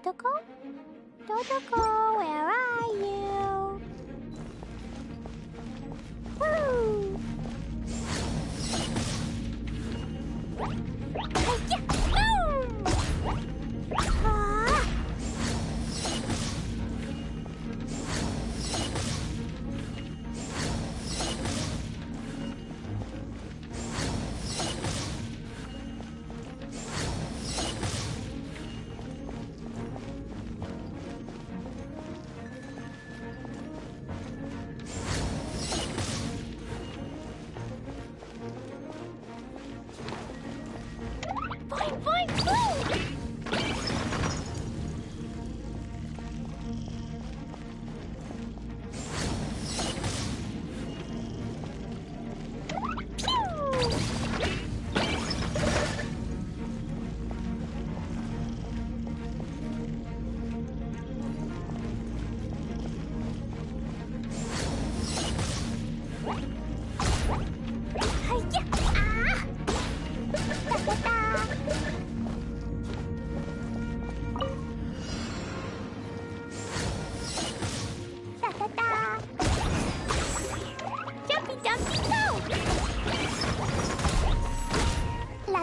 Totoko? Totoko, where are you? Woo! Hiya! Boom! Ah!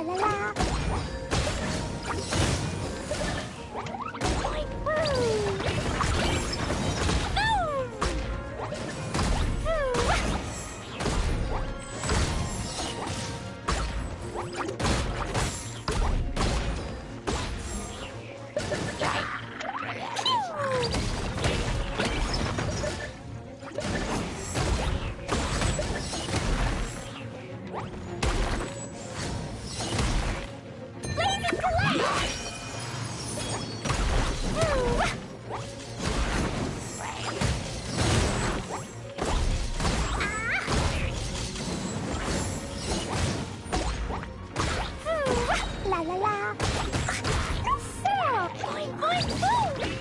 la la. La la la. Boing, boing, boing.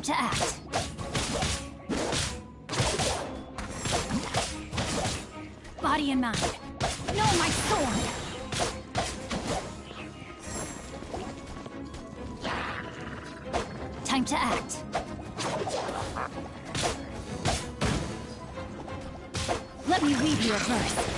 Time to act. Body and mind. No, my sword! Time to act. Let me weave you a verse.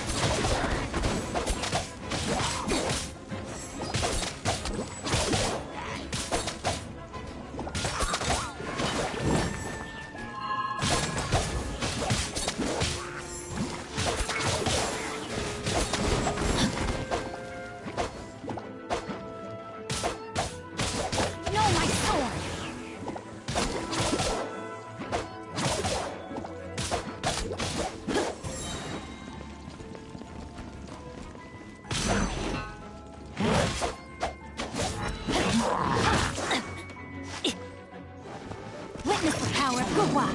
Witness the power of Gugwa!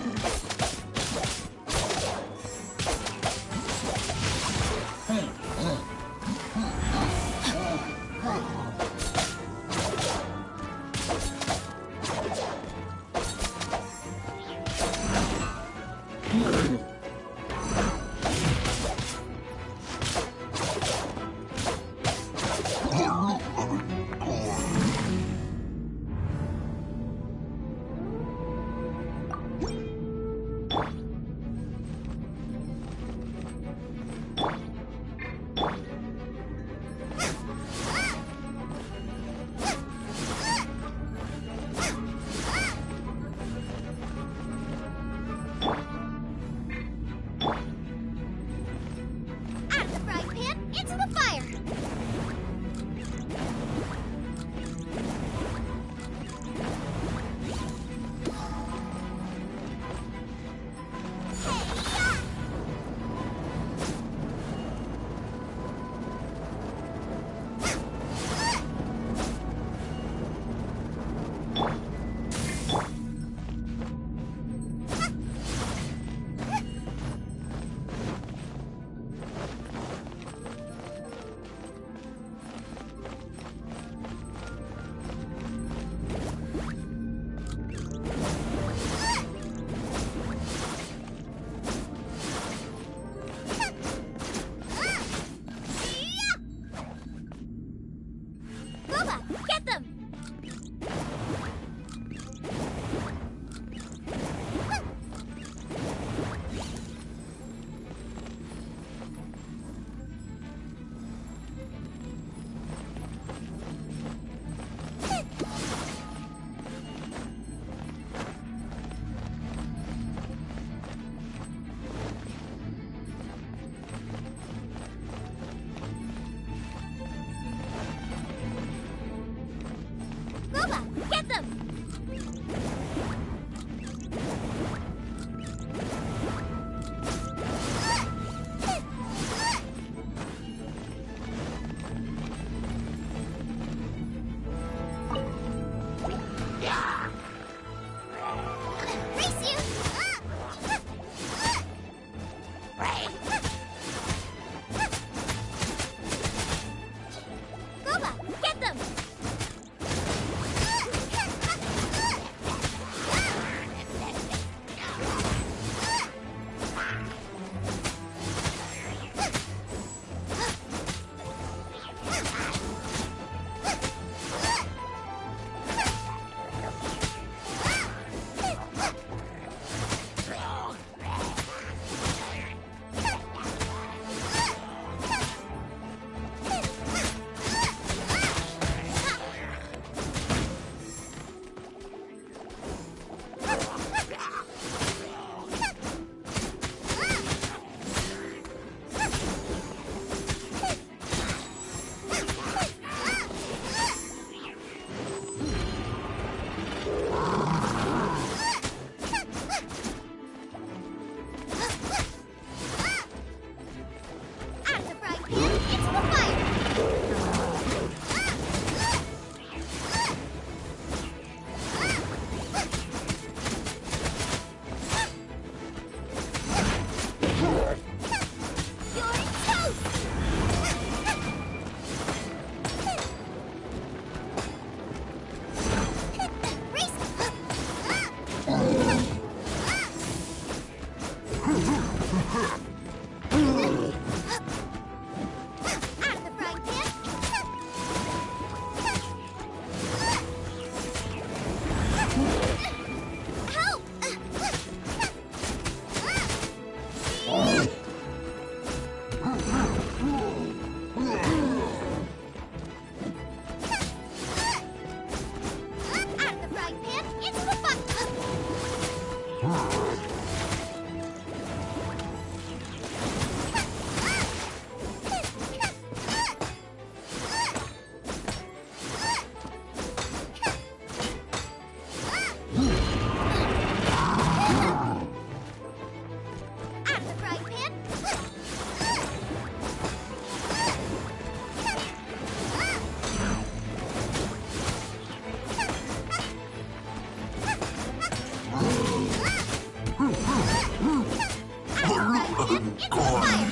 Into the fire!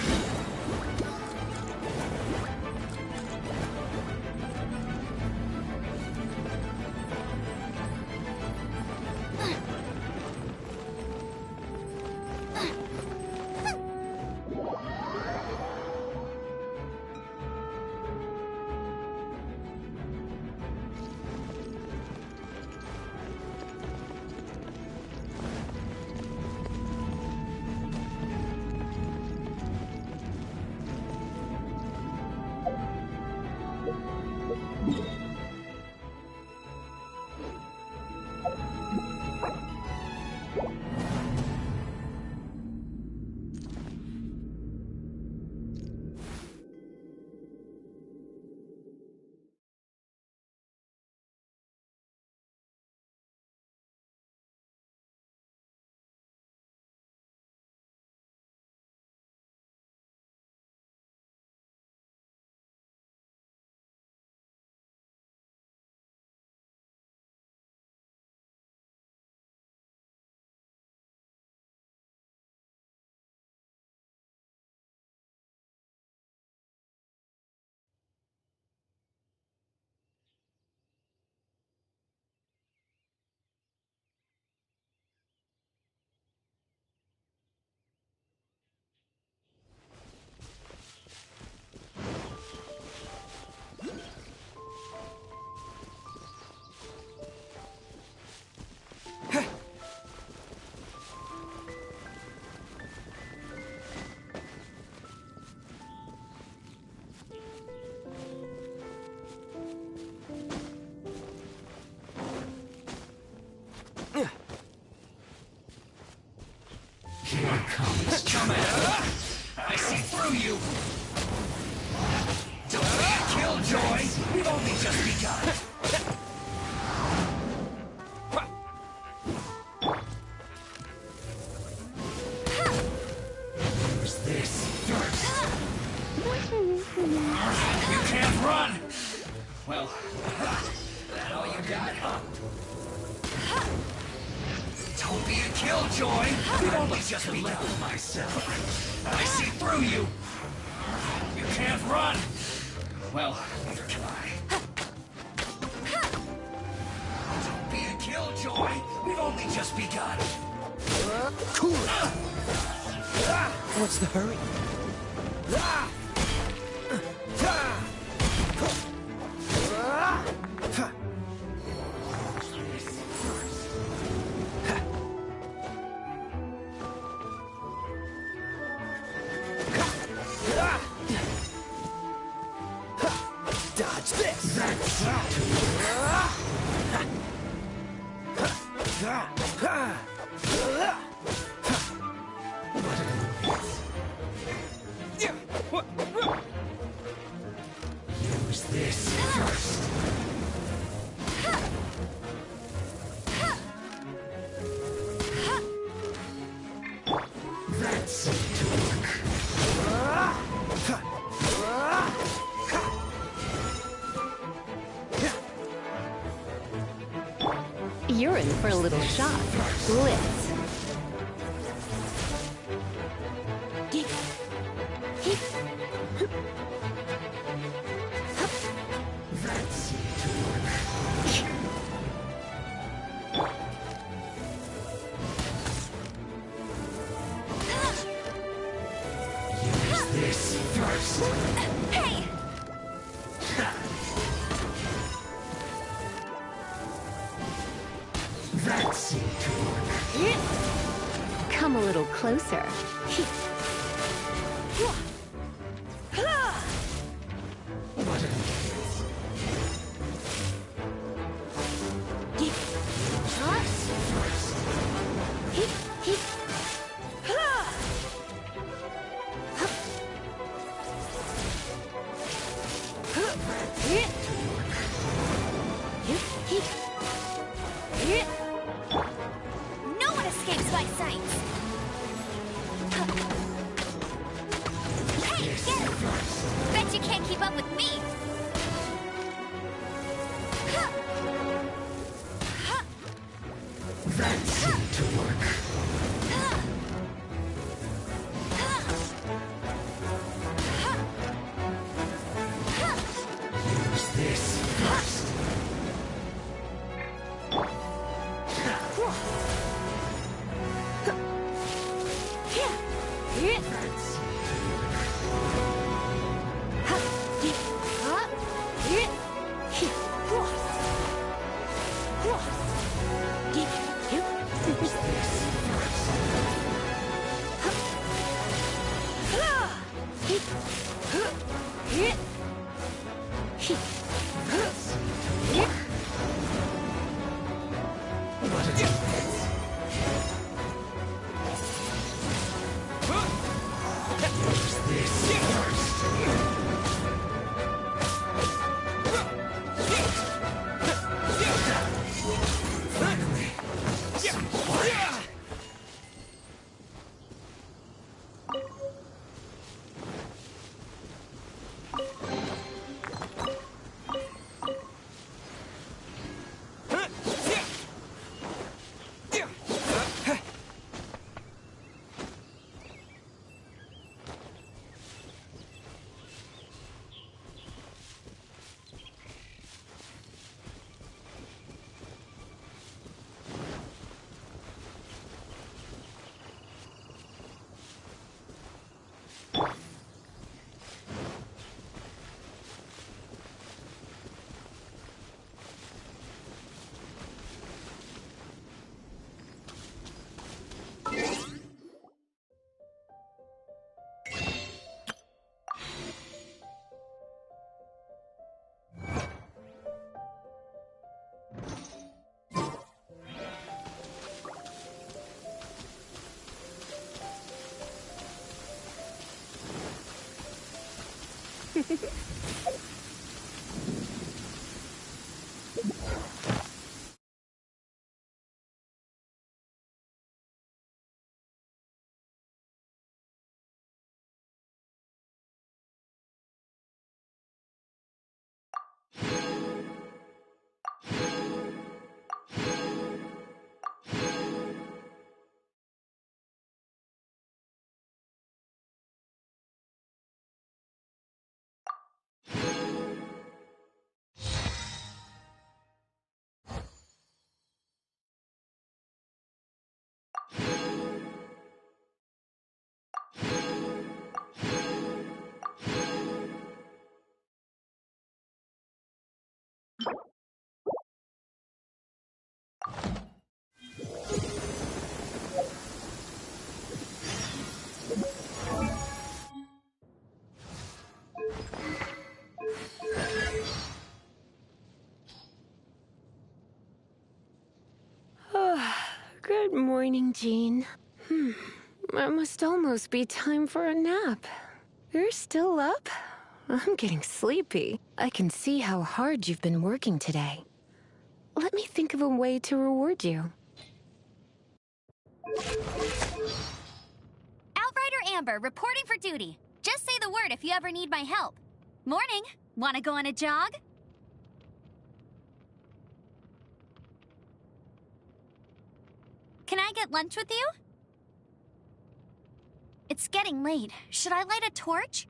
I see through you! Don't be a killjoy! We've only just begun! Who's this first? You can't run! Well, that all you got, huh? Don't be a killjoy! We've only just begun myself. I see through you! You can't run! Well, neither can I. Don't be a killjoy! We've only just begun! Cool! What's the hurry? Dodge this! Use this first. That seemed to work. You're in for a little shock. Blitz. That seemed to work. Use this first. Hey! That seemed to work. Come a little closer. What an No one escapes my sight! Hey, get it! Bet you can't keep up with me! That seemed to work. Good morning, Jean. It must almost be time for a nap. You're still up? I'm getting sleepy. I can see how hard you've been working today. Let me think of a way to reward you. Outrider Amber, reporting for duty. Just say the word if you ever need my help. Morning. Wanna go on a jog? Can I get lunch with you? It's getting late. Should I light a torch?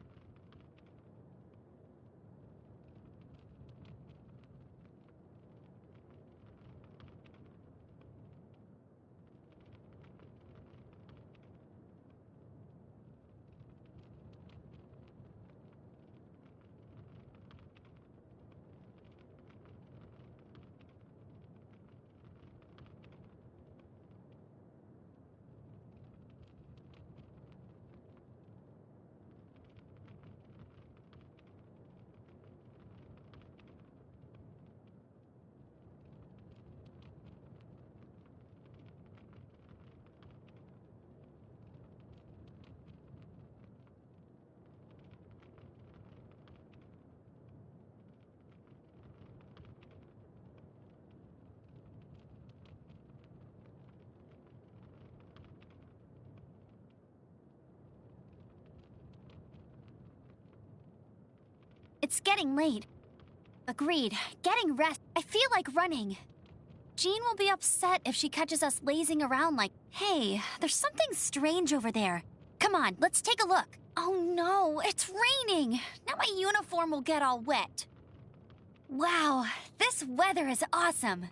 It's getting late. Agreed. Getting rest. I feel like running. Jean will be upset if she catches us lazing around like, hey, there's something strange over there. Come on, let's take a look. Oh no, it's raining. Now my uniform will get all wet. Wow, this weather is awesome.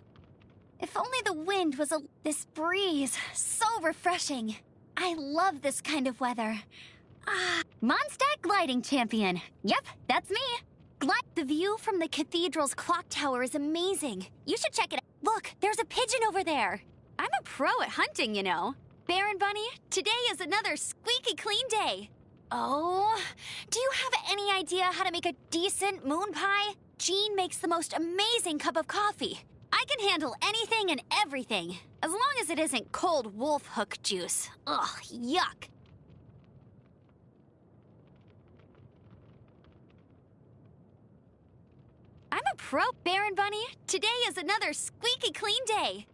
If only the wind was this breeze, so refreshing. I love this kind of weather. Mondstadt Gliding Champion. Yep, that's me. The view from the cathedral's clock tower is amazing. You should check it out. Look, there's a pigeon over there. I'm a pro at hunting, you know. Baron Bunny, today is another squeaky clean day. Oh, do you have any idea how to make a decent moon pie? Jean makes the most amazing cup of coffee. I can handle anything and everything, as long as it isn't cold wolf hook juice. Ugh, yuck. I'm a pro, Baron Bunny. Today is another squeaky clean day.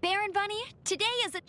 Baron Bunny, today is a...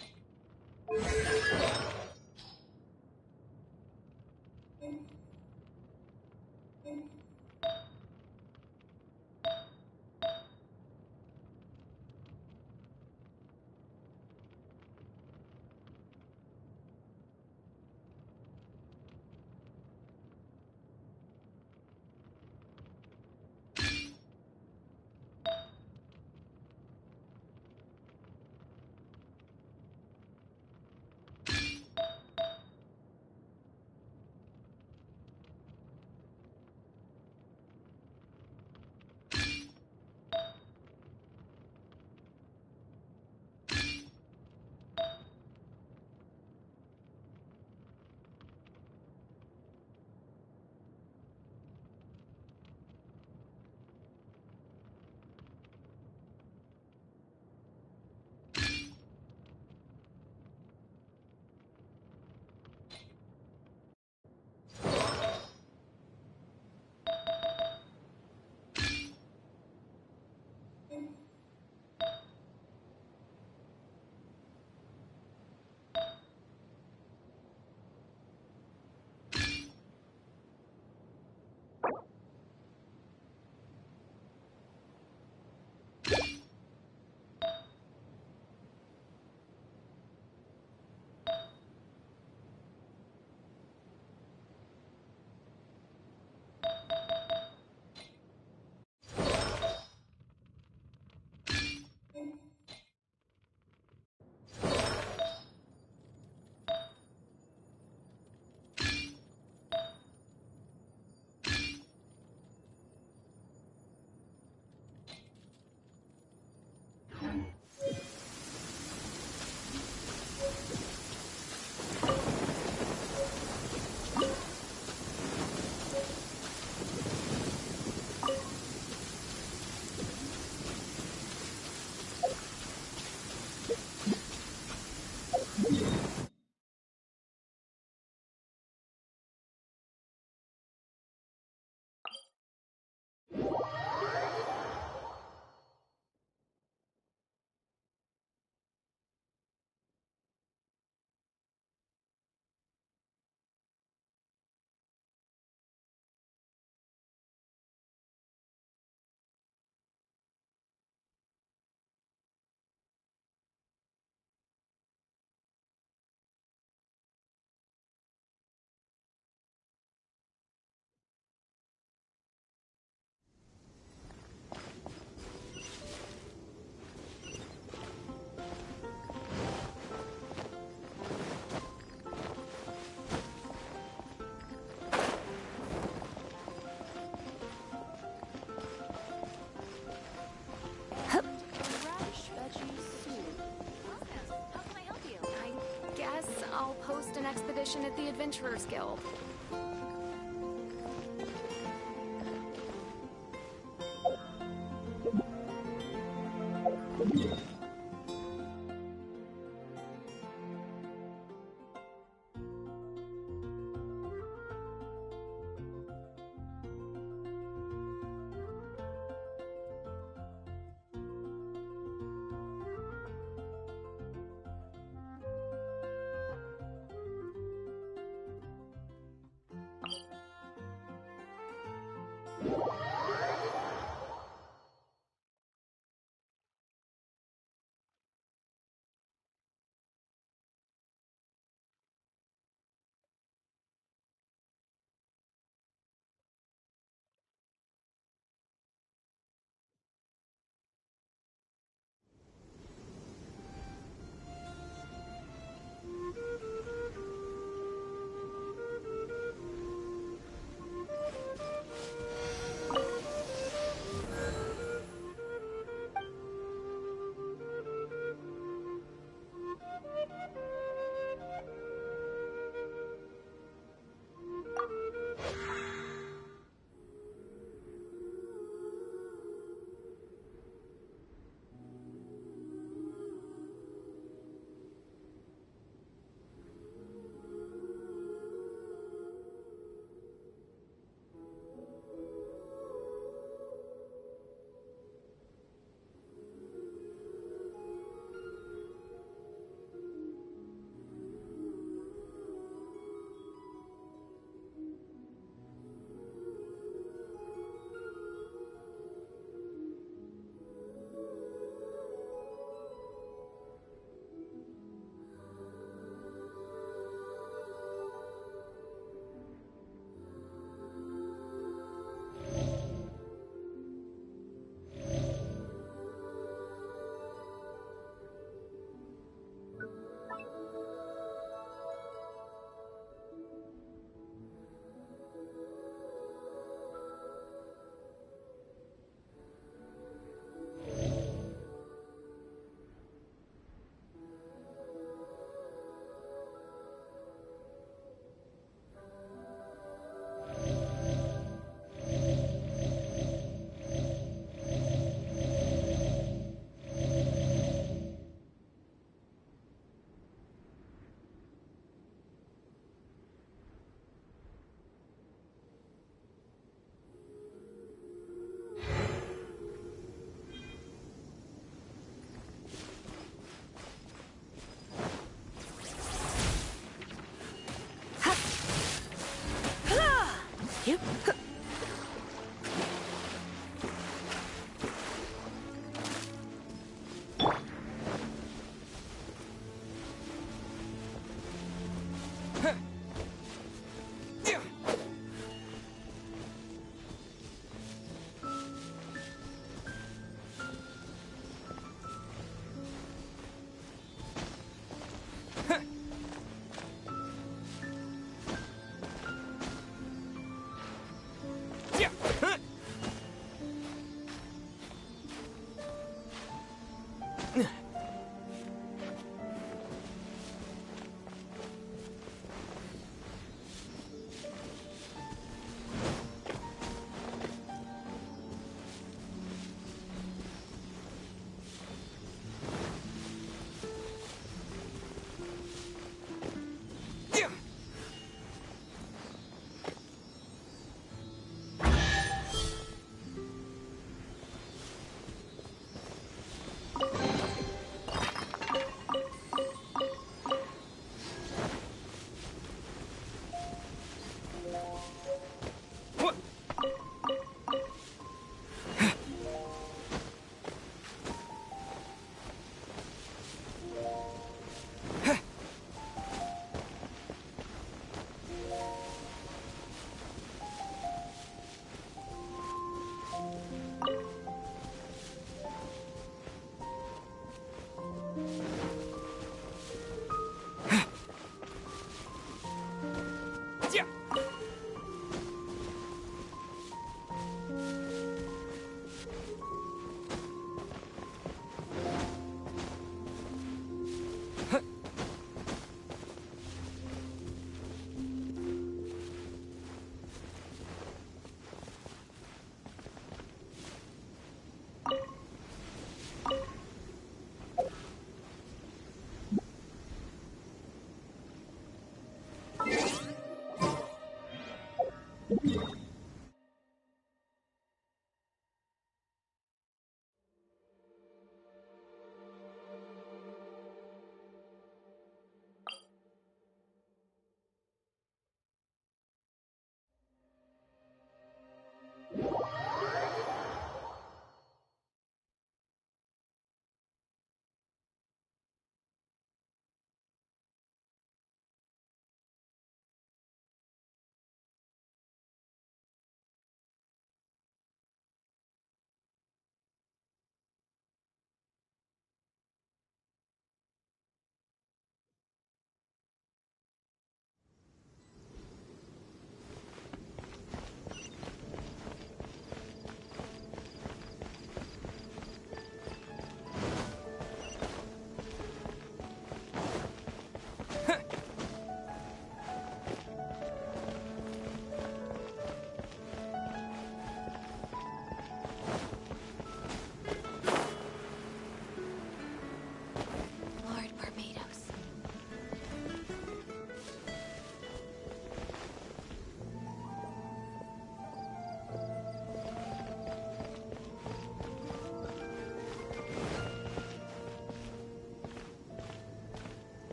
I'll post an expedition at the Adventurers Guild.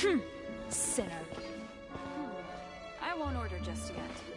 Sinner. I won't order just yet.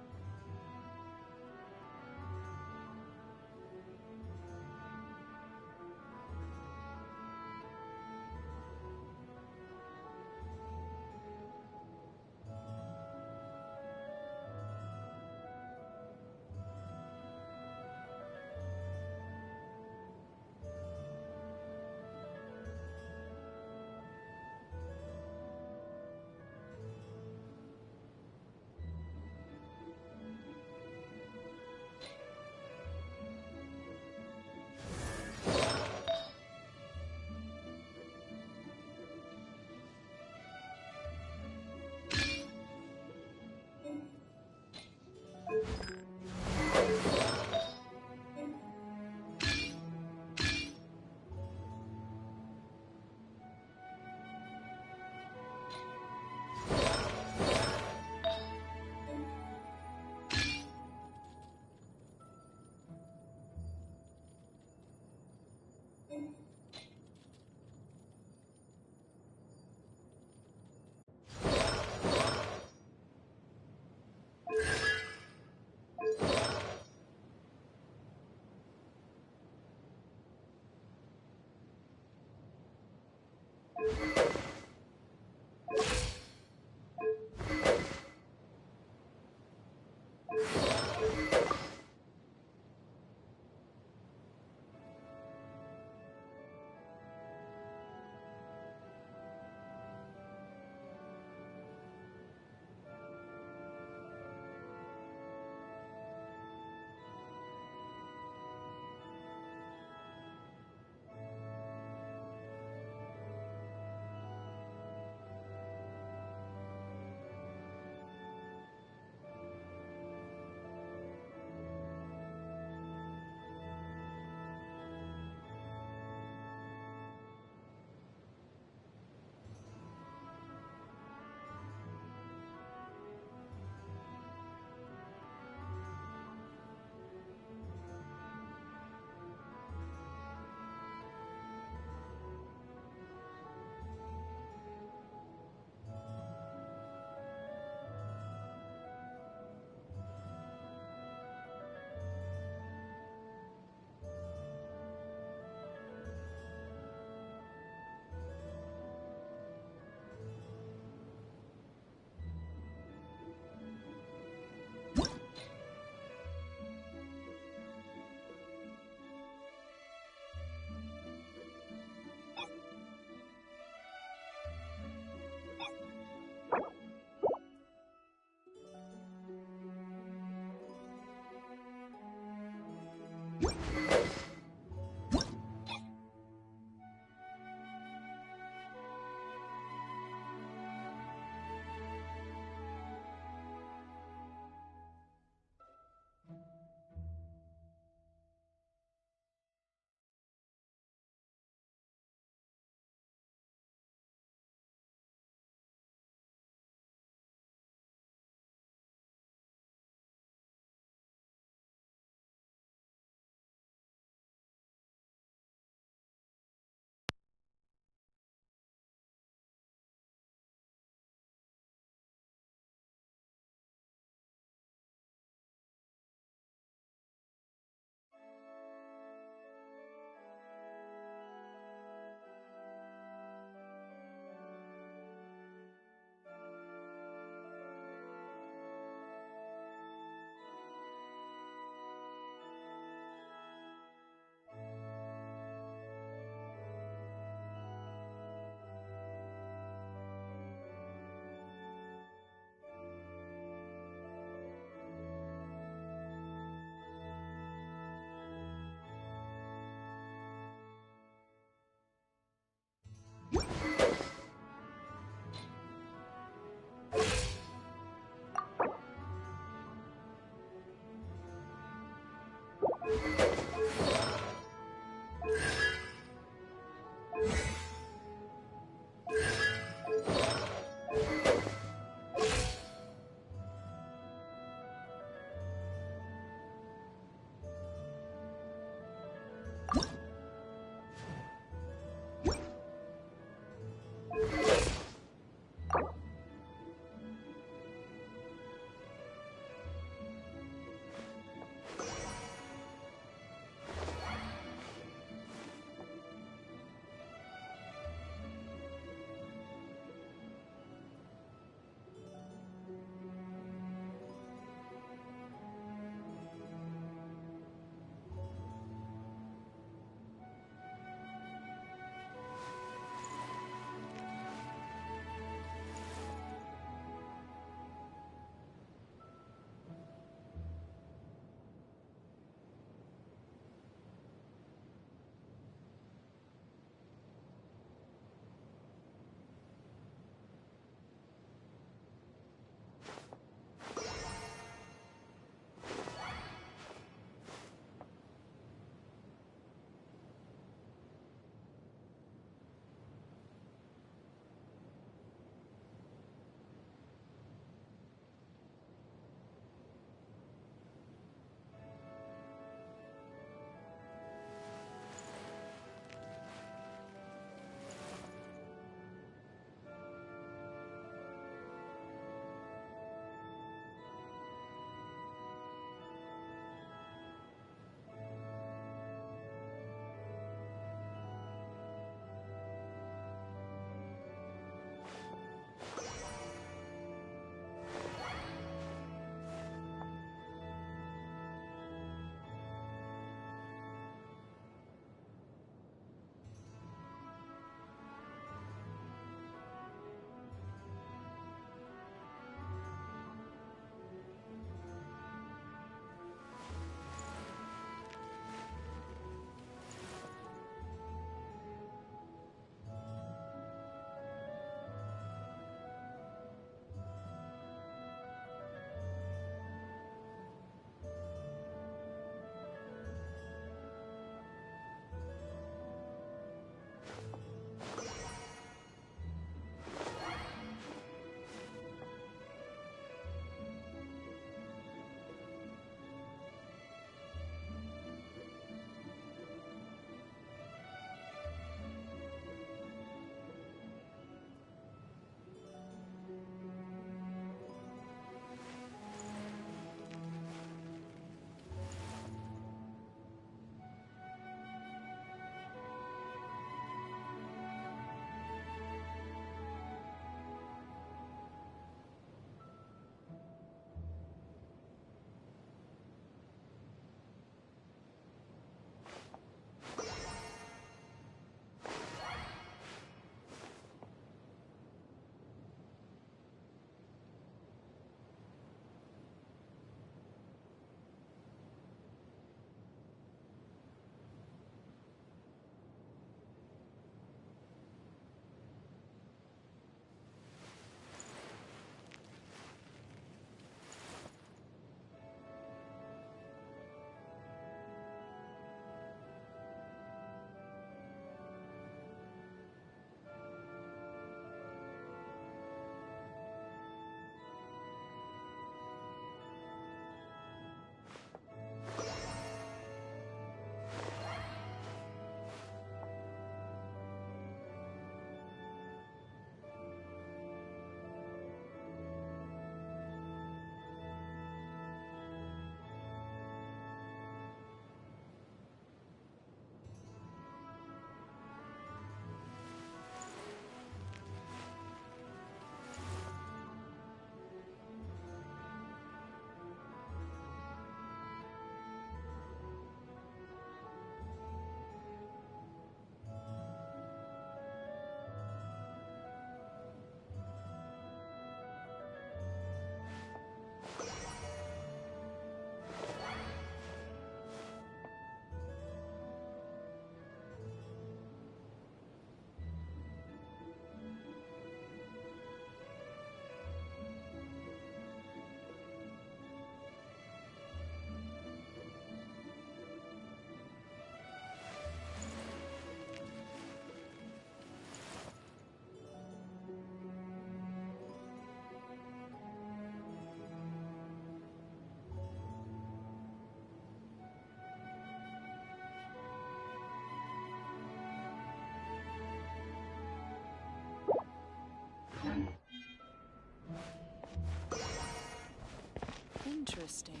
Interesting.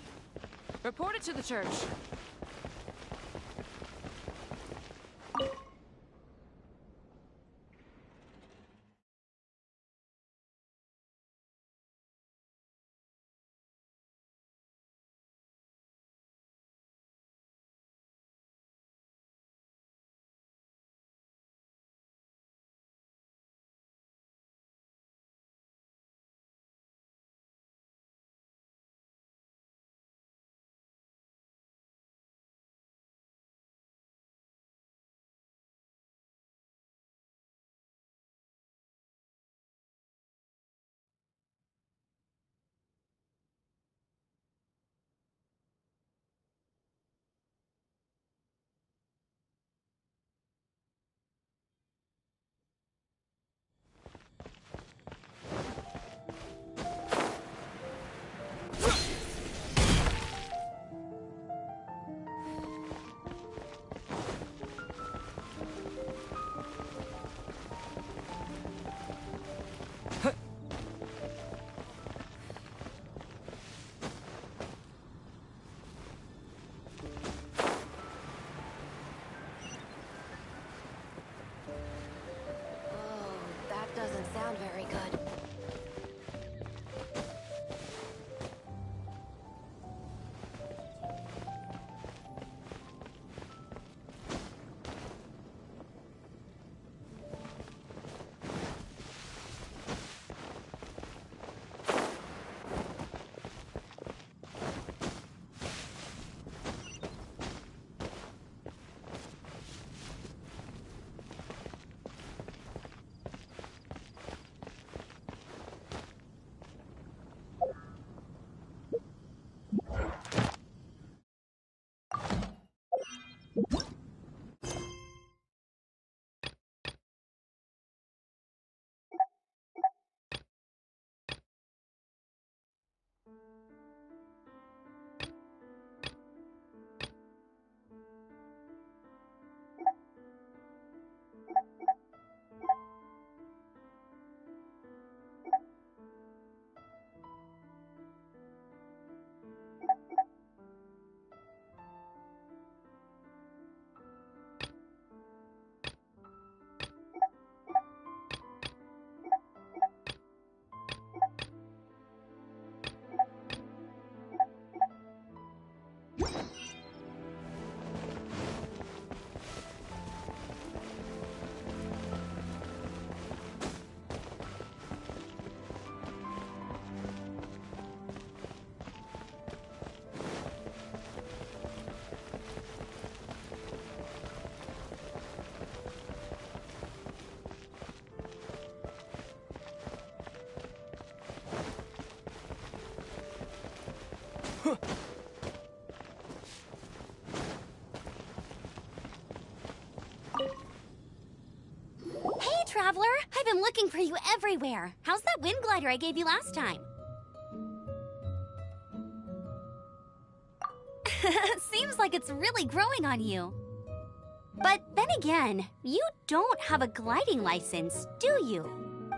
Report it to the church. Doesn't sound very good. Hey, Traveler! I've been looking for you everywhere. How's that wind glider I gave you last time? Seems like it's really growing on you. But then again, you don't have a gliding license, do you?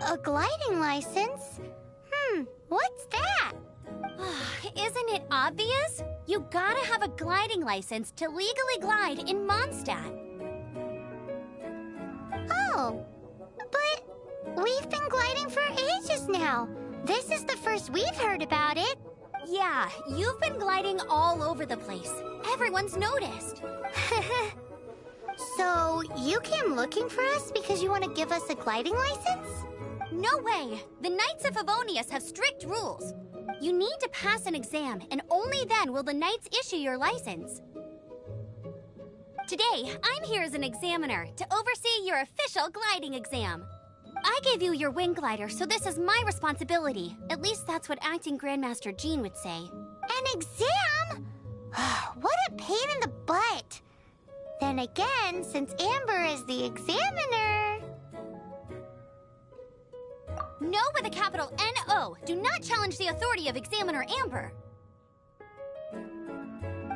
A gliding license? What's that? Isn't it obvious? You gotta have a gliding license to legally glide in Mondstadt. Oh, but we've been gliding for ages now. This is the first we've heard about it. Yeah, you've been gliding all over the place. Everyone's noticed. So, you came looking for us because you want to give us a gliding license? No way! The Knights of Favonius have strict rules. You need to pass an exam, and only then will the Knights issue your license. Today, I'm here as an examiner to oversee your official gliding exam. I gave you your wing glider, so this is my responsibility. At least that's what Acting Grandmaster Jean would say. An exam? What a pain in the butt. Then again, since Amber is the examiner... No with a capital N-O. Do not challenge the authority of Examiner Amber.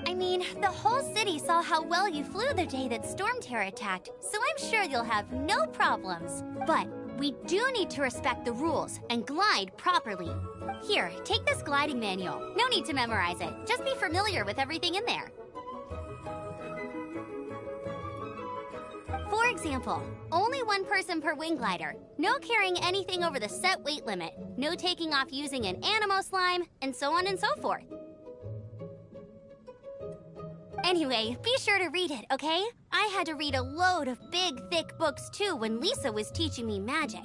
I mean, the whole city saw how well you flew the day that Storm Terror attacked, so I'm sure you'll have no problems. But We do need to respect the rules and glide properly. Here, take this gliding manual. No need to memorize it. Just be familiar with everything in there. For example, only one person per wing glider, no carrying anything over the set weight limit, no taking off using an animo slime, and so on and so forth. Anyway, be sure to read it, okay? I had to read a load of big, thick books too when Lisa was teaching me magic.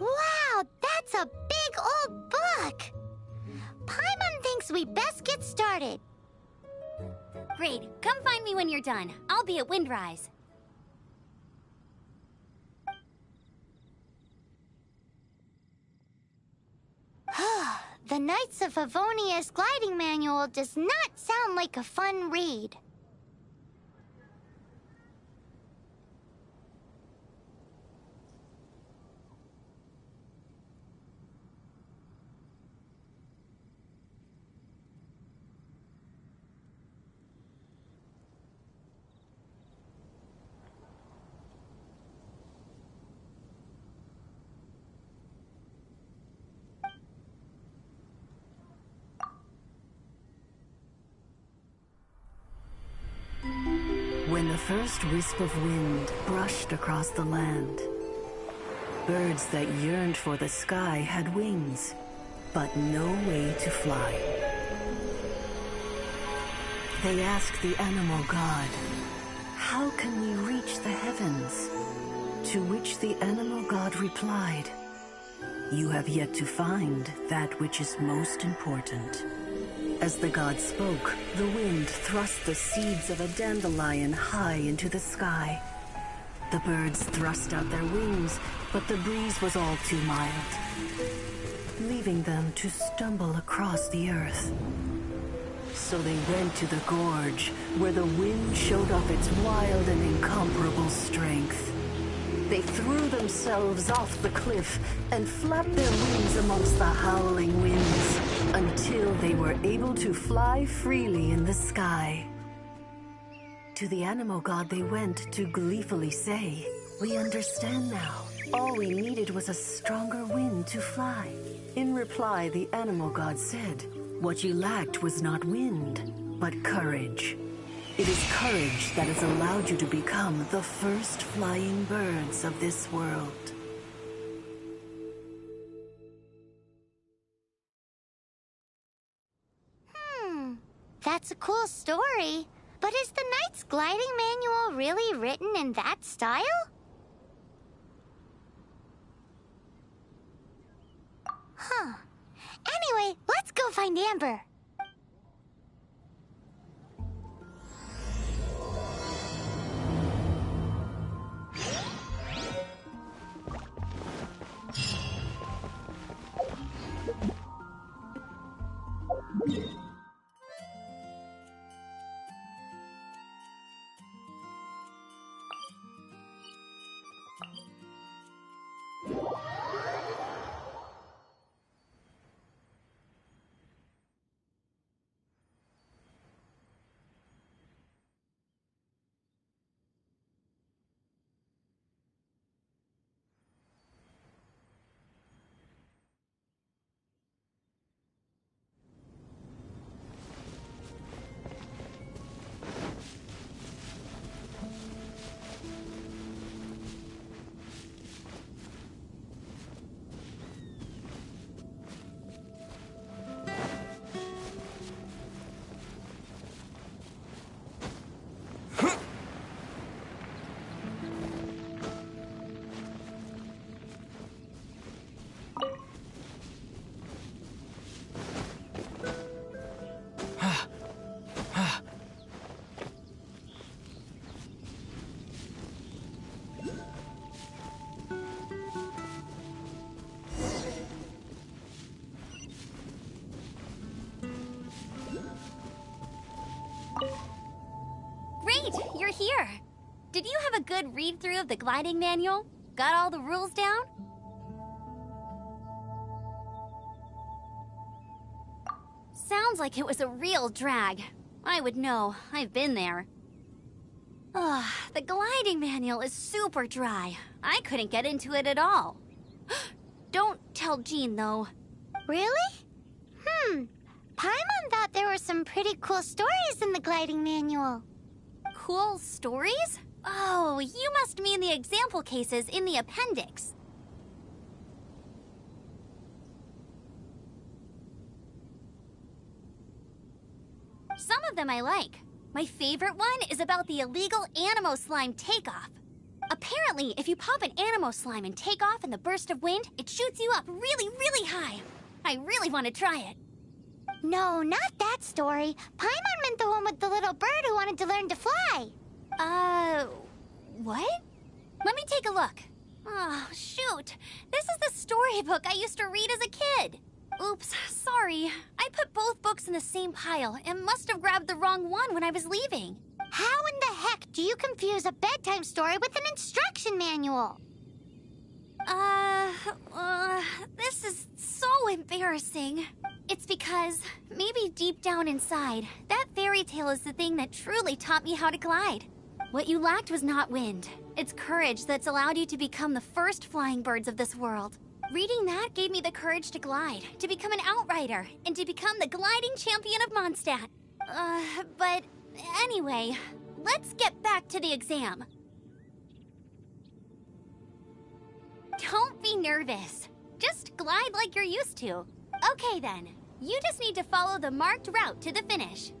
Wow, that's a big old book! Paimon thinks we best get started. Great, come find me when you're done. I'll be at Windrise. The Knights of Favonia's gliding manual does not sound like a fun read. When the first wisp of wind brushed across the land, birds that yearned for the sky had wings, but no way to fly. They asked the animal god, "How can we reach the heavens?" To which the animal god replied, "You have yet to find that which is most important." As the god spoke, the wind thrust the seeds of a dandelion high into the sky. The birds thrust out their wings, but the breeze was all too mild, leaving them to stumble across the earth. So they went to the gorge, where the wind showed off its wild and incomparable strength. They threw themselves off the cliff and flapped their wings amongst the howling winds until they were able to fly freely in the sky. To the animal god they went to gleefully say, "We understand now. All we needed was a stronger wind to fly." In reply, the animal god said, "What you lacked was not wind, but courage. It is courage that has allowed you to become the first flying birds of this world." That's a cool story. But is the Knight's gliding manual really written in that style? Huh. Anyway, let's go find Amber. Great, you're here. Did you have a good read-through of the gliding manual? Got all the rules down? Sounds like it was a real drag. I would know. I've been there. Ugh, the gliding manual is super dry. I couldn't get into it at all. Don't tell Jean, though. Really? Paimon thought there were some pretty cool stories in the gliding manual. Cool stories? Oh, you must mean the example cases in the appendix. Some of them I like. My favorite one is about the illegal Animo Slime takeoff. Apparently, if you pop an Animo Slime and take off in the burst of wind, it shoots you up really, really high. I really want to try it. No, not that story. Paimon meant the one with the little bird who wanted to learn to fly. What? Let me take a look. Oh, shoot. This is the storybook I used to read as a kid. Oops, sorry. I put both books in the same pile and must have grabbed the wrong one when I was leaving. How in the heck do you confuse a bedtime story with an instruction manual? This is so embarrassing. It's because, maybe deep down inside, that fairy tale is the thing that truly taught me how to glide. What you lacked was not wind. It's courage that's allowed you to become the first flying birds of this world. Reading that gave me the courage to glide, to become an outrider, and to become the gliding champion of Mondstadt. But anyway, let's get back to the exam. Don't be nervous. Just glide like you're used to. Okay then, you just need to follow the marked route to the finish.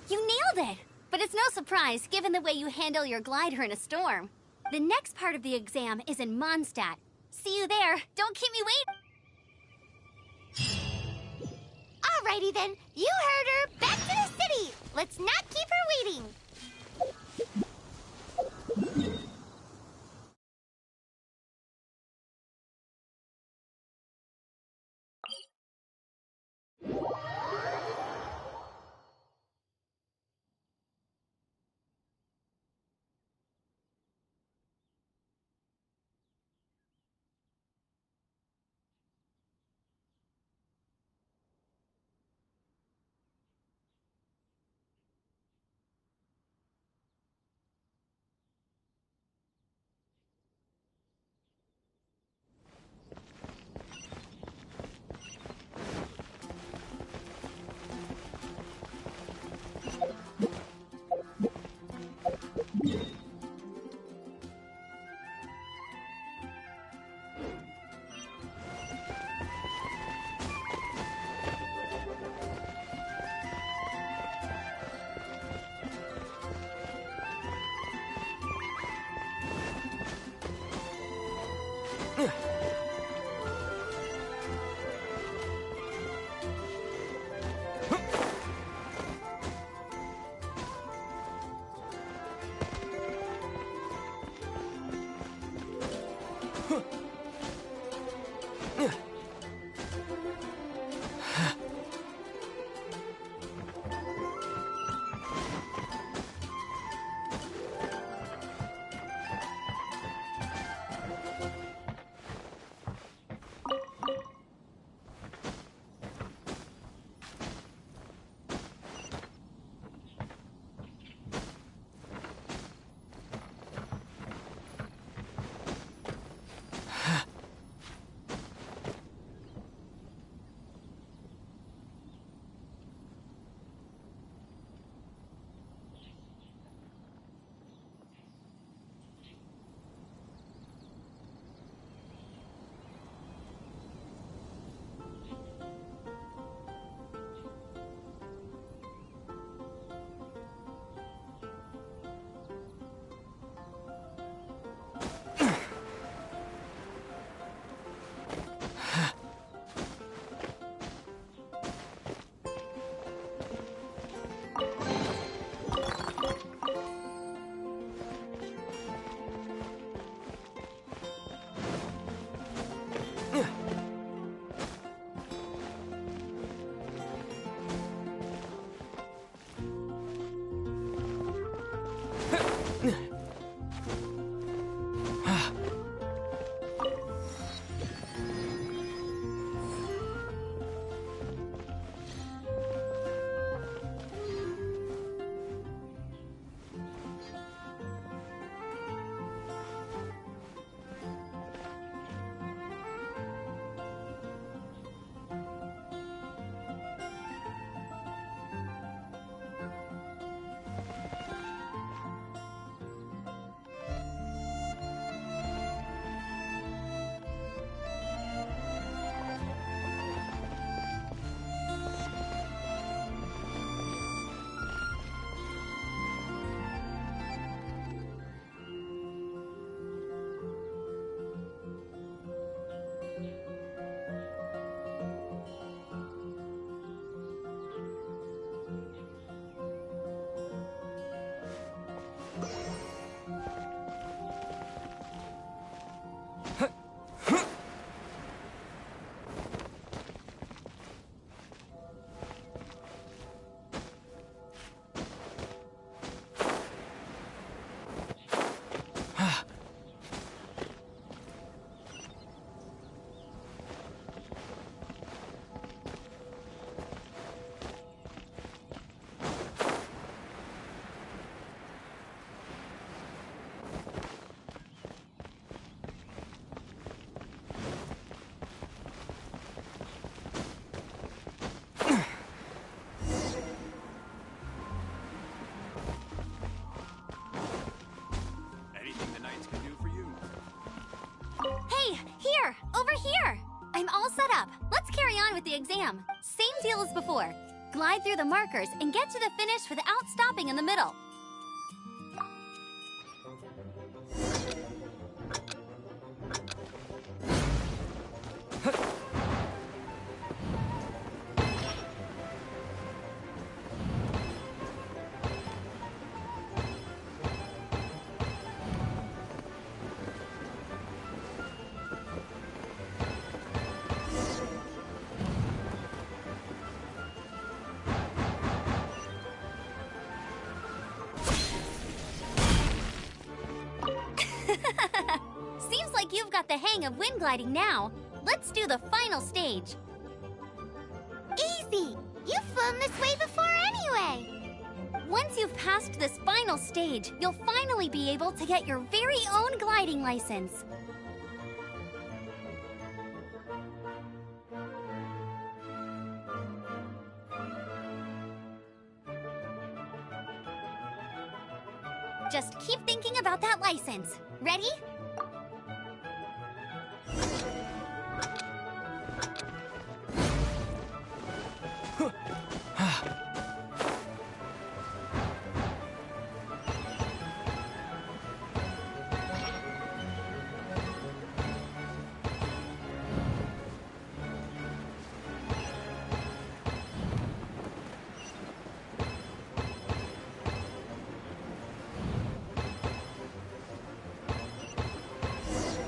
You nailed it! But it's no surprise, given the way you handle your glider in a storm. The next part of the exam is in Mondstadt. See you there. Don't keep me waiting. Alrighty then, you heard her. Back to the city. Let's not keep her waiting. on with the exam. Same deal as before. Glide through the markers and get to the finish without stopping in the middle. Seems like you've got the hang of wind gliding now. Let's do the final stage. Easy! You've flown this way before anyway! Once you've passed this final stage, you'll finally be able to get your very own gliding license. Just keep thinking about that license. Ready?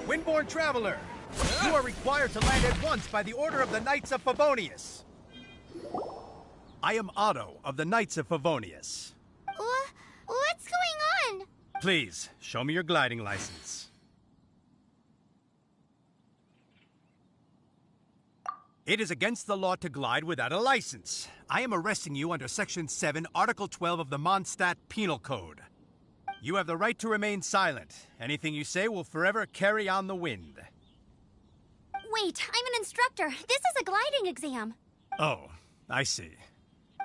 Windborne Traveler, you are required to land at once by the order of the Knights of Favonius. I am Otto of the Knights of Favonius. What's going on? Please, show me your gliding license. It is against the law to glide without a license. I am arresting you under Section 7, Article 12 of the Mondstadt Penal Code. You have the right to remain silent. Anything you say will forever carry on the wind. Wait, I'm an instructor. This is a gliding exam. Oh, I see.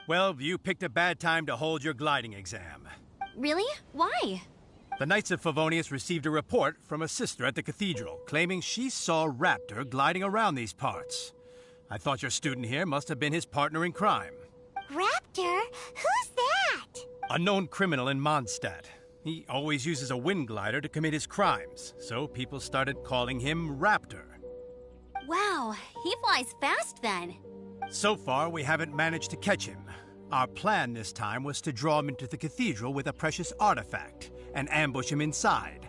Well, you picked a bad time to hold your gliding exam. Really? Why? The Knights of Favonius received a report from a sister at the cathedral claiming she saw Raptor gliding around these parts. I thought your student here must have been his partner in crime. Raptor? Who's that? A known criminal in Mondstadt. He always uses a wind glider to commit his crimes, so people started calling him Raptor. Wow, he flies fast then. So far, we haven't managed to catch him. Our plan this time was to draw him into the cathedral with a precious artifact and ambush him inside.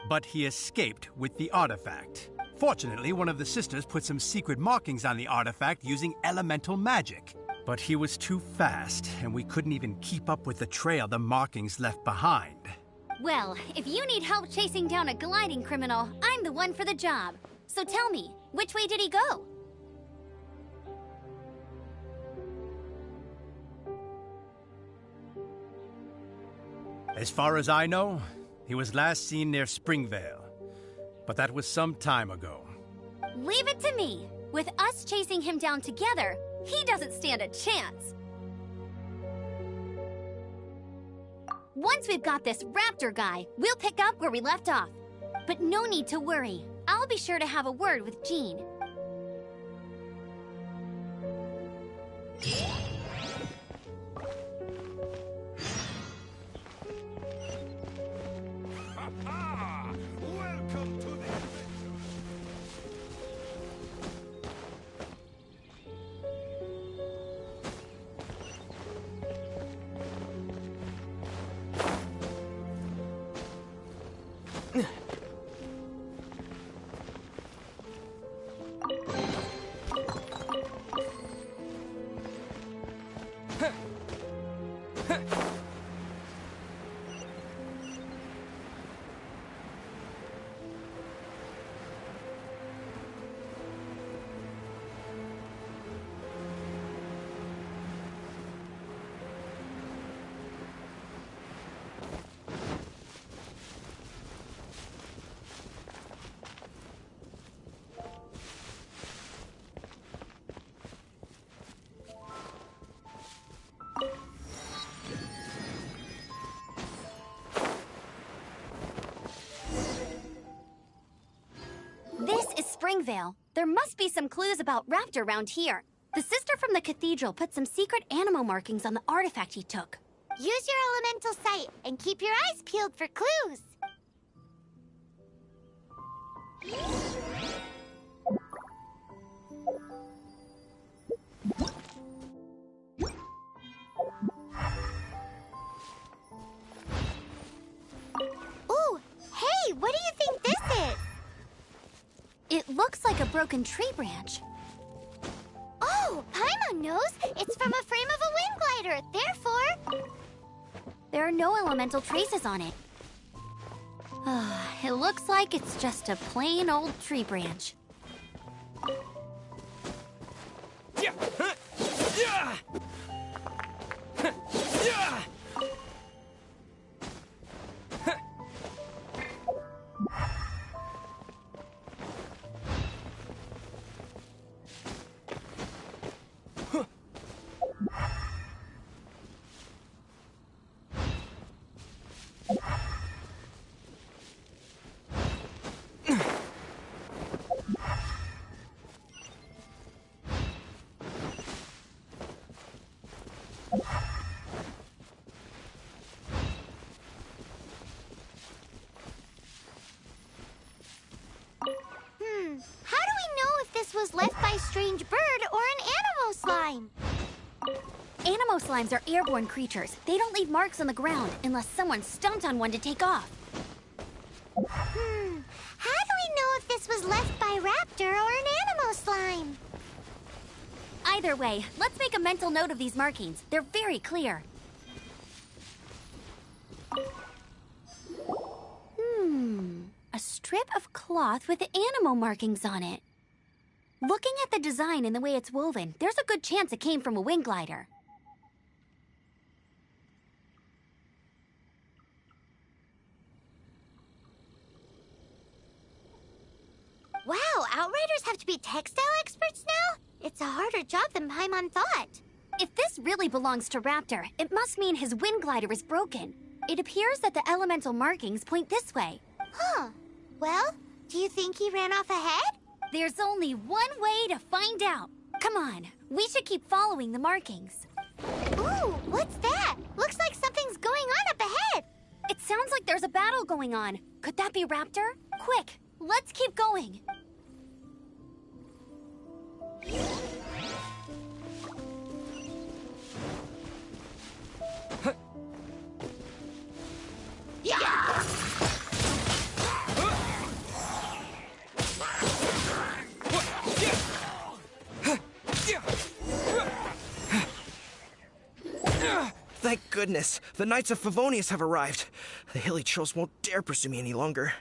But he escaped with the artifact. Fortunately, one of the sisters put some secret markings on the artifact using elemental magic. But he was too fast, and we couldn't even keep up with the trail the markings left behind. Well, if you need help chasing down a gliding criminal, I'm the one for the job. So tell me, which way did he go? As far as I know, he was last seen near Springvale. But that was some time ago. Leave it to me. With us chasing him down together, he doesn't stand a chance. Once we've got this Raptor guy, we'll pick up where we left off. But no need to worry. I'll be sure to have a word with Jean. Welcome to the Springvale. There must be some clues about Raptor around here. The sister from the cathedral put some secret animal markings on the artifact he took. Use your elemental sight and keep your eyes peeled for clues. Ooh, hey, what do you think this is? It looks like a broken tree branch. Oh, Paimon knows. It's from a frame of a wind glider. Therefore, There are no elemental traces on it. It looks like it's just a plain old tree branch. how do we know if this was left by a strange bird or an animal slime? Animo slimes are airborne creatures. They don't leave marks on the ground unless someone stomped on one to take off. How do we know if this was left by Raptor or an animal slime? Either way, let's make a mental note of these markings. They're very clear. A strip of cloth with animal markings on it. Looking at the design and the way it's woven, there's a good chance it came from a wing glider. Wow, Outriders have to be textile experts now? It's a harder job than Paimon thought. If this really belongs to Raptor, it must mean his wind glider is broken. It appears that the elemental markings point this way. Huh. Well, do you think he ran off ahead? There's only one way to find out. Come on, we should keep following the markings. Ooh, what's that? Looks like something's going on up ahead. It sounds like there's a battle going on. Could that be Raptor? Quick, let's keep going. Thank goodness, the Knights of Favonius have arrived. The hilly trolls won't dare pursue me any longer.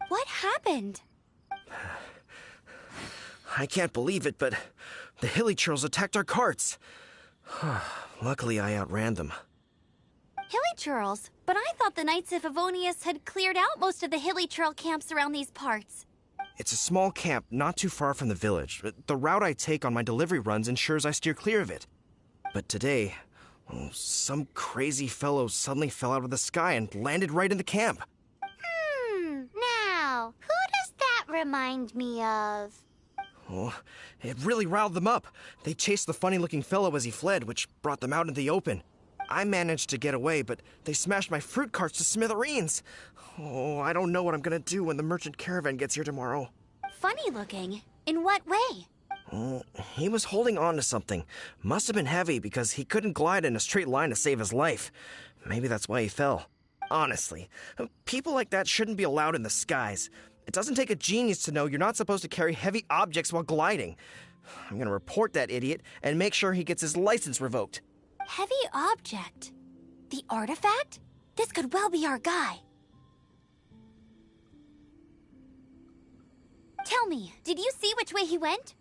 What happened? I can't believe it, but the hilly trolls attacked our carts. Luckily, I outran them. Hilly churls? But I thought the Knights of Favonius had cleared out most of the hilly churl camps around these parts. It's a small camp not too far from the village. The route I take on my delivery runs ensures I steer clear of it. But today, some crazy fellow suddenly fell out of the sky and landed right in the camp. Now, who does that remind me of? Oh, it really riled them up. They chased the funny-looking fellow as he fled, which brought them out in the open. I managed to get away, but they smashed my fruit carts to smithereens. Oh, I don't know what I'm gonna do when the merchant caravan gets here tomorrow. Funny looking? In what way? He was holding on to something. Must have been heavy because he couldn't glide in a straight line to save his life. Maybe that's why he fell. Honestly, people like that shouldn't be allowed in the skies. It doesn't take a genius to know you're not supposed to carry heavy objects while gliding. I'm gonna report that idiot and make sure he gets his license revoked. Heavy object? The artifact? This could well be our guy. Tell me, did you see which way he went?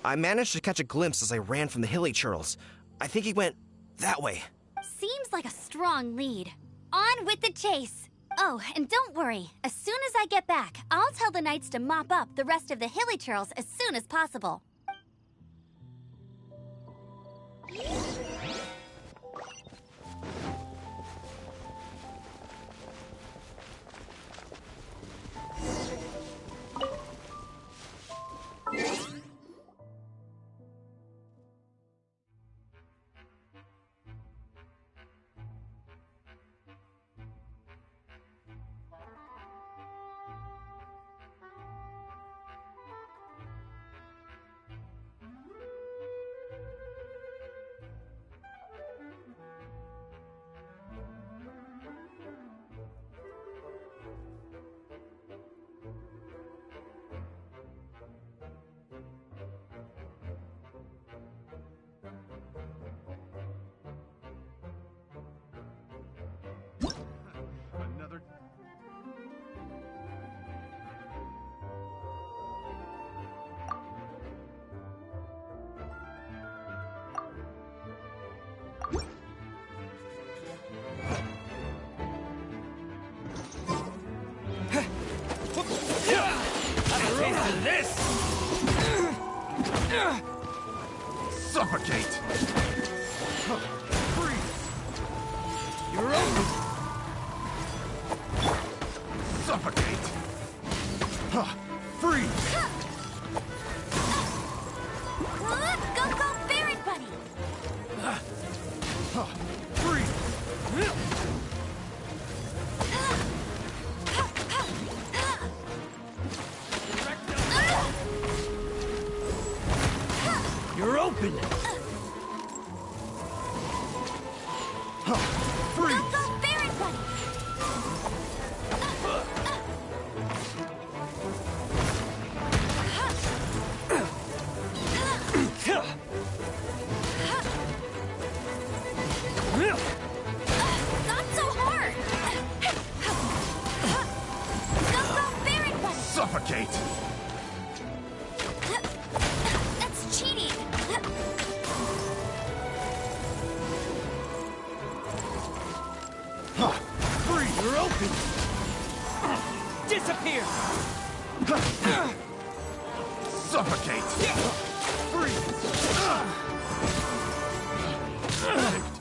I managed to catch a glimpse as I ran from the hilly churls. I think he went that way. Seems like a strong lead. On with the chase! Oh, and don't worry. As soon as I get back, I'll tell the knights to mop up the rest of the hilly churls as soon as possible. this! Suffocate! Freeze! You're open! Suffocate! Freeze! Go, Baron Buddy! Freeze! You're open! Freeze! Go, Baron Buddy! Not so hard! Go, Baron Buddy! Suffocate! That's cheating! Freeze! You're open! Disappear! Suffocate! Freeze! Picked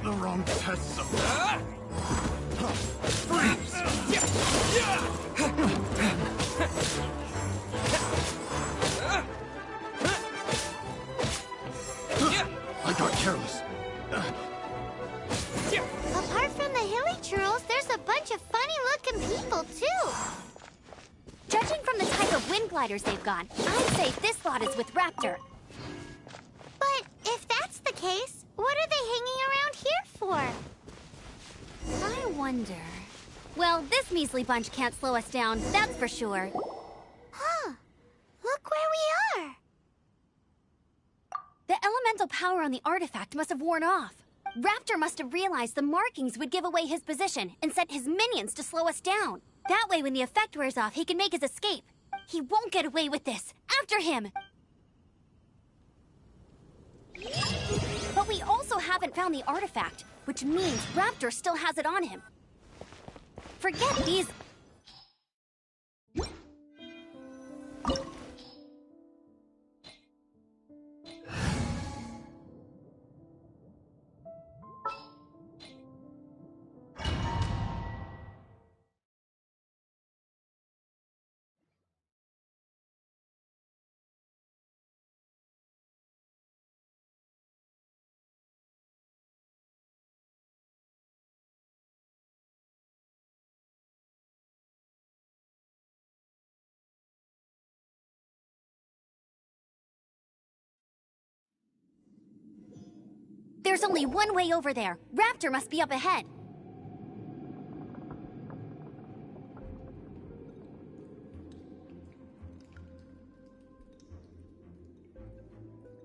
the wrong test subject. Freeze! I got careless. Apart from the hilly churls, there's a bunch of funny-looking people, too. Judging from the type of wind gliders they've got, I'd say this lot is with Raptor. But if that's the case, what are they hanging around here for? I wonder... Well, this measly bunch can't slow us down, that's for sure. Huh. Look where we are. The elemental power on the artifact must have worn off. Raptor must have realized the markings would give away his position and sent his minions to slow us down. That way, when the effect wears off, he can make his escape. He won't get away with this. After him! But we also haven't found the artifact, which means Raptor still has it on him. Forget these... There's only one way over there. Raptor must be up ahead.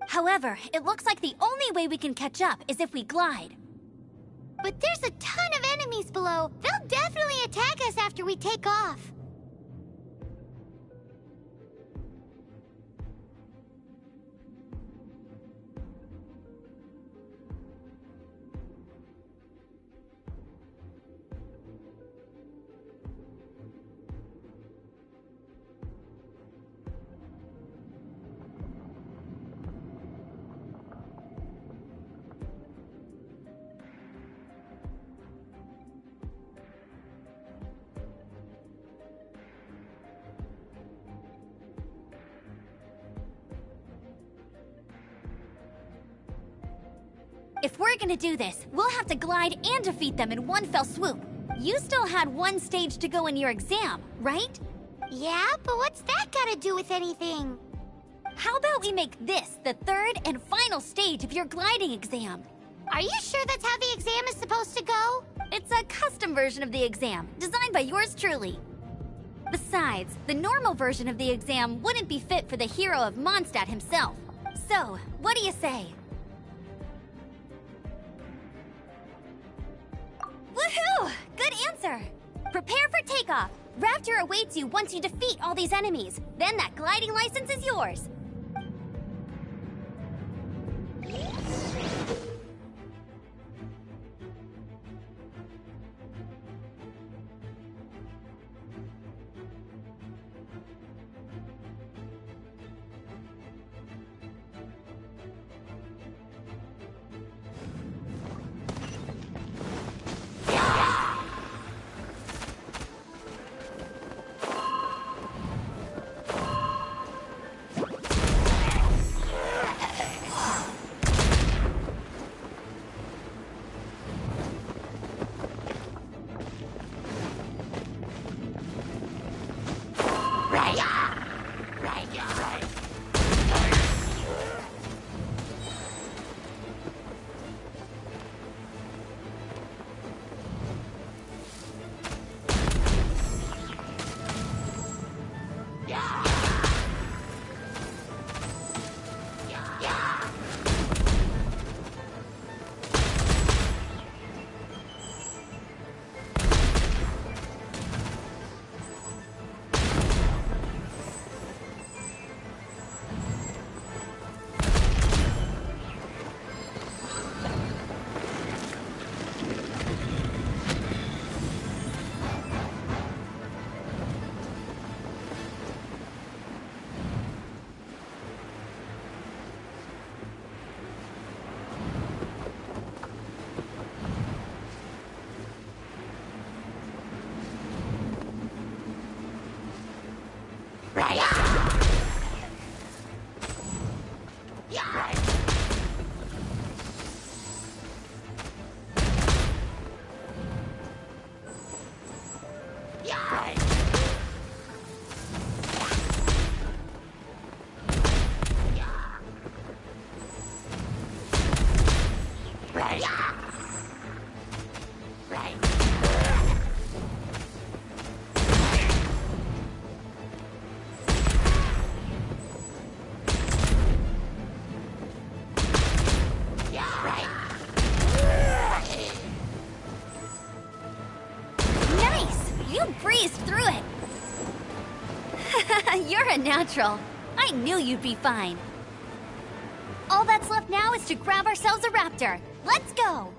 However, it looks like the only way we can catch up is if we glide. But there's a ton of enemies below. They'll definitely attack us after we take off. If we're gonna do this, we'll have to glide and defeat them in one fell swoop. You still had one stage to go in your exam, right? Yeah, but what's that gotta do with anything? How about we make this the third and final stage of your gliding exam? Are you sure that's how the exam is supposed to go? It's a custom version of the exam, designed by yours truly. Besides, the normal version of the exam wouldn't be fit for the hero of Mondstadt himself. So, what do you say? Woohoo! Good answer! Prepare for takeoff. Raptor awaits you once you defeat all these enemies. Then that gliding license is yours. You're a natural. I knew you'd be fine. All that's left now is to grab ourselves a raptor. Let's go!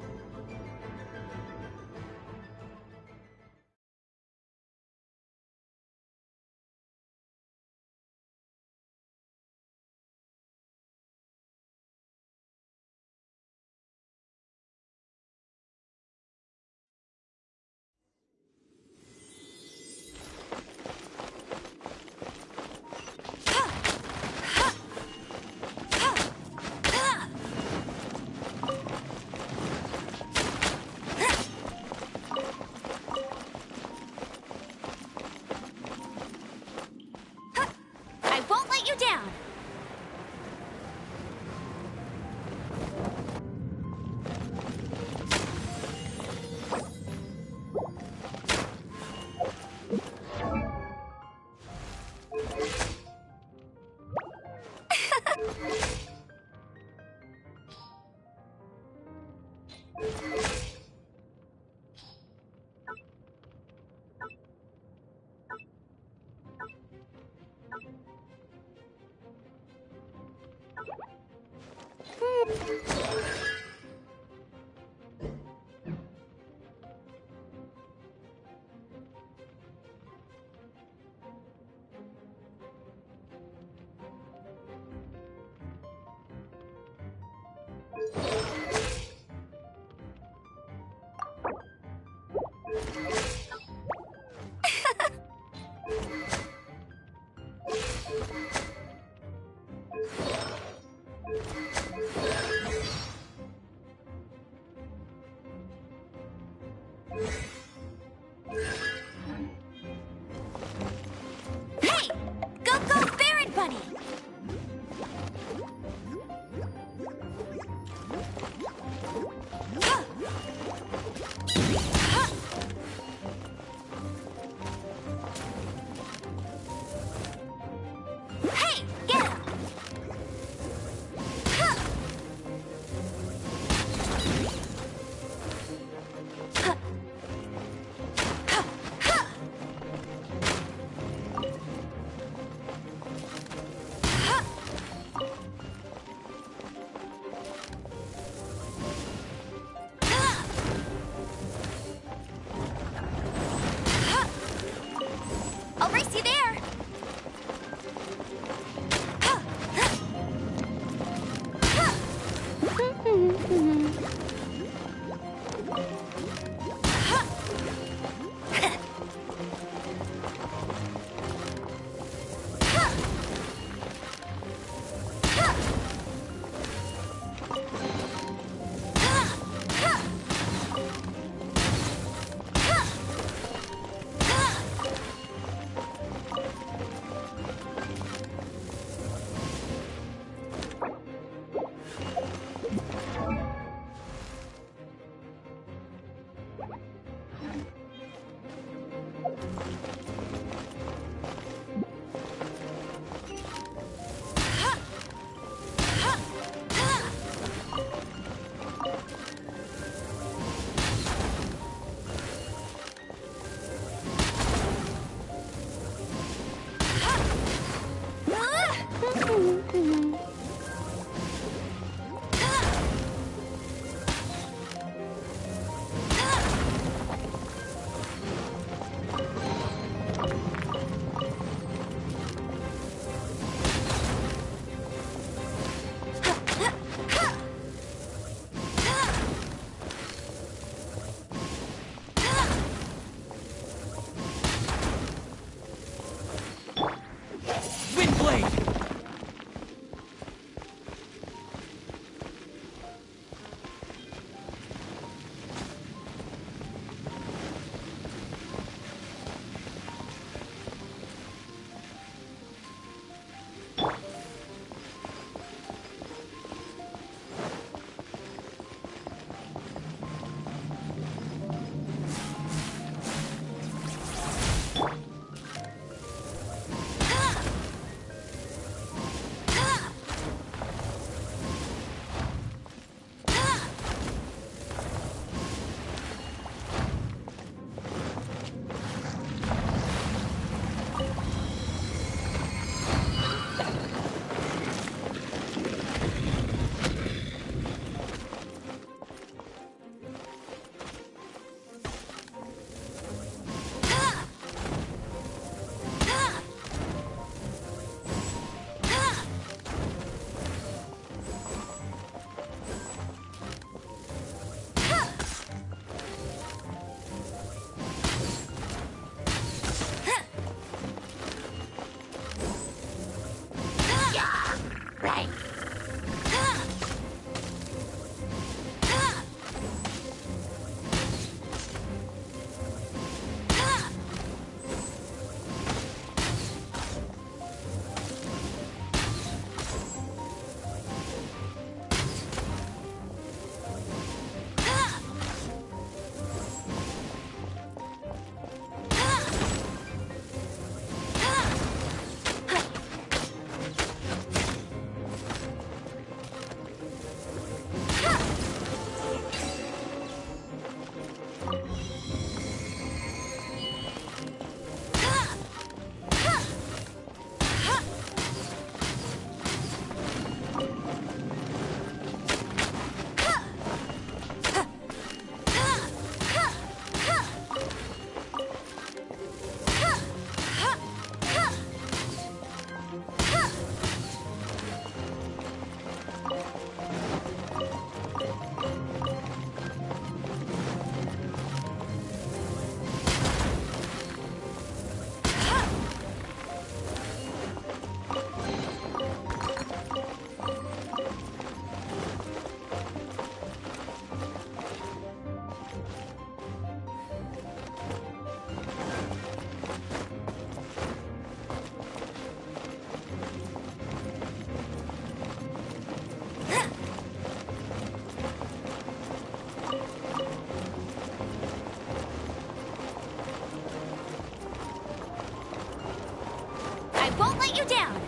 let you down.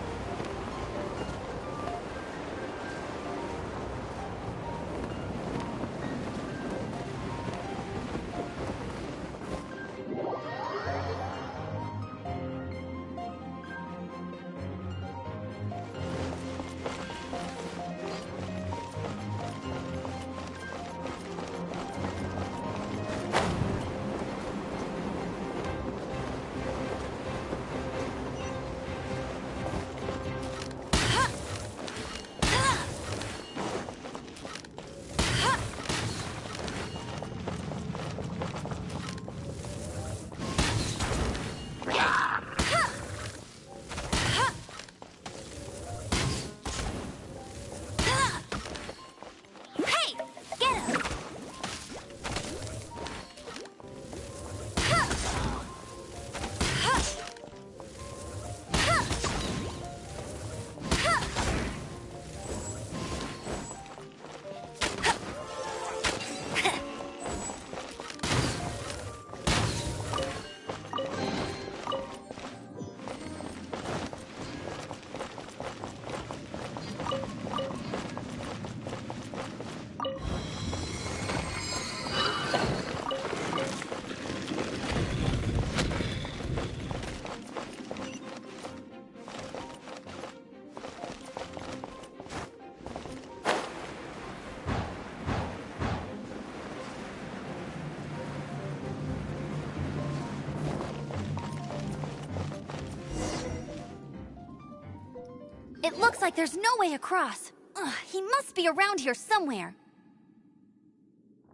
It looks like there's no way across. Ugh, he must be around here somewhere.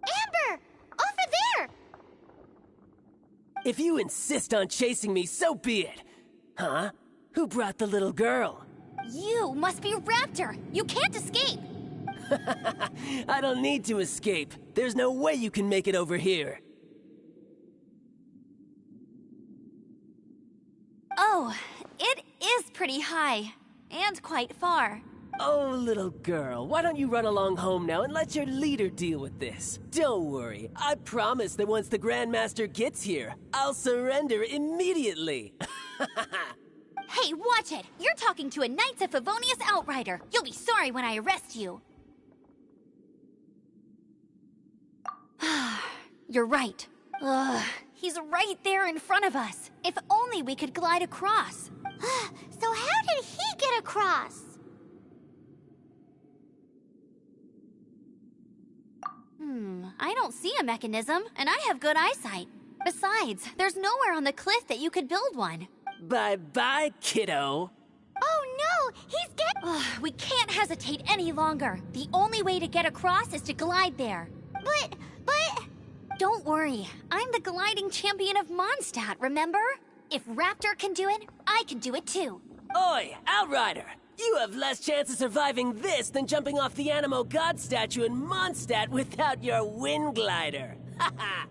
Amber! Over there! If you insist on chasing me, so be it. Huh? Who brought the little girl? You must be Raptor. You can't escape. I don't need to escape. There's no way you can make it over here. Oh, it is pretty high. And quite far. Oh, little girl, why don't you run along home now and let your leader deal with this? Don't worry, I promise that once the Grandmaster gets here, I'll surrender immediately. Hey, watch it! You're talking to a Knights of Favonius outrider. You'll be sorry when I arrest you. You're right. Ugh, he's right there in front of us. If only we could glide across. So how did he get across? I don't see a mechanism, and I have good eyesight. Besides, there's nowhere on the cliff that you could build one. Bye-bye, kiddo. Oh no, he's We can't hesitate any longer. The only way to get across is to glide there. But... Don't worry, I'm the gliding champion of Mondstadt, remember? If Raptor can do it, I can do it too. Oi, Outrider! You have less chance of surviving this than jumping off the Animo God statue in Mondstadt without your wind glider. Haha!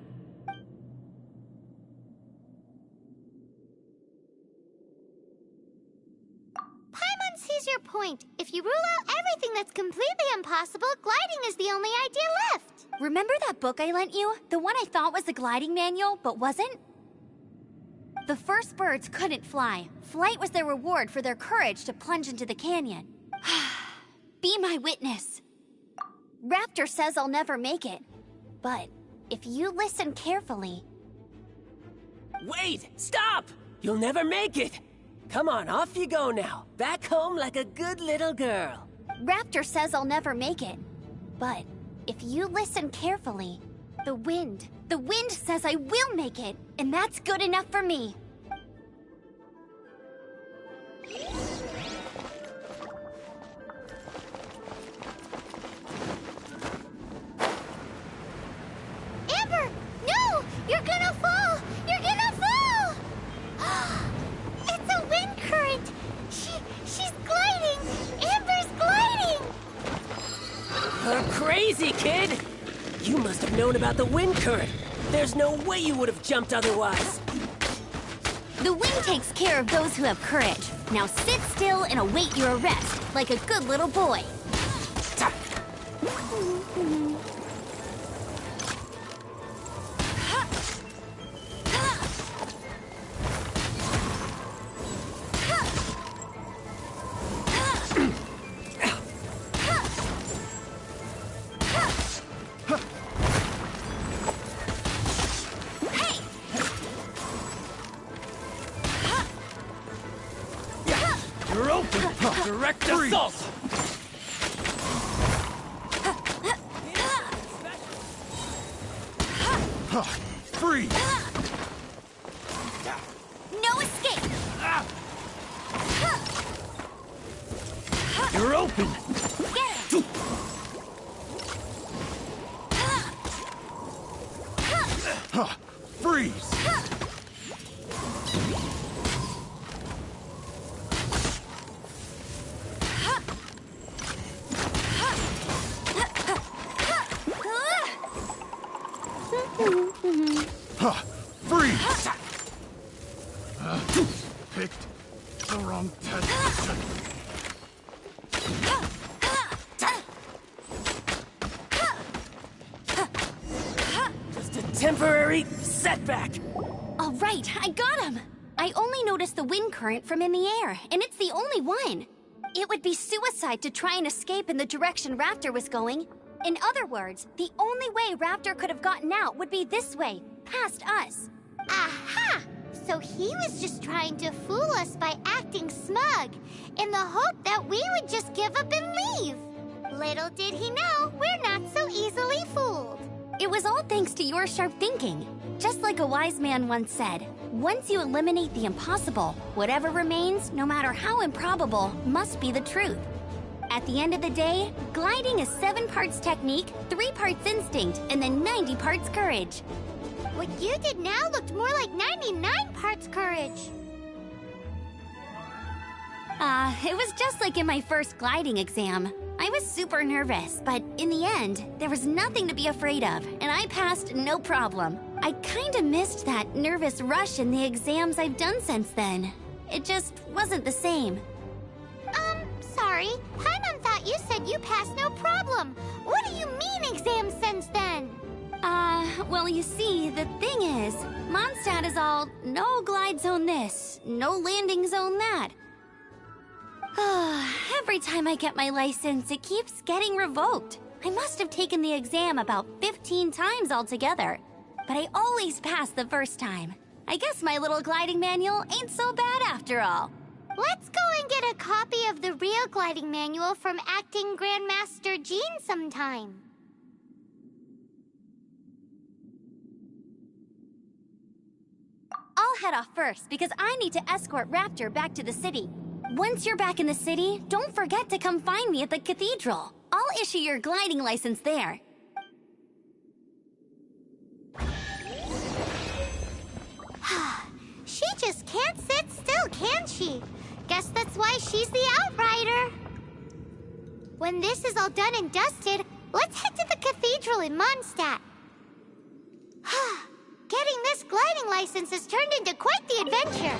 Paimon sees your point. If you rule out everything that's completely impossible, gliding is the only idea left. Remember that book I lent you? The one I thought was the gliding manual, but wasn't? The first birds couldn't fly. Flight was their reward for their courage to plunge into the canyon. Be my witness. Raptor says I'll never make it. But if you listen carefully... Wait! Stop! You'll never make it! Come on, off you go now. Back home like a good little girl. Raptor says I'll never make it. But if you listen carefully, the wind says I will make it, and that's good enough for me. Amber! No! You're gonna fall! You're gonna fall! It's a wind current! She's gliding! Amber's gliding! You're crazy, kid! You must have known about the wind current. There's no way you would have jumped otherwise. The wind takes care of those who have courage. Now sit still and await your arrest, like a good little boy. Direct assault! Freeze! No escape! You're open! Get it! Freeze! Freeze! Picked the wrong test. Just a temporary setback. All right, I got him! I only noticed the wind current from in the air, and it's the only one. It would be suicide to try and escape in the direction Raptor was going. In other words, the only way Raptor could have gotten out would be this way, past us. Aha! So he was just trying to fool us by acting smug, in the hope that we would just give up and leave. Little did he know, we're not so easily fooled. It was all thanks to your sharp thinking. Just like a wise man once said, once you eliminate the impossible, whatever remains, no matter how improbable, must be the truth. At the end of the day, gliding is 7 parts technique, 3 parts instinct, and then 90 parts courage. What you did now looked more like 99 parts courage. It was just like in my first gliding exam. I was super nervous, but in the end, there was nothing to be afraid of, and I passed no problem. I kinda missed that nervous rush in the exams I've done since then. It just wasn't the same. Sorry. Paimon thought you said you passed no problem. What do you mean exam since then? Well, you see, the thing is, Mondstadt is all, no glide zone this, no landing zone that. Every time I get my license, it keeps getting revoked. I must have taken the exam about 15 times altogether, but I always pass the first time. I guess my little gliding manual ain't so bad after all. Let's go and get a copy of the real gliding manual from Acting Grandmaster Jean sometime. I'll head off first because I need to escort Raptor back to the city. Once you're back in the city, don't forget to come find me at the cathedral. I'll issue your gliding license there. She just can't sit still, can she? Guess that's why she's the Outrider. When this is all done and dusted, let's head to the cathedral in Mondstadt. Getting this gliding license has turned into quite the adventure.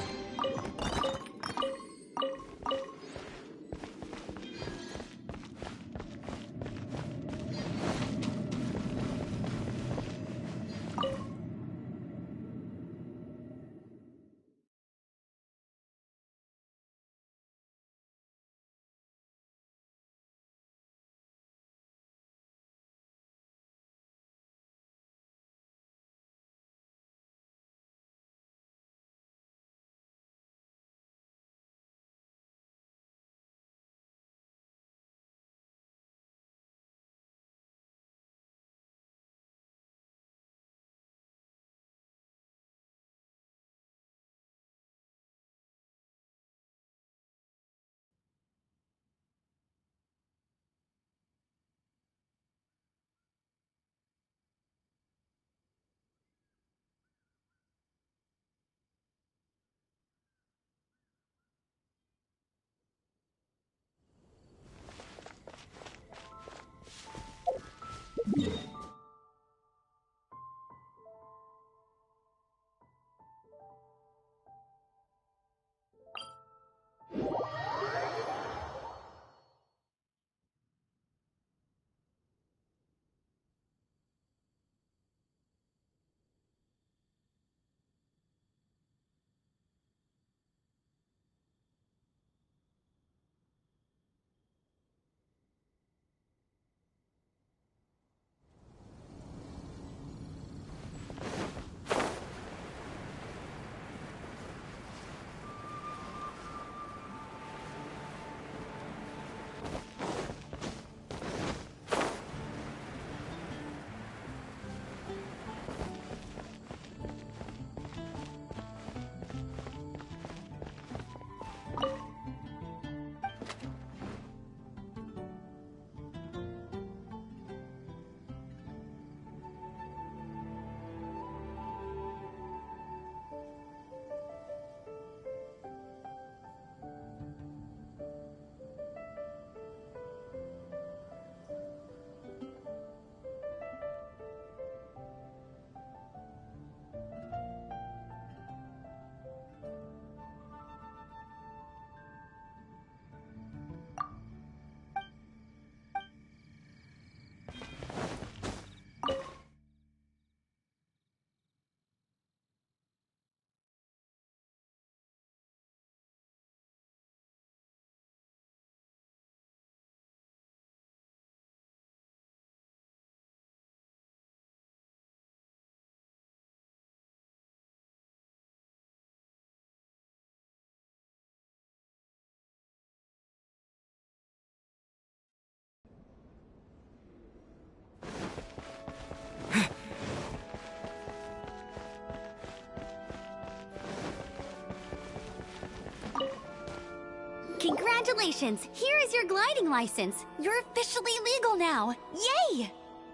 Congratulations! Here is your gliding license. You're officially legal now. Yay!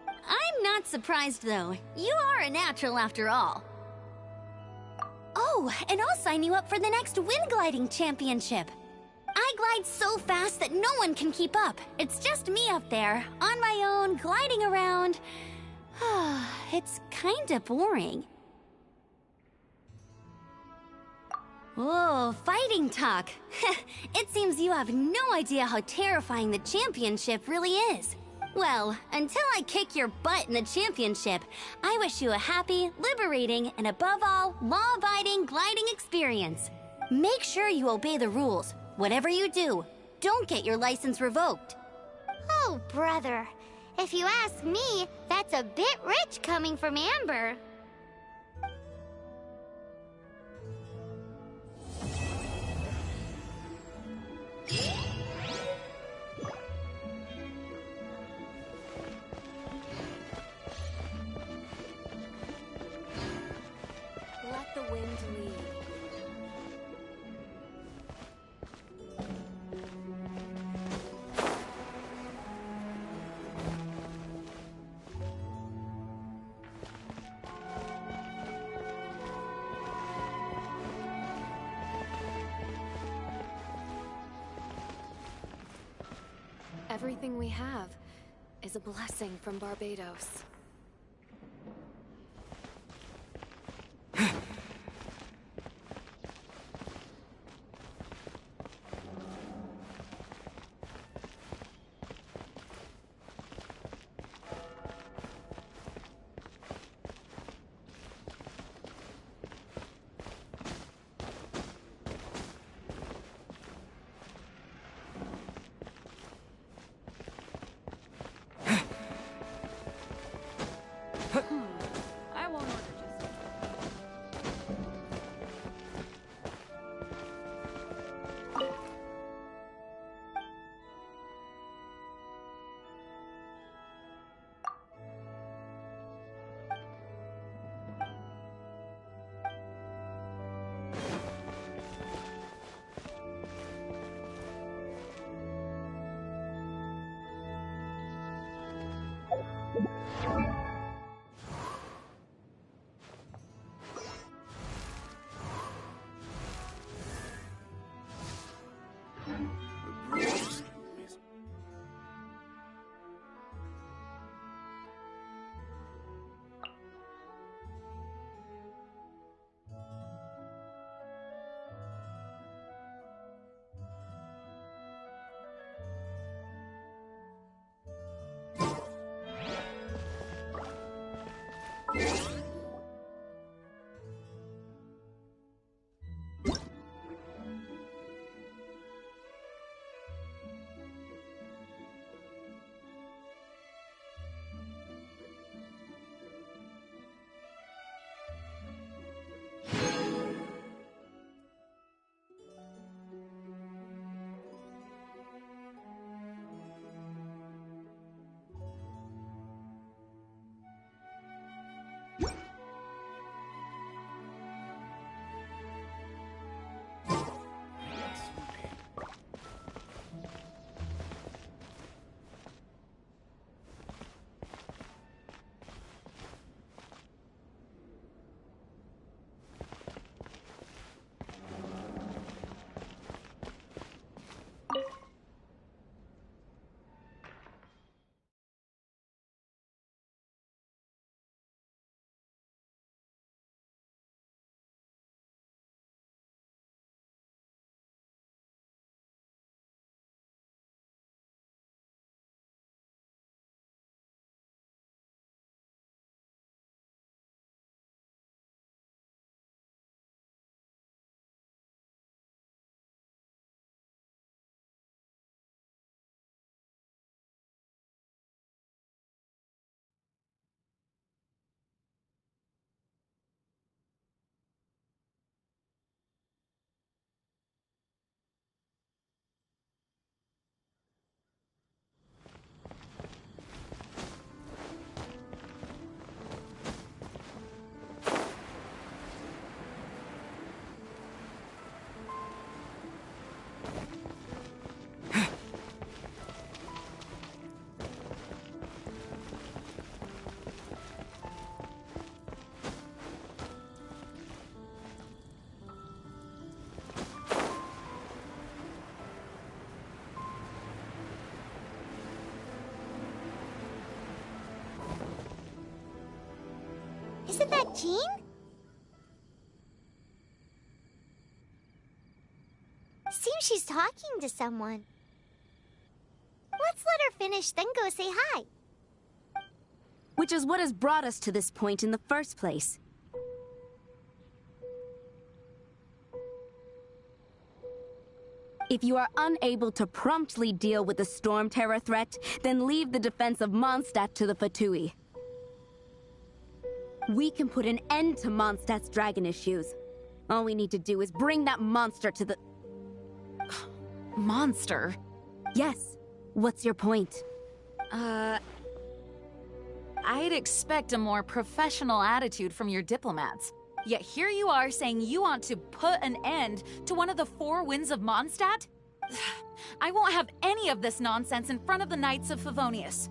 I'm not surprised, though. You are a natural after all. Oh, and I'll sign you up for the next wind gliding championship. I glide so fast that no one can keep up. It's just me up there, on my own, gliding around. It's kinda boring. Whoa, fighting talk. It seems you have no idea how terrifying the championship really is. Well, until I kick your butt in the championship, I wish you a happy, liberating, and above all, law-abiding gliding experience. Make sure you obey the rules. Whatever you do, don't get your license revoked. Oh, brother. If you ask me, that's a bit rich coming from Amber. Let the wind lead. Everything we have is a blessing from Barbados. I won't order just Isn't that Jean? Seems she's talking to someone. Let's let her finish, then go say hi. Which is what has brought us to this point in the first place. If you are unable to promptly deal with the Storm Terror threat, then leave the defense of Mondstadt to the Fatui. We can put an end to Mondstadt's dragon issues. All we need to do is bring that monster to the... Monster? Yes. What's your point? I'd expect a more professional attitude from your diplomats. Yet here you are saying you want to put an end to one of the four winds of Mondstadt? I won't have any of this nonsense in front of the Knights of Favonius.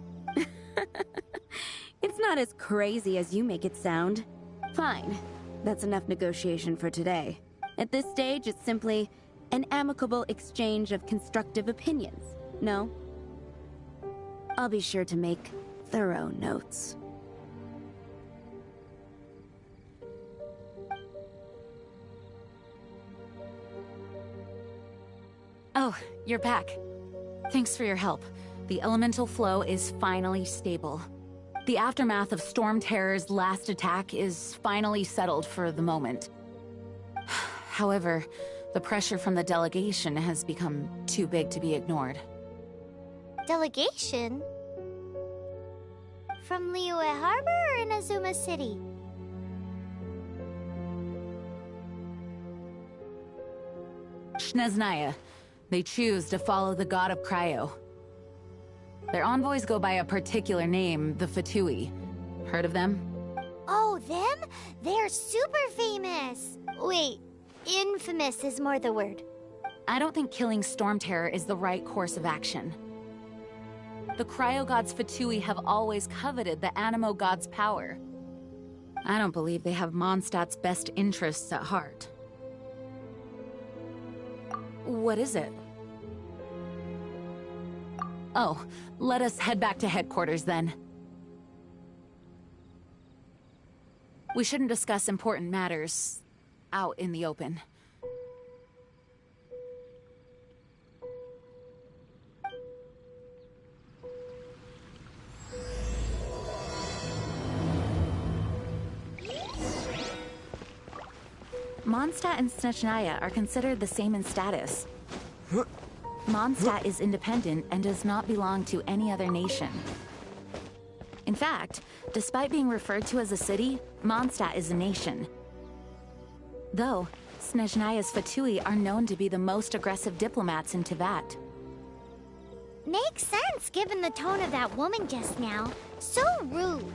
It's not as crazy as you make it sound. Fine. That's enough negotiation for today. At this stage, it's simply an amicable exchange of constructive opinions. No? I'll be sure to make thorough notes. Oh, you're back. Thanks for your help. The elemental flow is finally stable. The aftermath of Storm Terror's last attack is finally settled for the moment. However, the pressure from the delegation has become too big to be ignored. Delegation? From Liyue Harbor or Inazuma City? Snezhnaya. They choose to follow the god of Cryo. Their envoys go by a particular name, the Fatui. Heard of them? Oh, them? They're super famous! Wait, infamous is more the word. I don't think killing Storm Terror is the right course of action. The Cryo God's Fatui have always coveted the Animo God's power. I don't believe they have Mondstadt's best interests at heart. What is it? Oh, let us head back to headquarters then. We shouldn't discuss important matters out in the open. Mondstadt and Snezhnaya are considered the same in status. Mondstadt is independent and does not belong to any other nation. In fact, despite being referred to as a city, Mondstadt is a nation. Though, Snezhnaya's Fatui are known to be the most aggressive diplomats in Teyvat. Makes sense given the tone of that woman just now. So rude.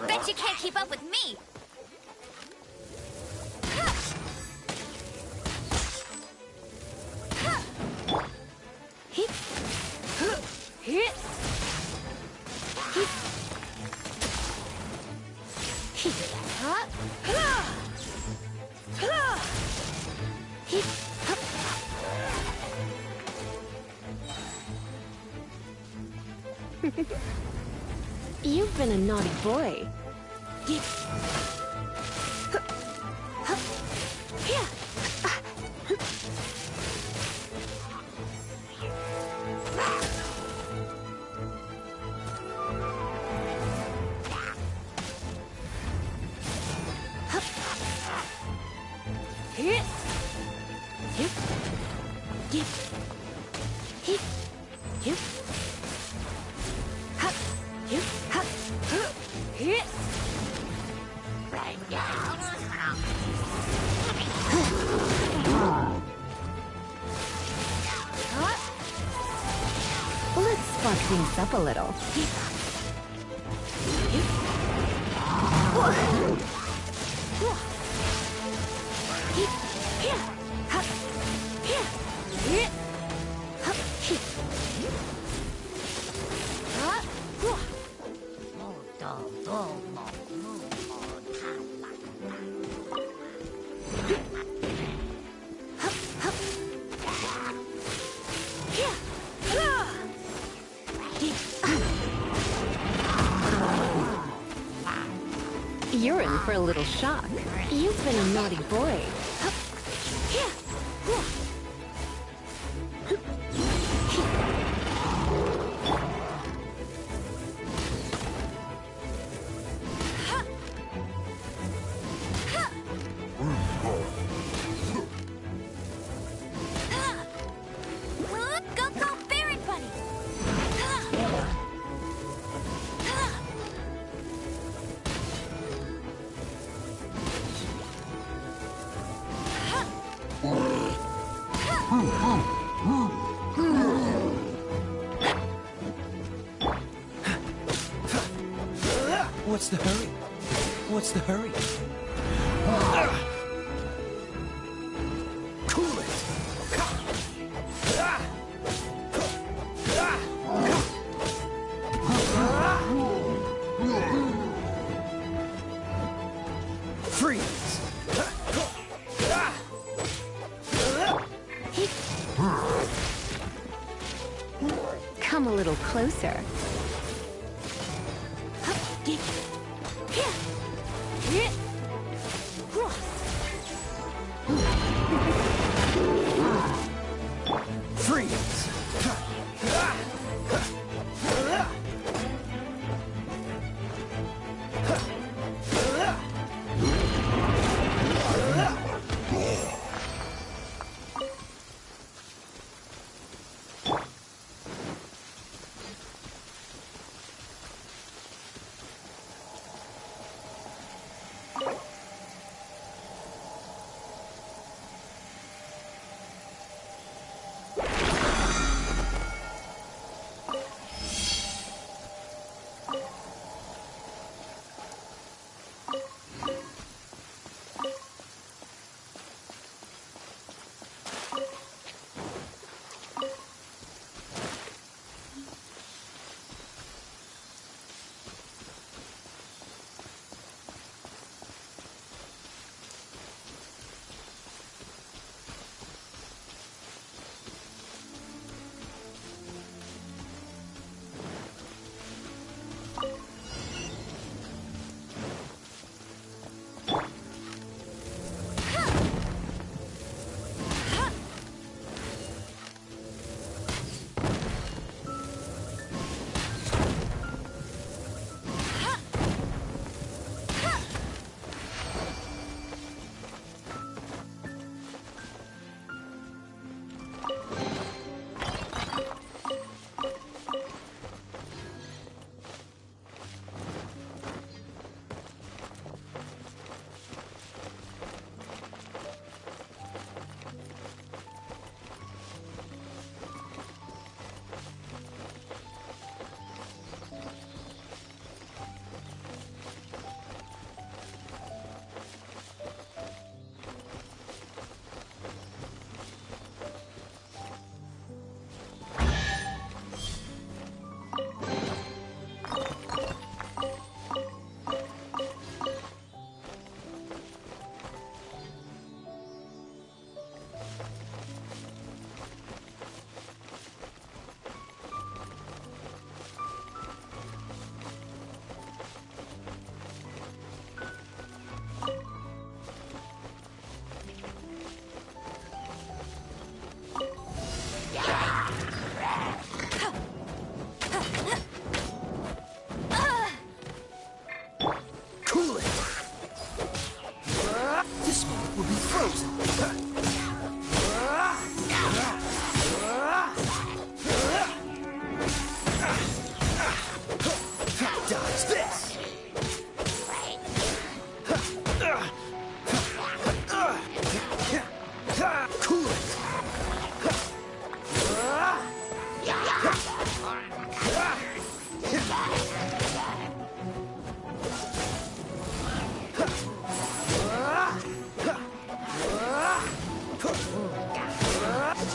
Bet you can't keep up with me! You've been a naughty boy. Let's spark things up a little. You're in for a little shock. You've been a naughty boy. Go, Baron Bunny! What's the hurry? What's the hurry? Cool it! Freeze! Come a little closer. Freeze!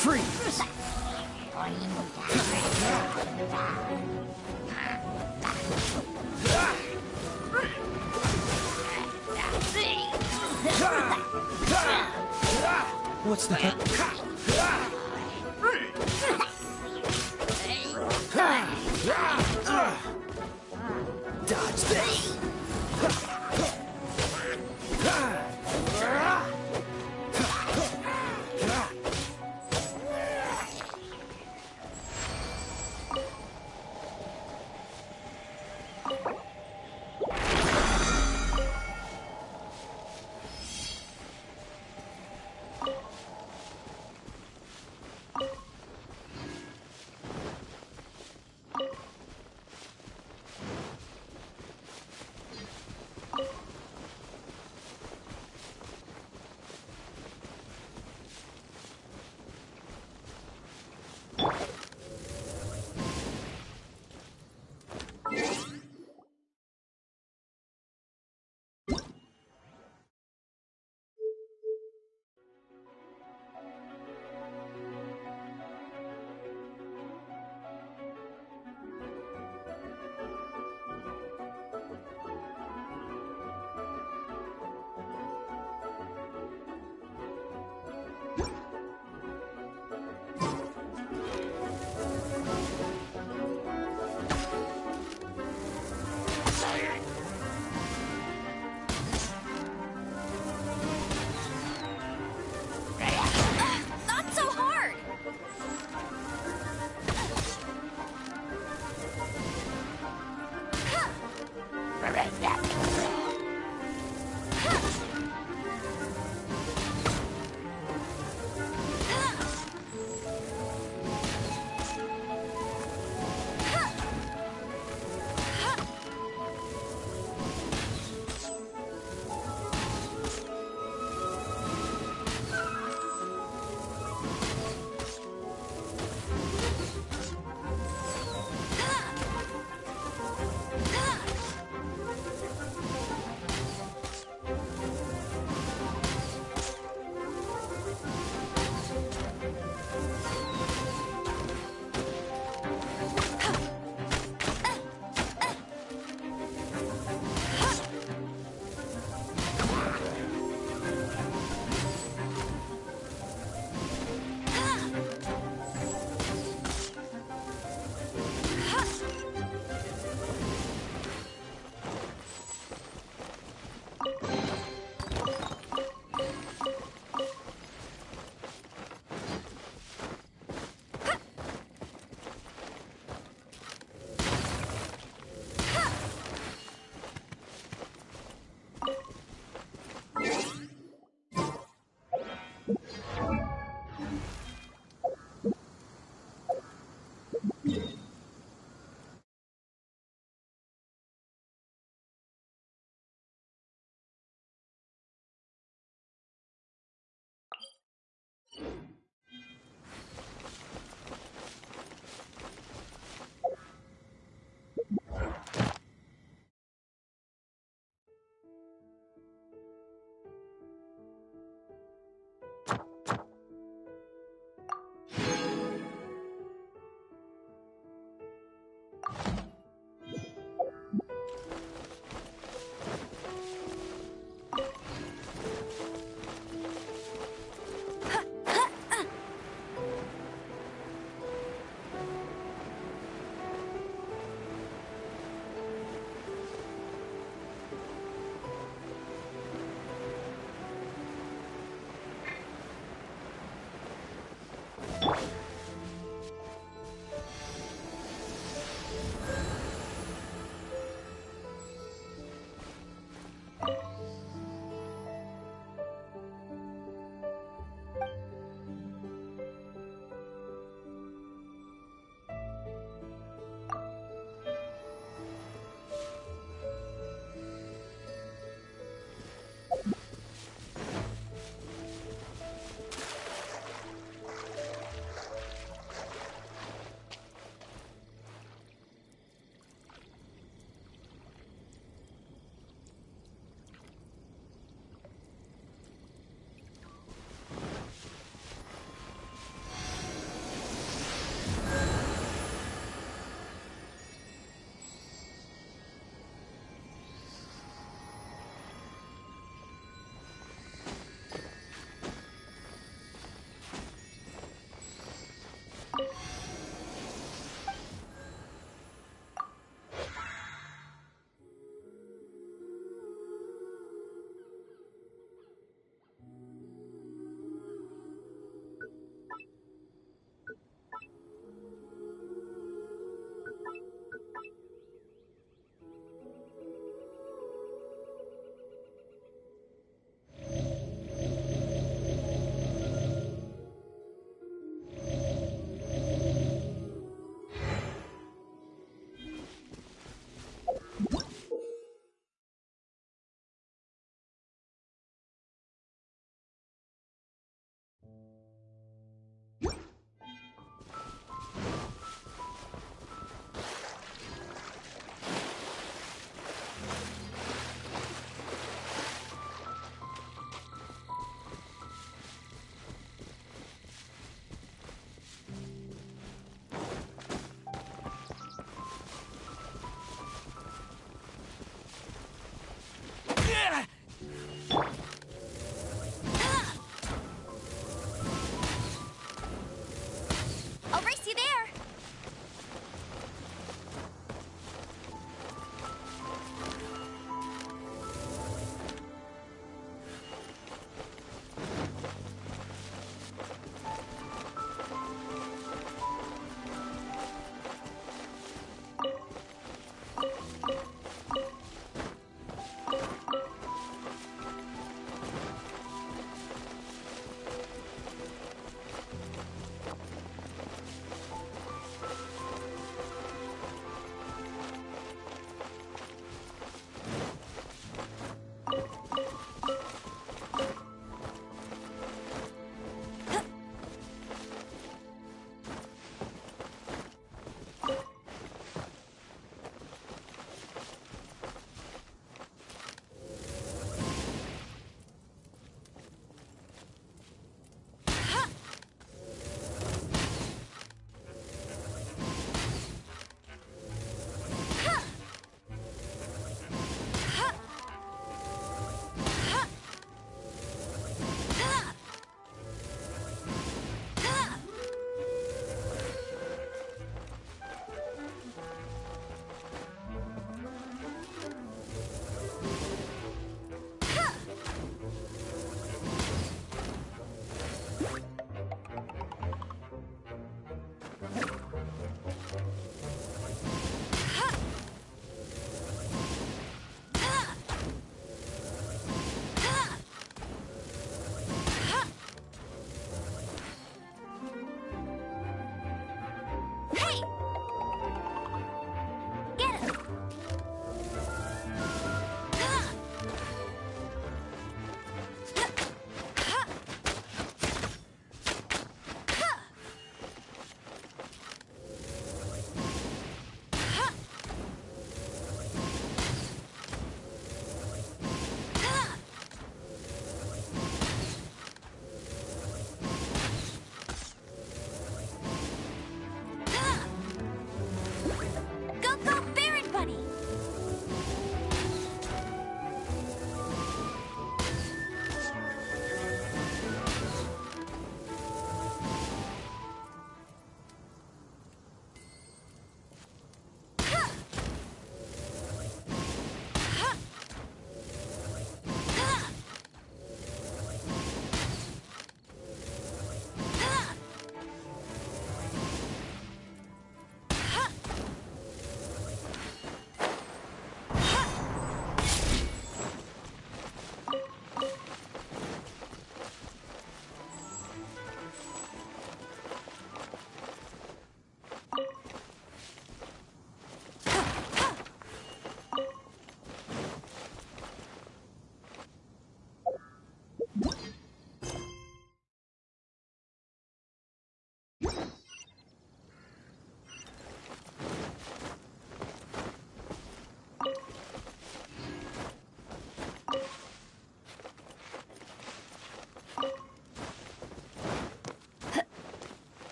Freeze! What's the heck? Dodge this! Not so hard!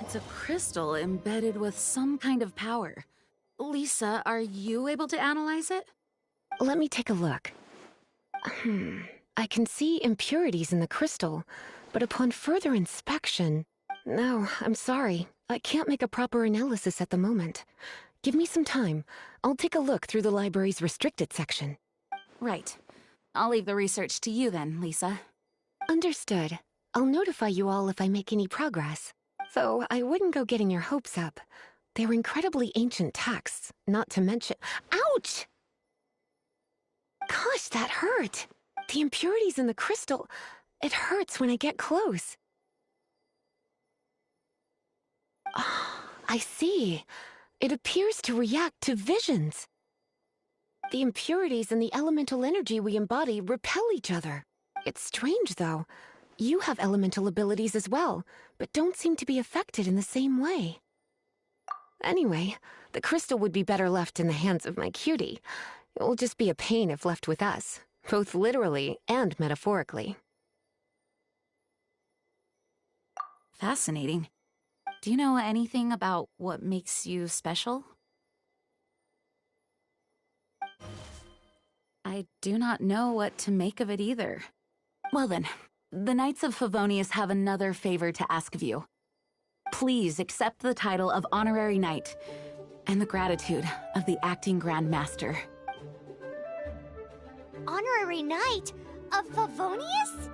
It's a crystal embedded with some kind of power. Lisa, are you able to analyze it? Let me take a look. I can see impurities in the crystal, but upon further inspection... No, I'm sorry. I can't make a proper analysis at the moment. Give me some time. I'll take a look through the library's restricted section. Right. I'll leave the research to you then, Lisa. Understood. I'll notify you all if I make any progress. Though I wouldn't go getting your hopes up. They're incredibly ancient texts, not to mention... Ouch! Gosh, that hurt! The impurities in the crystal... It hurts when I get close. Oh, I see. It appears to react to visions. The impurities and the elemental energy we embody repel each other. It's strange, though. You have elemental abilities as well, but don't seem to be affected in the same way. Anyway, the crystal would be better left in the hands of my cutie. It will just be a pain if left with us, both literally and metaphorically. Fascinating. Do you know anything about what makes you special? I do not know what to make of it either. Well then, the Knights of Favonius have another favor to ask of you. Please accept the title of Honorary Knight and the gratitude of the Acting Grand Master. Honorary Knight of Favonius?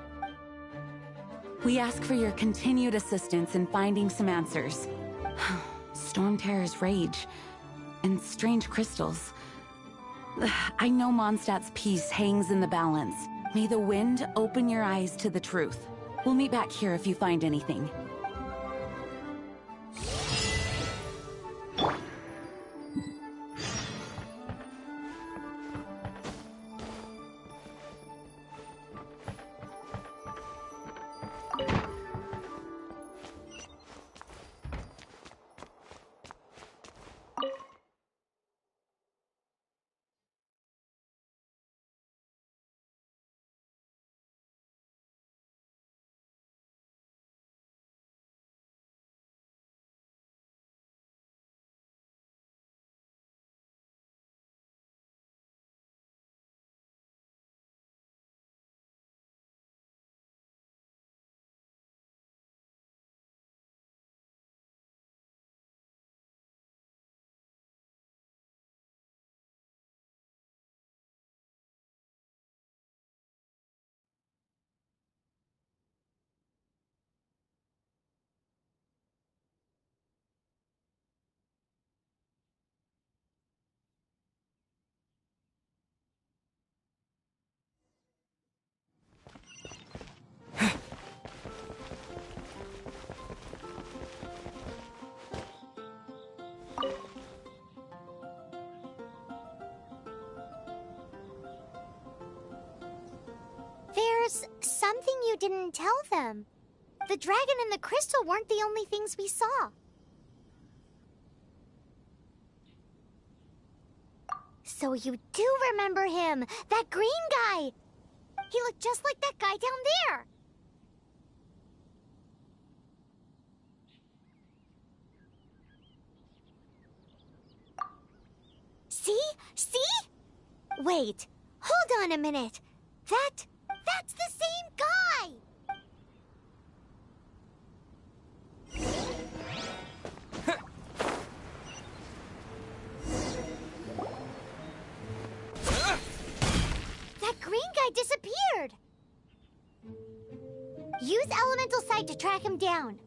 We ask for your continued assistance in finding some answers. Storm Terror's rage, and strange crystals. I know Mondstadt's peace hangs in the balance. May the wind open your eyes to the truth. We'll meet back here if you find anything. There's something you didn't tell them. The dragon and the crystal weren't the only things we saw. So you do remember him, that green guy. He looked just like that guy down there. See? See? Wait, hold on a minute. That's the same guy! That green guy disappeared! Use Elemental Sight to track him down.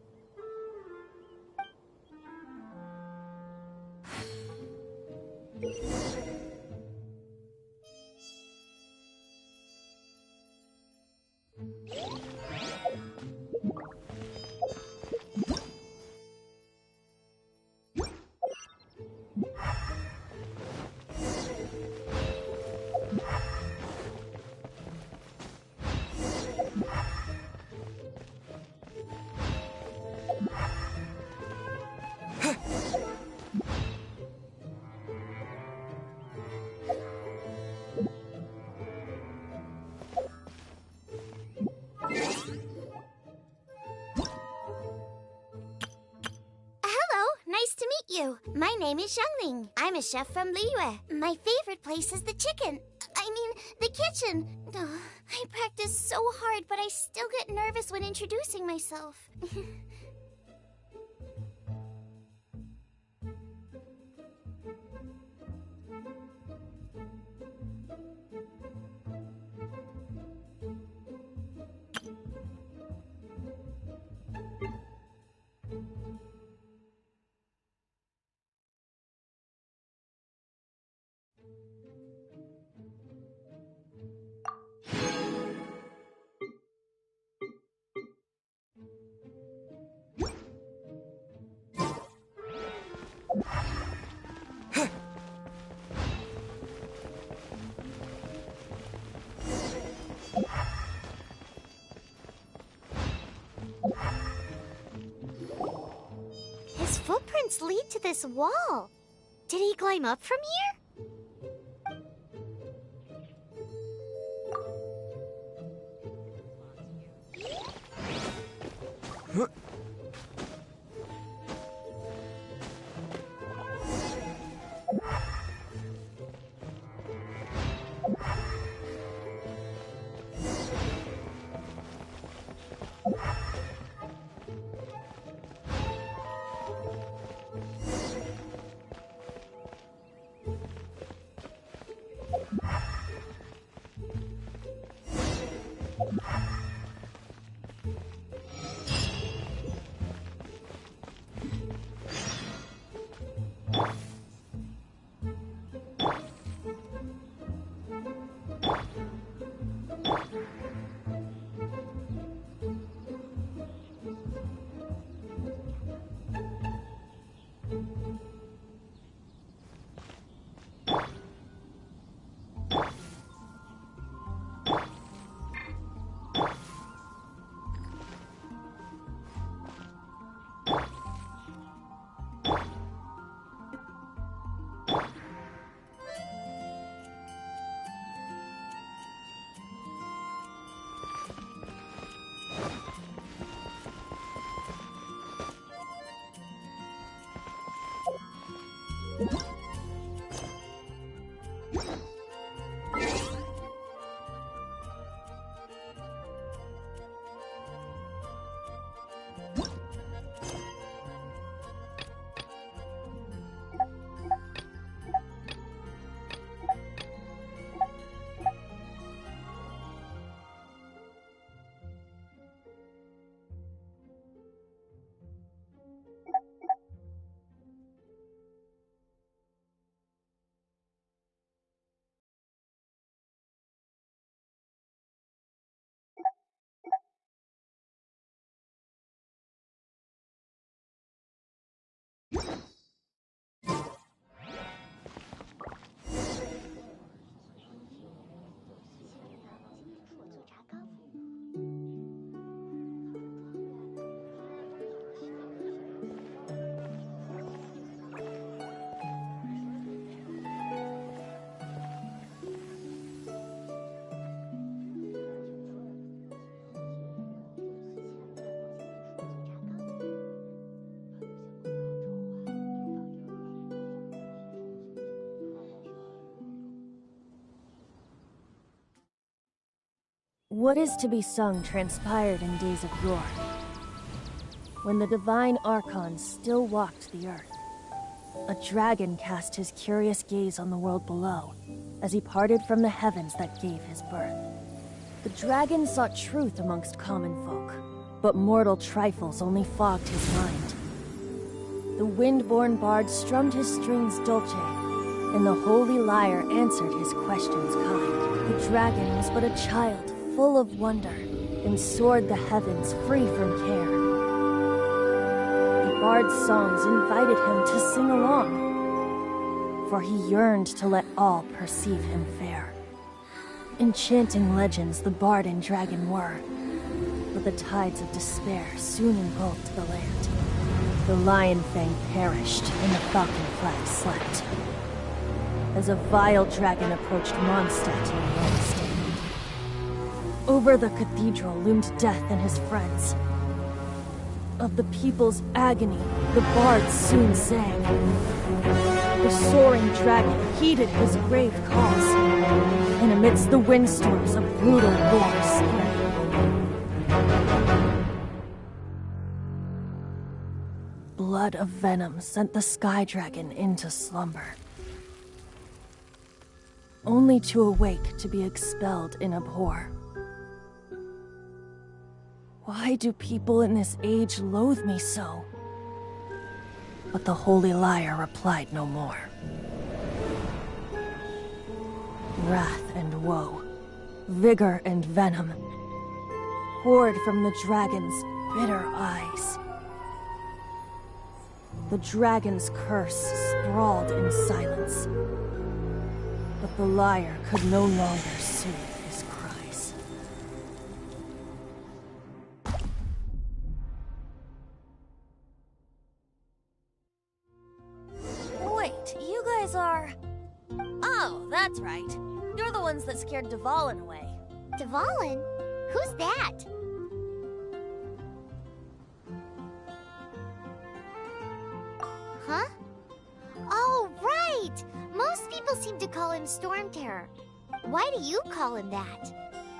Nice to meet you. My name is Xiangling. I'm a chef from Liyue. My favorite place is the the kitchen. Ugh, I practice so hard, but I still get nervous when introducing myself. His footprints lead to this wall. Did he climb up from here? What is to be sung transpired in days of yore, when the divine Archons still walked the earth. A dragon cast his curious gaze on the world below, as he parted from the heavens that gave his birth. The dragon sought truth amongst common folk, but mortal trifles only fogged his mind. The wind-born bard strummed his strings dolce, and the holy lyre answered his questions kind. The dragon was but a child, full of wonder, and soared the heavens free from care. The bard's songs invited him to sing along, for he yearned to let all perceive him fair. Enchanting legends the bard and dragon were, but the tides of despair soon engulfed the land. The lion fang perished, and the falcon flag slept, as a vile dragon approached Mondstadt in the old stand. Over the cathedral loomed death and his friends. Of the people's agony, The bards soon sang. The soaring dragon heeded his grave calls, and amidst the windstorms a brutal war spread. Blood of venom sent the sky dragon into slumber, only to awake to be expelled in abhor. Why do people in this age loathe me so? But the holy liar replied no more. Wrath and woe, vigor and venom, poured from the dragon's bitter eyes. The dragon's curse sprawled in silence, but the liar could no longer soothe his cries. Wait, you guys are... Oh, that's right. You're the ones that scared Dvalin away. Dvalin? Who's that? Huh? Oh, right! Most people seem to call him Storm Terror. Why do you call him that?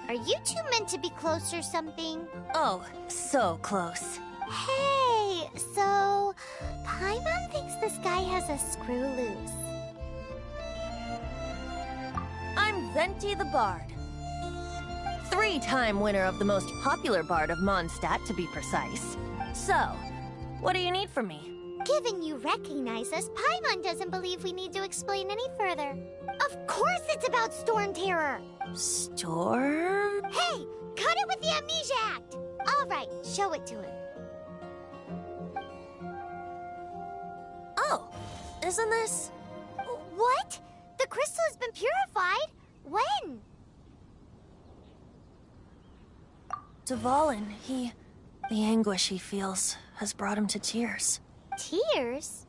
Are you two meant to be close or something? Oh, so close. Hey, so... Paimon thinks this guy has a screw loose. I'm Venti the Bard. 3-time winner of the most popular bard of Mondstadt, to be precise. So, what do you need from me? Given you recognize us, Paimon doesn't believe we need to explain any further. Of course it's about Storm Terror! Storm? Hey! Cut it with the Amnesia Act! Alright, show it to him. Oh, isn't this... What? The crystal has been purified? When? Dvalin, the anguish he feels has brought him to tears. Tears?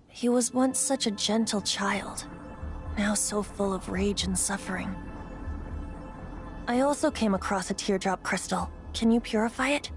He was once such a gentle child, now so full of rage and suffering. I also came across a teardrop crystal. Can you purify it?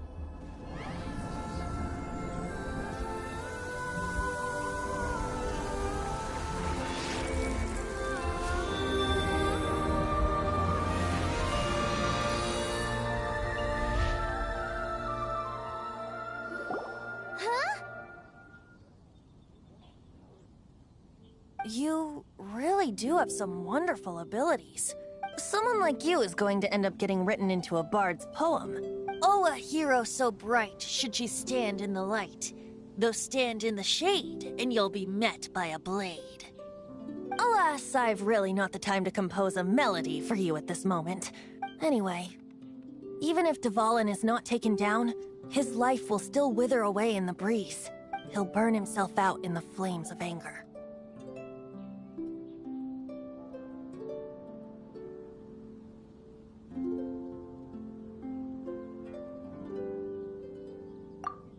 You really do have some wonderful abilities. Someone like you is going to end up getting written into a bard's poem. Oh, a hero so bright should she stand in the light. Though stand in the shade, and you'll be met by a blade. Alas, I've really not the time to compose a melody for you at this moment. Anyway, even if Dvalin is not taken down, his life will still wither away in the breeze. He'll burn himself out in the flames of anger.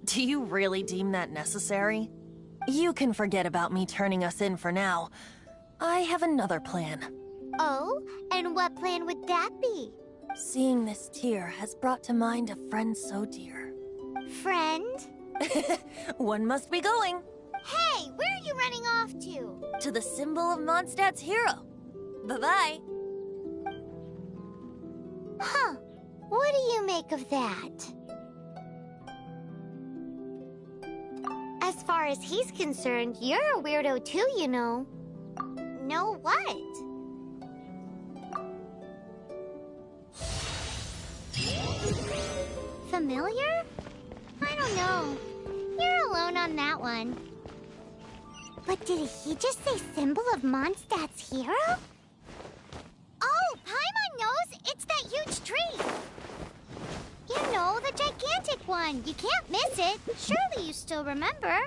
Do you really deem that necessary? You can forget about me turning us in for now. I have another plan. Oh? And what plan would that be? Seeing this tear has brought to mind a friend so dear. Friend? One must be going. Hey, where are you running off to? To the symbol of Mondstadt's hero. Bye-bye. Huh. What do you make of that? As far as he's concerned, you're a weirdo too, you know. Know what? Familiar? I don't know. You're alone on that one. But did he just say symbol of Mondstadt's hero? Oh, Paimon knows! It's that huge tree! You know, the gigantic one. You can't miss it. Surely you still remember.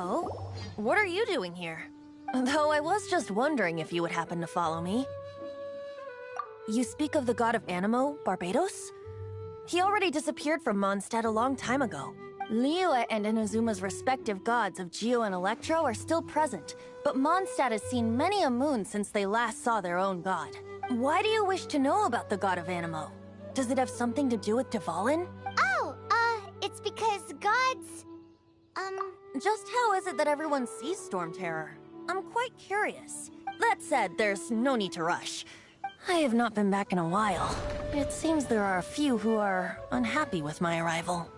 Oh? What are you doing here? Though I was just wondering if you would happen to follow me. You speak of the god of Animo, Barbados? He already disappeared from Mondstadt a long time ago. Liyue and Inazuma's respective gods of Geo and Electro are still present, but Mondstadt has seen many a moon since they last saw their own god. Why do you wish to know about the god of Animo? Does it have something to do with Dvalin? Oh, it's because gods... Just how is it that everyone sees Storm Terror? I'm quite curious. That said, there's no need to rush. I have not been back in a while. It seems there are a few who are unhappy with my arrival.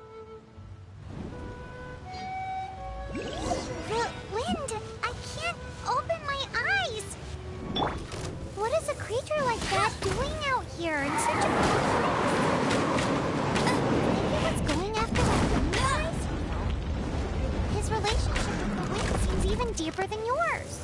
The wind! I can't open my eyes! What is a creature like that doing out here in such a cold place? Maybe what's going after that wind noise? His relationship with the wind seems even deeper than yours.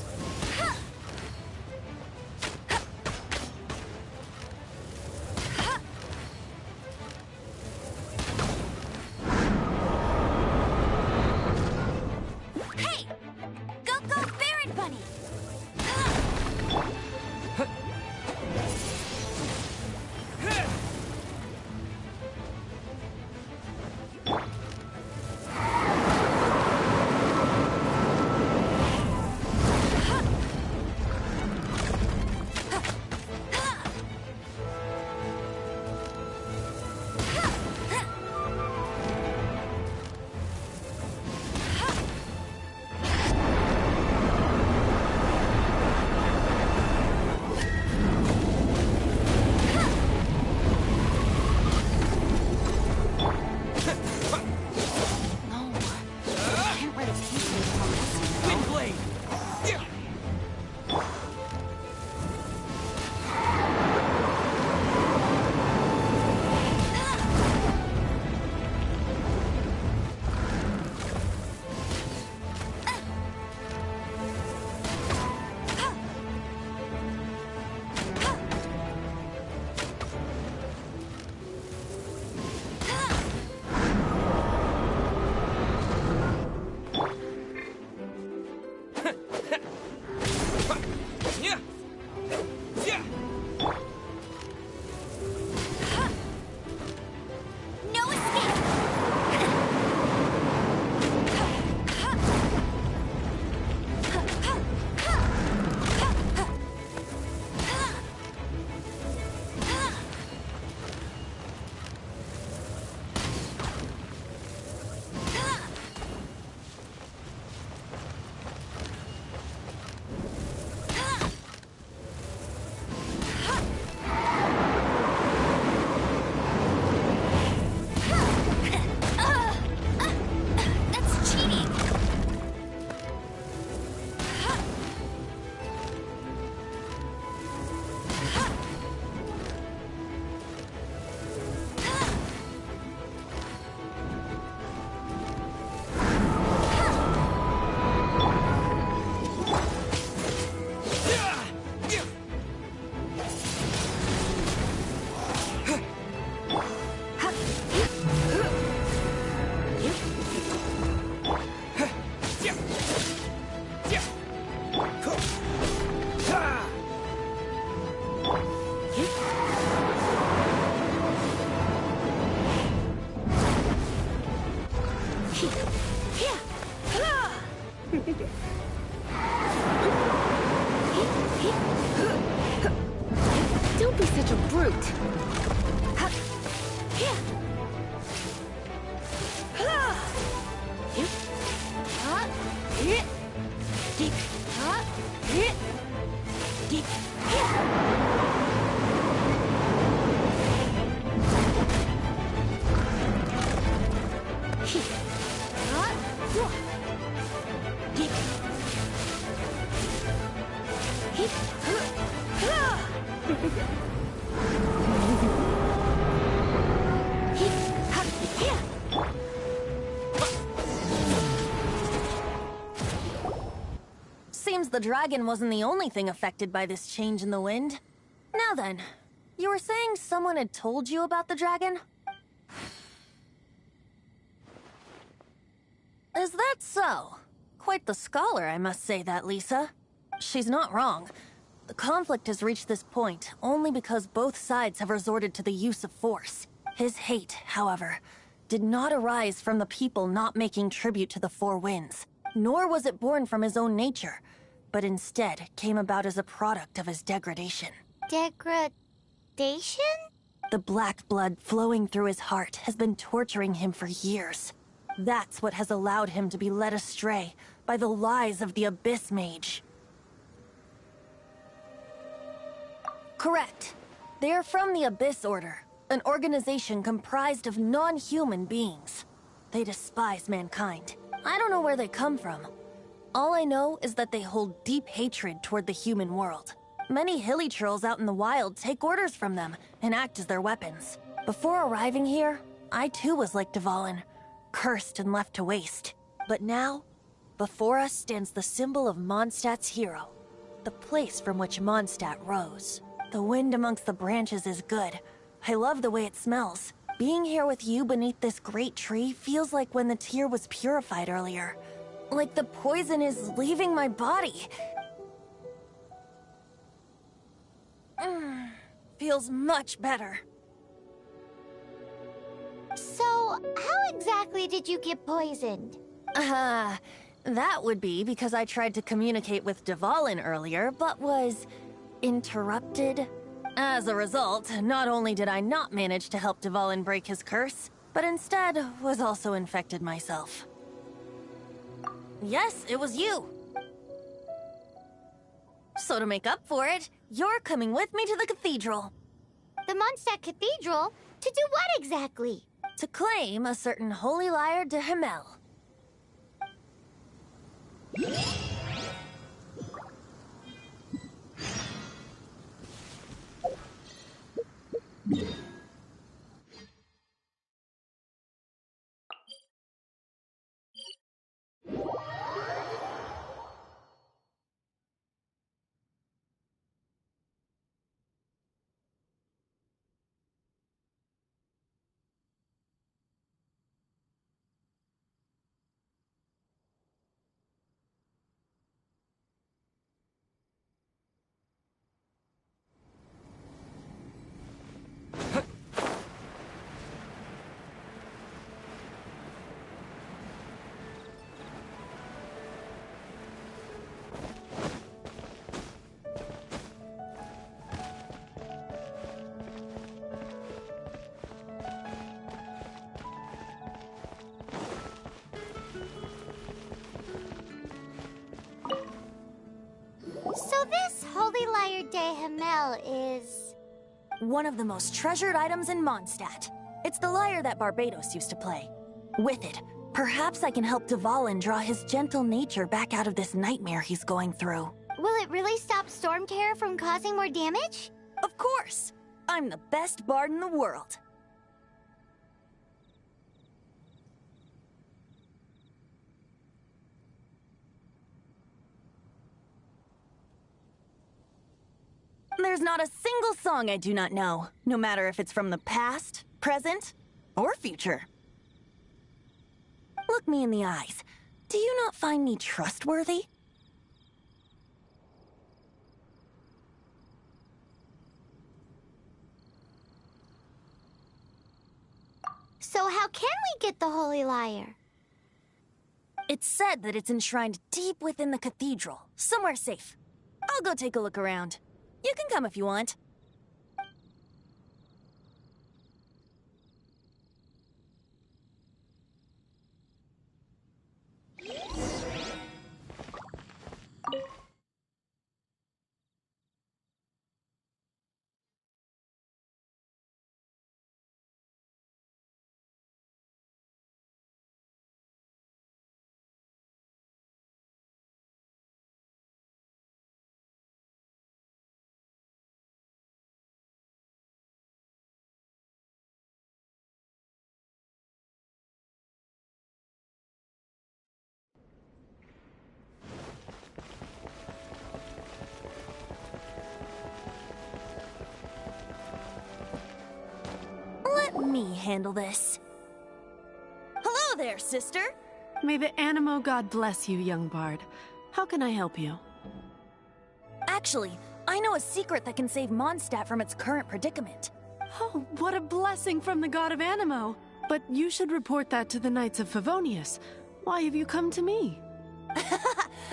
Don't be such a brute. Seems the dragon wasn't the only thing affected by this change in the wind. Now then, you were saying someone had told you about the dragon? Is that so? Quite the scholar, I must say that, Lisa. She's not wrong. The conflict has reached this point only because both sides have resorted to the use of force. His hate, however, did not arise from the people not making tribute to the Four Winds, nor was it born from his own nature, but instead came about as a product of his degradation. Degradation? The black blood flowing through his heart has been torturing him for years. That's what has allowed him to be led astray by the lies of the Abyss Mage. Correct. They are from the Abyss Order, an organization comprised of non-human beings. They despise mankind. I don't know where they come from. All I know is that they hold deep hatred toward the human world. Many hilly trolls out in the wild take orders from them and act as their weapons. Before arriving here, I too was like Dvalin, cursed and left to waste. But now, before us stands the symbol of Mondstadt's hero, the place from which Mondstadt rose. The wind amongst the branches is good. I love the way it smells. Being here with you beneath this great tree feels like when the tear was purified earlier. Like the poison is leaving my body. Feels much better. So, how exactly did you get poisoned? That would be because I tried to communicate with Dvalin earlier, but was interrupted. As a result, not only did I not manage to help Dvalin break his curse, but instead was also infected myself. Yes, it was you. So to make up for it, you're coming with me to the cathedral. The Mondstadt Cathedral? To do what exactly? To claim a certain holy lyre de Himmel. So this holy lyre de Himmel is... one of the most treasured items in Mondstadt. It's the lyre that Barbados used to play. With it, perhaps I can help Dvalin draw his gentle nature back out of this nightmare he's going through. Will it really stop Storm Terror from causing more damage? Of course! I'm the best bard in the world. There's not a single song I do not know, no matter if it's from the past, present, or future. Look me in the eyes. Do you not find me trustworthy? So how can we get the holy lyre? It's said that it's enshrined deep within the cathedral, somewhere safe. I'll go take a look around. You can come if you want. Let me handle this. Hello there, sister. May the Animo God bless you, young bard. How can I help you? Actually, I know a secret that can save Mondstadt from its current predicament. Oh, what a blessing from the god of Animo! But you should report that to the Knights of Favonius. Why have you come to me?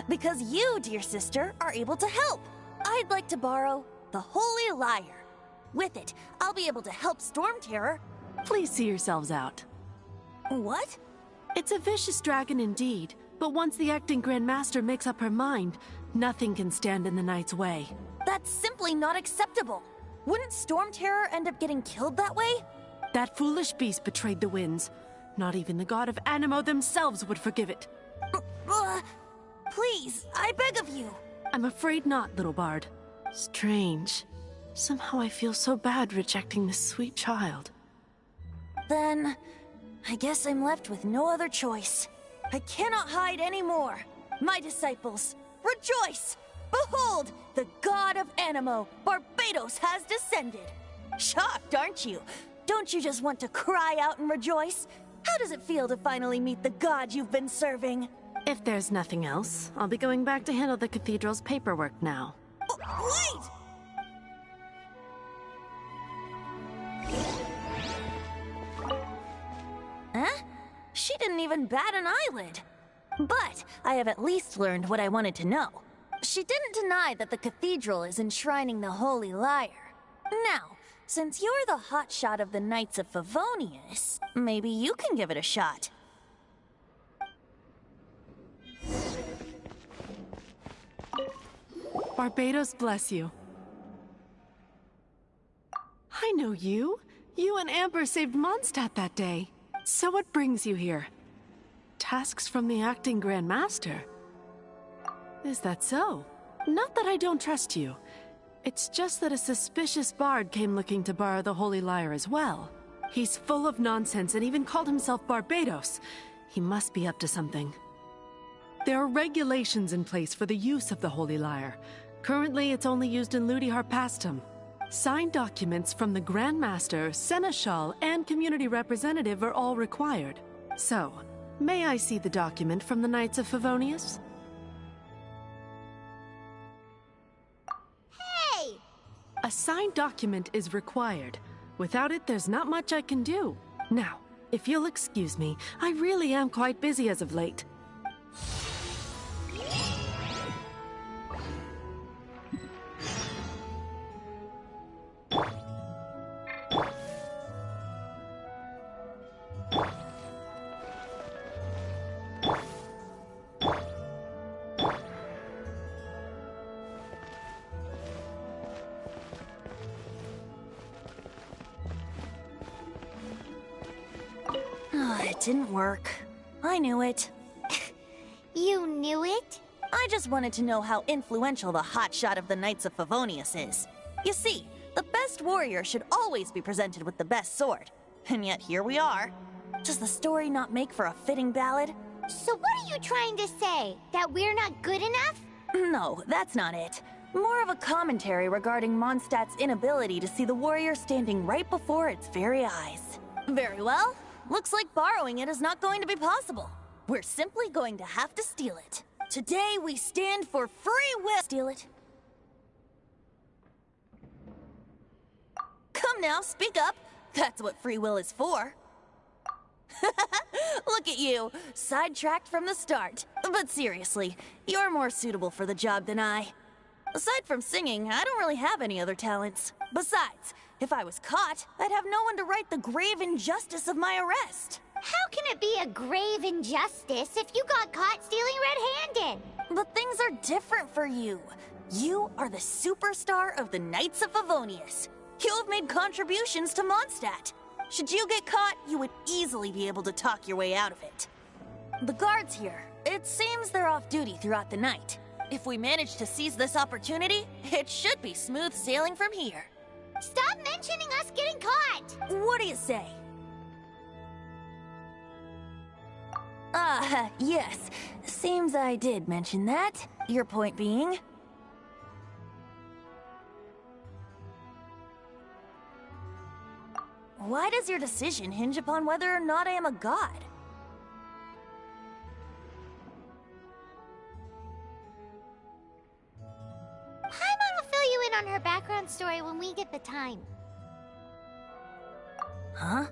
Because you, dear sister, are able to help. I'd like to borrow the Holy Lyre. With it, I'll be able to help Storm Terror. Please see yourselves out. What? It's a vicious dragon indeed, but once the acting Grand Master makes up her mind, nothing can stand in the Knight's way. That's simply not acceptable. Wouldn't Storm Terror end up getting killed that way? That foolish beast betrayed the winds. Not even the god of Animo themselves would forgive it. Please, I beg of you. I'm afraid not, little bard. Strange. Somehow I feel so bad rejecting this sweet child. Then, I guess I'm left with no other choice. I cannot hide anymore. My disciples, rejoice! Behold, the god of Animo, Barbados, has descended. Shocked, aren't you? Don't you just want to cry out and rejoice? How does it feel to finally meet the god you've been serving? If there's nothing else, I'll be going back to handle the cathedral's paperwork now. Wait! Huh? She didn't even bat an eyelid. But I have at least learned what I wanted to know. She didn't deny that the cathedral is enshrining the Holy Lyre. Now, since you're the hotshot of the Knights of Favonius, maybe you can give it a shot. Barbados bless you. I know you. You and Amber saved Mondstadt that day. So what brings you here? Tasks from the acting Grand Master? Is that so? Not that I don't trust you. It's just that a suspicious bard came looking to borrow the Holy Lyre as well. He's full of nonsense and even called himself Barbados. He must be up to something. There are regulations in place for the use of the Holy Lyre. Currently, it's only used in Ludi Harpastum. Signed documents from the Grand Master, Seneschal, and Community Representative are all required. So, may I see the document from the Knights of Favonius? Hey! A signed document is required. Without it, there's not much I can do. Now, if you'll excuse me, I really am quite busy as of late. It didn't work. I knew it. You knew it? I just wanted to know how influential the hotshot of the Knights of Favonius is. You see, the best warrior should always be presented with the best sword. And yet here we are. Does the story not make for a fitting ballad? So what are you trying to say? That we're not good enough? No, that's not it. More of a commentary regarding Mondstadt's inability to see the warrior standing right before its very eyes. Very well. Looks like borrowing it is not going to be possible. We're simply going to have to steal it. Today we stand for free will. Steal it. Come now, speak up. That's what free will is for. Look at you, sidetracked from the start. But seriously, you're more suitable for the job than I. Aside from singing, I don't really have any other talents. Besides, if I was caught, I'd have no one to right the grave injustice of my arrest. How can it be a grave injustice if you got caught stealing red-handed? But things are different for you. You are the superstar of the Knights of Favonius. You have made contributions to Mondstadt. Should you get caught, you would easily be able to talk your way out of it. The guards here, it seems they're off duty throughout the night. If we manage to seize this opportunity, it should be smooth sailing from here. Stop mentioning us getting caught! What do you say? Yes. Seems I did mention that. Your point being? Why does your decision hinge upon whether or not I am a god? Pokemon story when we get the time. Huh?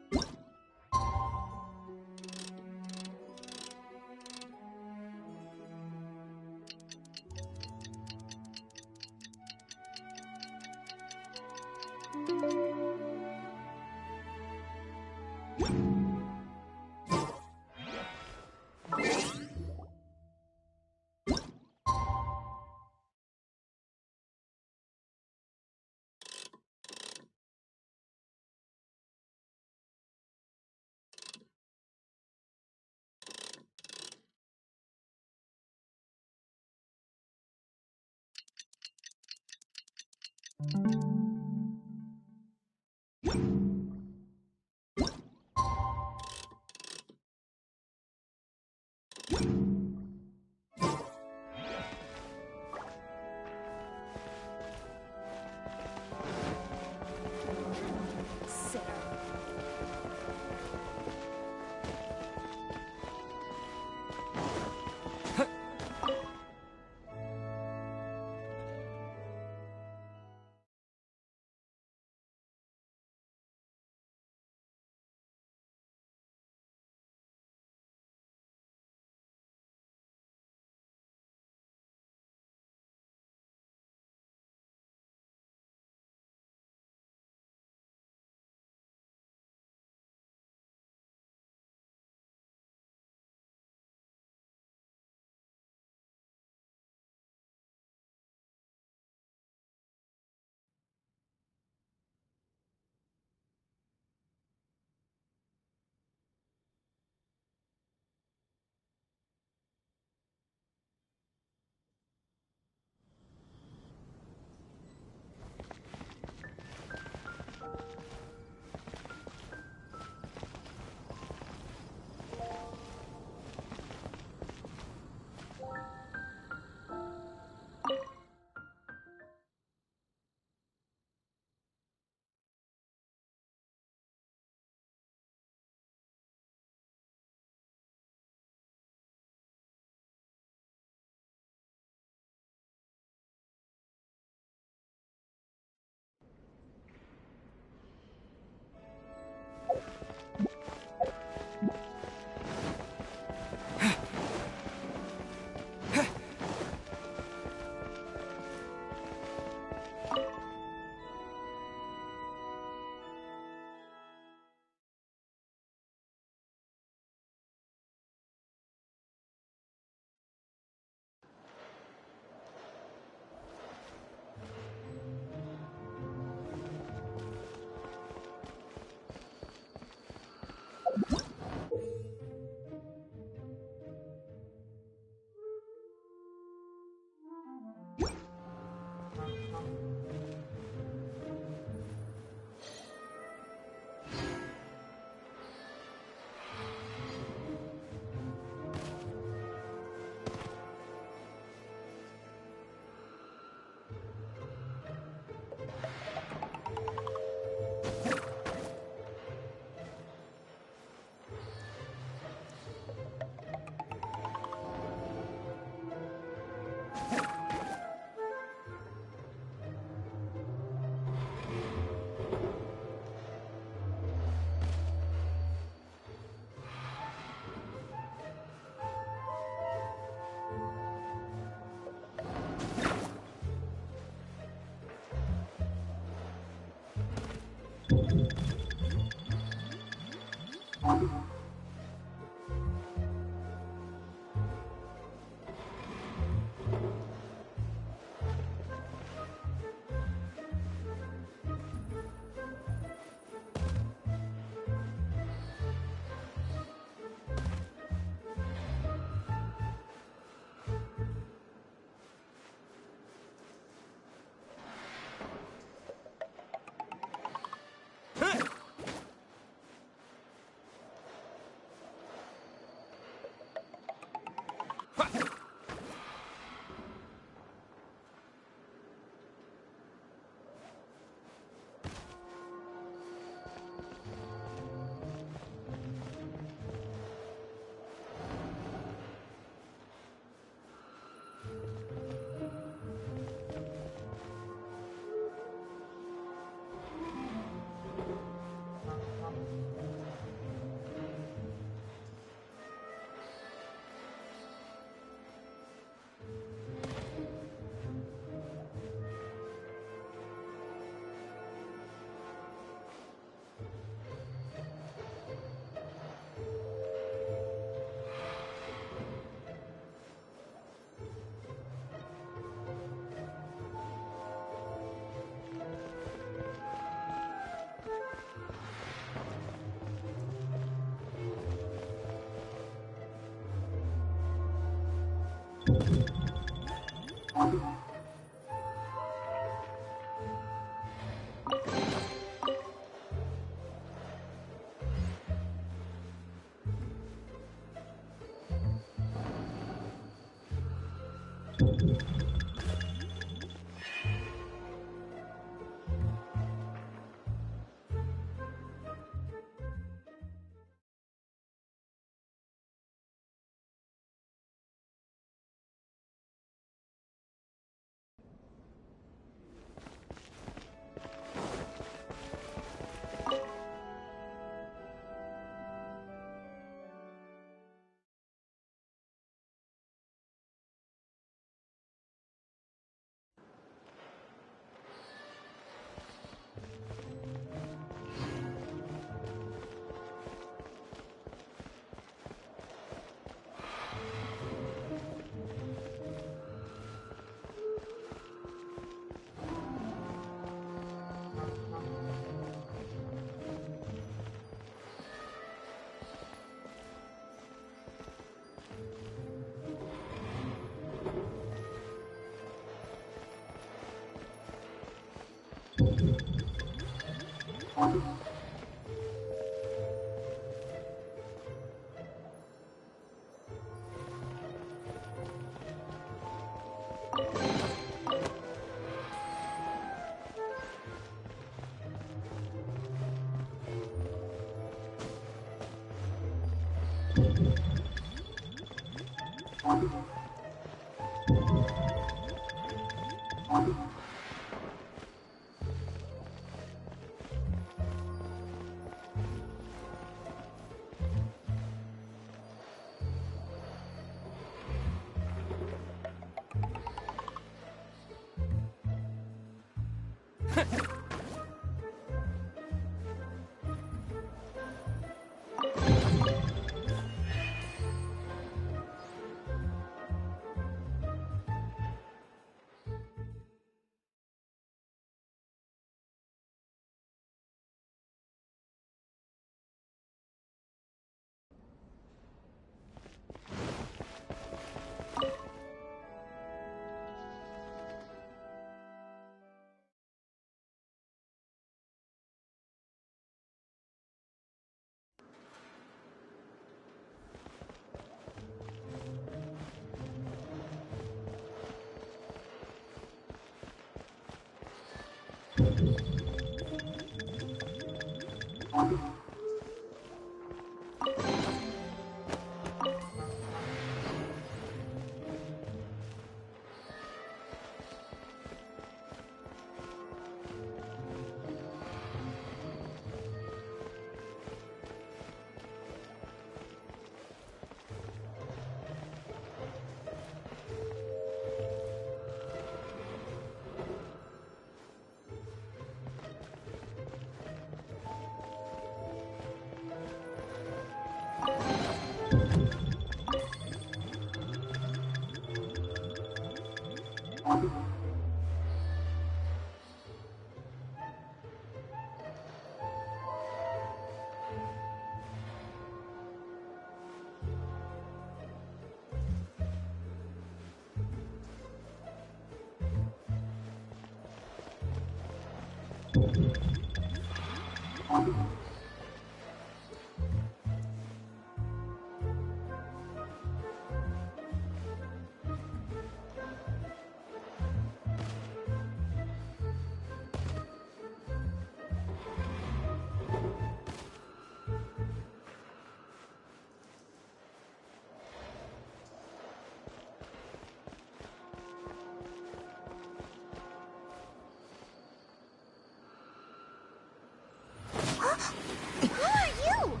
Who are you?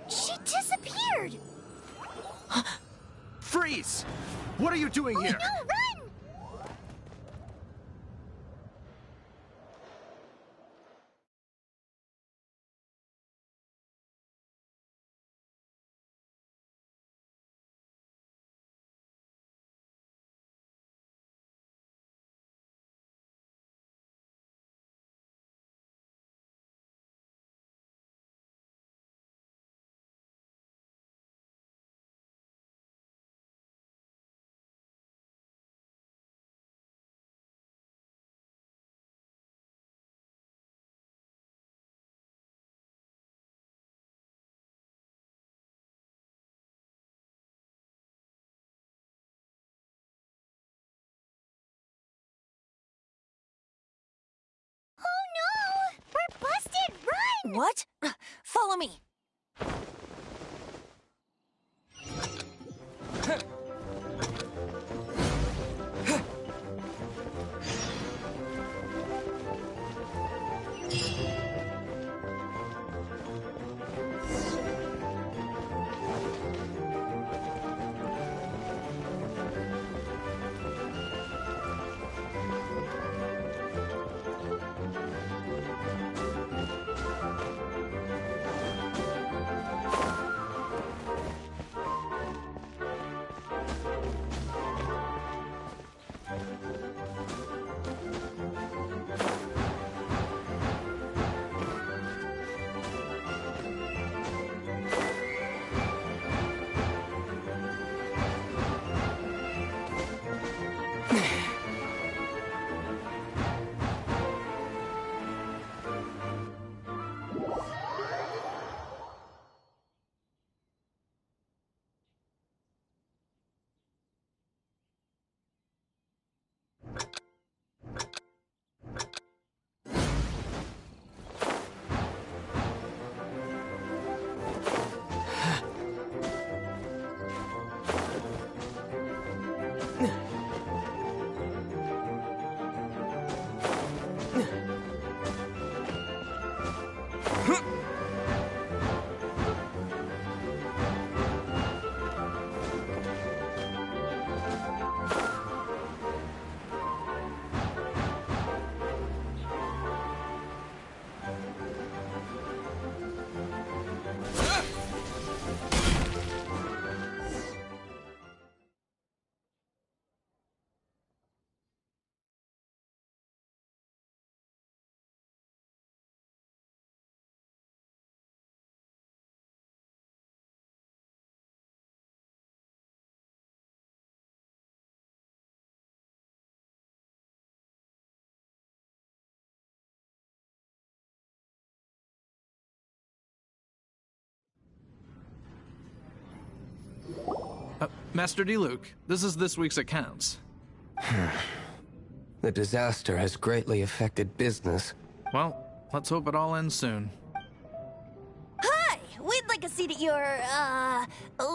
She disappeared! Freeze! What are you doing here? No, run! What? Follow me. Master Diluc, this is this week's accounts. The disaster has greatly affected business. Well, let's hope it all ends soon. Hi! We'd like a seat at your,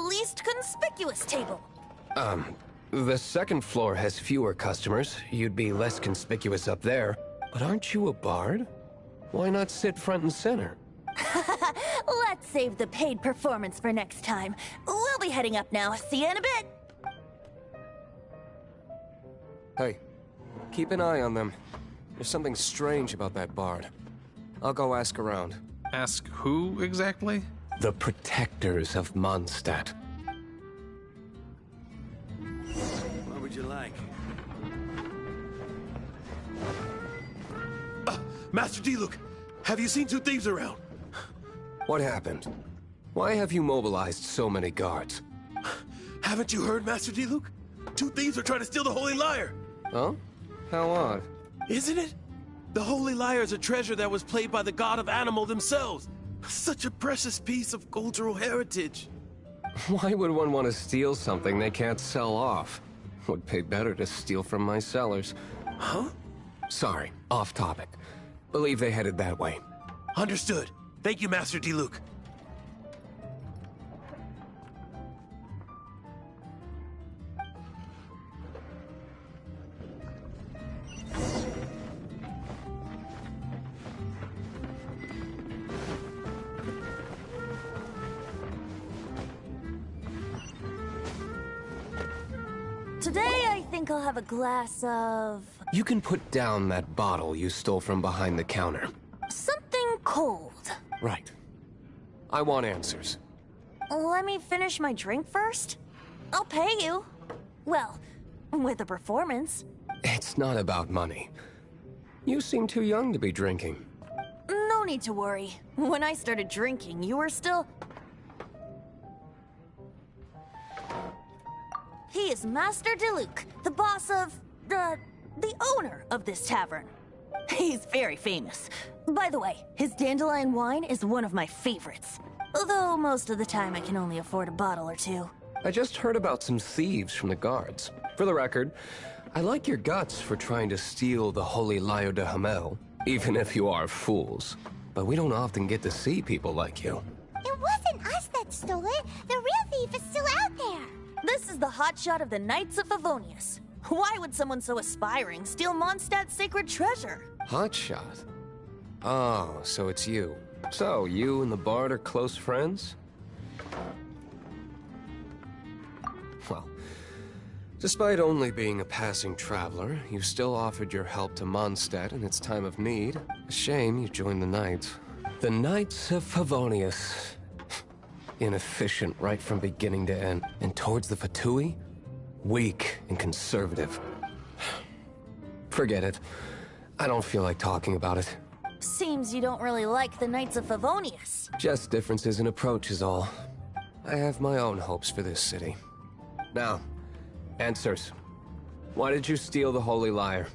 least conspicuous table. The second floor has fewer customers. You'd be less conspicuous up there. But aren't you a bard? Why not sit front and center? Let's save the paid performance for next time. We'll be heading up now. See you in a bit. Hey, keep an eye on them. There's something strange about that bard. I'll go ask around. Ask who exactly? The protectors of Mondstadt. What would you like? Master Diluc, have you seen two thieves around? What happened? Why have you mobilized so many guards? Haven't you heard, Master Diluc? Two thieves are trying to steal the Holy Lyre. Huh? How odd. Isn't it? The Holy Lyre is a treasure that was played by the god of animal themselves. Such a precious piece of cultural heritage. Why would one want to steal something they can't sell off? Would pay better to steal from my sellers. Huh? Sorry, off topic. Believe they headed that way. Understood. Thank you, Master Diluc. Today, I think I'll have a glass of... You can put down that bottle you stole from behind the counter. something cold. Right. I want answers. Let me finish my drink first. I'll pay you. Well, with a performance. It's not about money. You seem too young to be drinking. No need to worry. When I started drinking, you were still... He is Master Diluc, the boss of... the owner of this tavern. He's very famous. By the way, his dandelion wine is one of my favorites. Although most of the time I can only afford a bottle or two. I just heard about some thieves from the guards. For the record, I like your guts for trying to steal the Holy Lyre de Hamel, even if you are fools. but we don't often get to see people like you. It wasn't us that stole it. The real thief is still out there. This is the hotshot of the Knights of Favonius. Why would someone so aspiring steal Mondstadt's sacred treasure? Hotshot? Oh, so it's you. So, you and the Bard are close friends? Well, despite only being a passing traveler, you still offered your help to Mondstadt in its time of need. A shame you joined the Knights. The Knights of Favonius. Inefficient right from beginning to end. And towards the Fatui? Weak and conservative. Forget it. I don't feel like talking about it. Seems you don't really like the Knights of Favonius. Just differences in approach is all. I have my own hopes for this city. Now, answers. Why did you steal the Holy Lyre?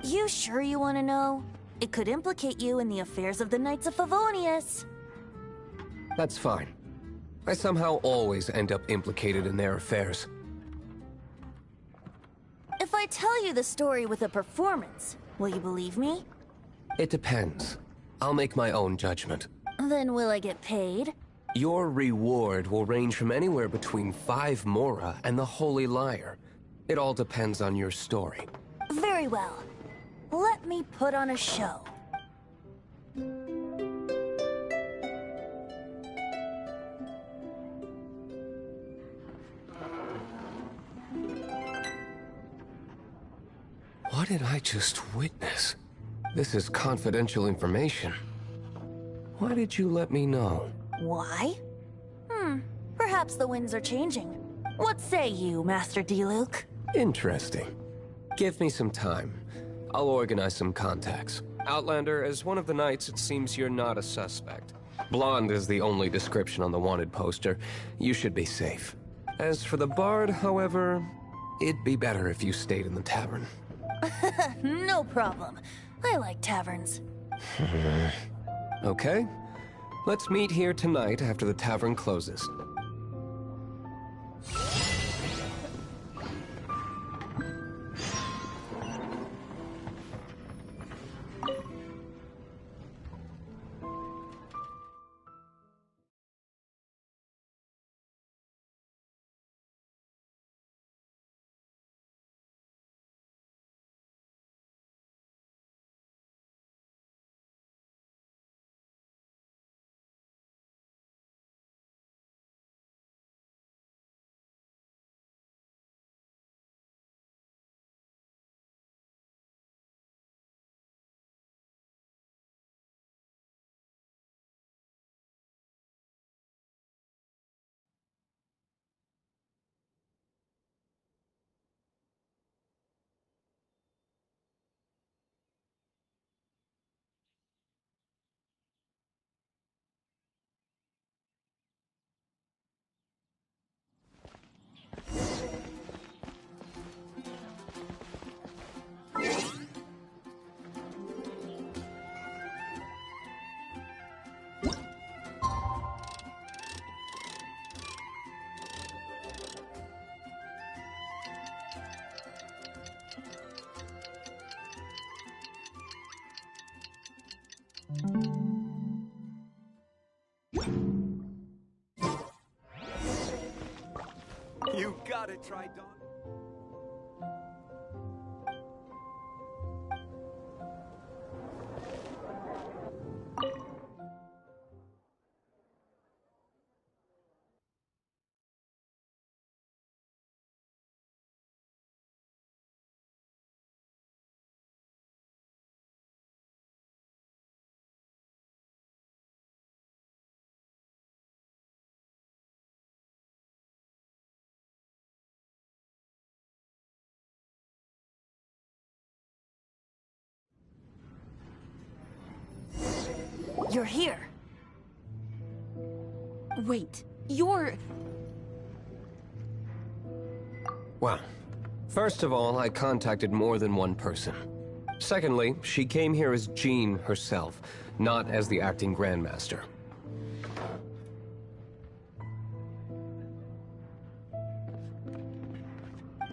You sure you want to know? It could implicate you in the affairs of the Knights of Favonius. That's fine. I somehow always end up implicated in their affairs. If I tell you the story with a performance, will you believe me? It depends. I'll make my own judgment. Then will I get paid? Your reward will range from anywhere between 5 Mora and the Holy Lyre. It all depends on your story. Very well. Let me put on a show. What did I just witness? This is confidential information. Why did you let me know? Why? Perhaps the winds are changing. What say you, Master Diluc? Interesting. Give me some time. I'll organize some contacts. Outlander, as one of the Knights, it seems you're not a suspect. Blonde is the only description on the wanted poster. You should be safe. As for the Bard, however, it'd be better if you stayed in the tavern. No problem. I like taverns. Okay. Let's meet here tonight after the tavern closes. You gotta try dog. You're here. Wait, you're... Well, first of all, I contacted more than one person. Secondly, she came here as Jean herself, not as the acting Grandmaster.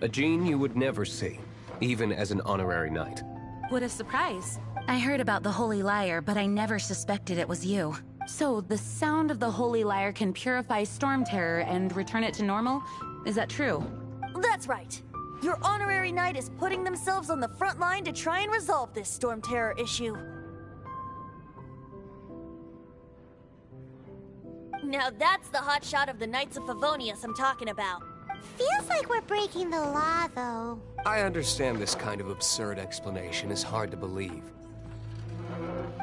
A Jean you would never see, even as an honorary knight. What a surprise. I heard about the Holy Lyre, but I never suspected it was you. So, the sound of the Holy Lyre can purify Storm Terror and return it to normal? Is that true? That's right. Your honorary knight is putting themselves on the front line to try and resolve this Storm Terror issue. Now that's the hotshot of the Knights of Favonius I'm talking about. Feels like we're breaking the law, though. I understand this kind of absurd explanation is hard to believe.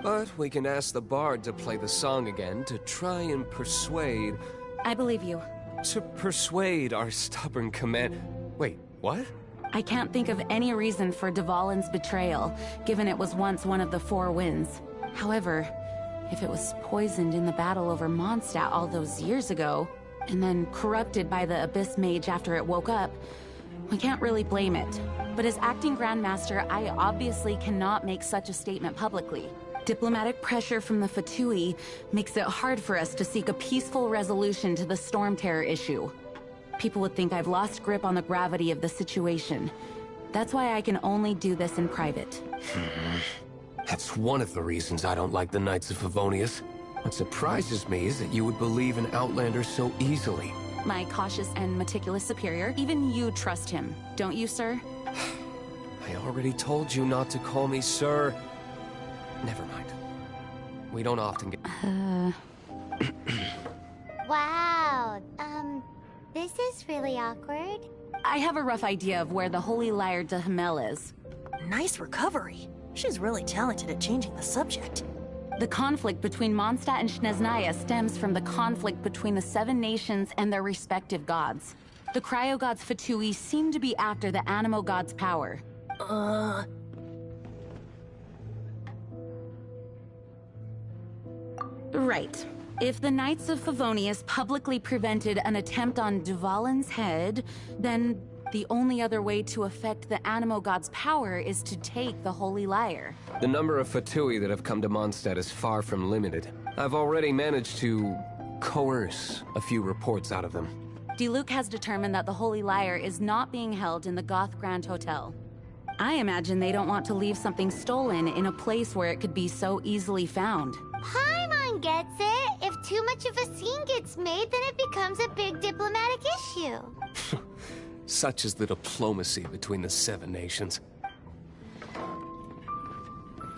But we can ask the bard to play the song again to try and persuade... I believe you. To persuade our stubborn command... Wait, what? I can't think of any reason for Dvalin's betrayal, given it was once one of the Four Winds. However, if it was poisoned in the battle over Mondstadt all those years ago, and then corrupted by the Abyss Mage after it woke up, we can't really blame it. But as acting Grandmaster, I obviously cannot make such a statement publicly. Diplomatic pressure from the Fatui makes it hard for us to seek a peaceful resolution to the Storm Terror issue. People would think I've lost grip on the gravity of the situation. That's why I can only do this in private. That's one of the reasons I don't like the Knights of Favonius. What surprises me is that you would believe an Outlander so easily. My cautious and meticulous superior, even you trust him, don't you, sir? I already told you not to call me sir. Never mind. We don't often get... Wow, this is really awkward. I have a rough idea of where the Holy Lyre de Himmel is. Nice recovery. She's really talented at changing the subject. The conflict between Mondstadt and Snezhnaya stems from the conflict between the Seven Nations and their respective gods. The cryo-gods Fatui seem to be after the Animo god's power. Right. If the Knights of Favonius publicly prevented an attempt on Dvalin's head, then the only other way to affect the Animo god's power is to take the Holy Lyre. The number of Fatui that have come to Mondstadt is far from limited. I've already managed to coerce a few reports out of them. Diluc has determined that the Holy Lyre is not being held in the Goth Grand Hotel. I imagine they don't want to leave something stolen in a place where it could be so easily found. Paimon gets it. If too much of a scene gets made, then it becomes a big diplomatic issue. Such is the diplomacy between the Seven Nations.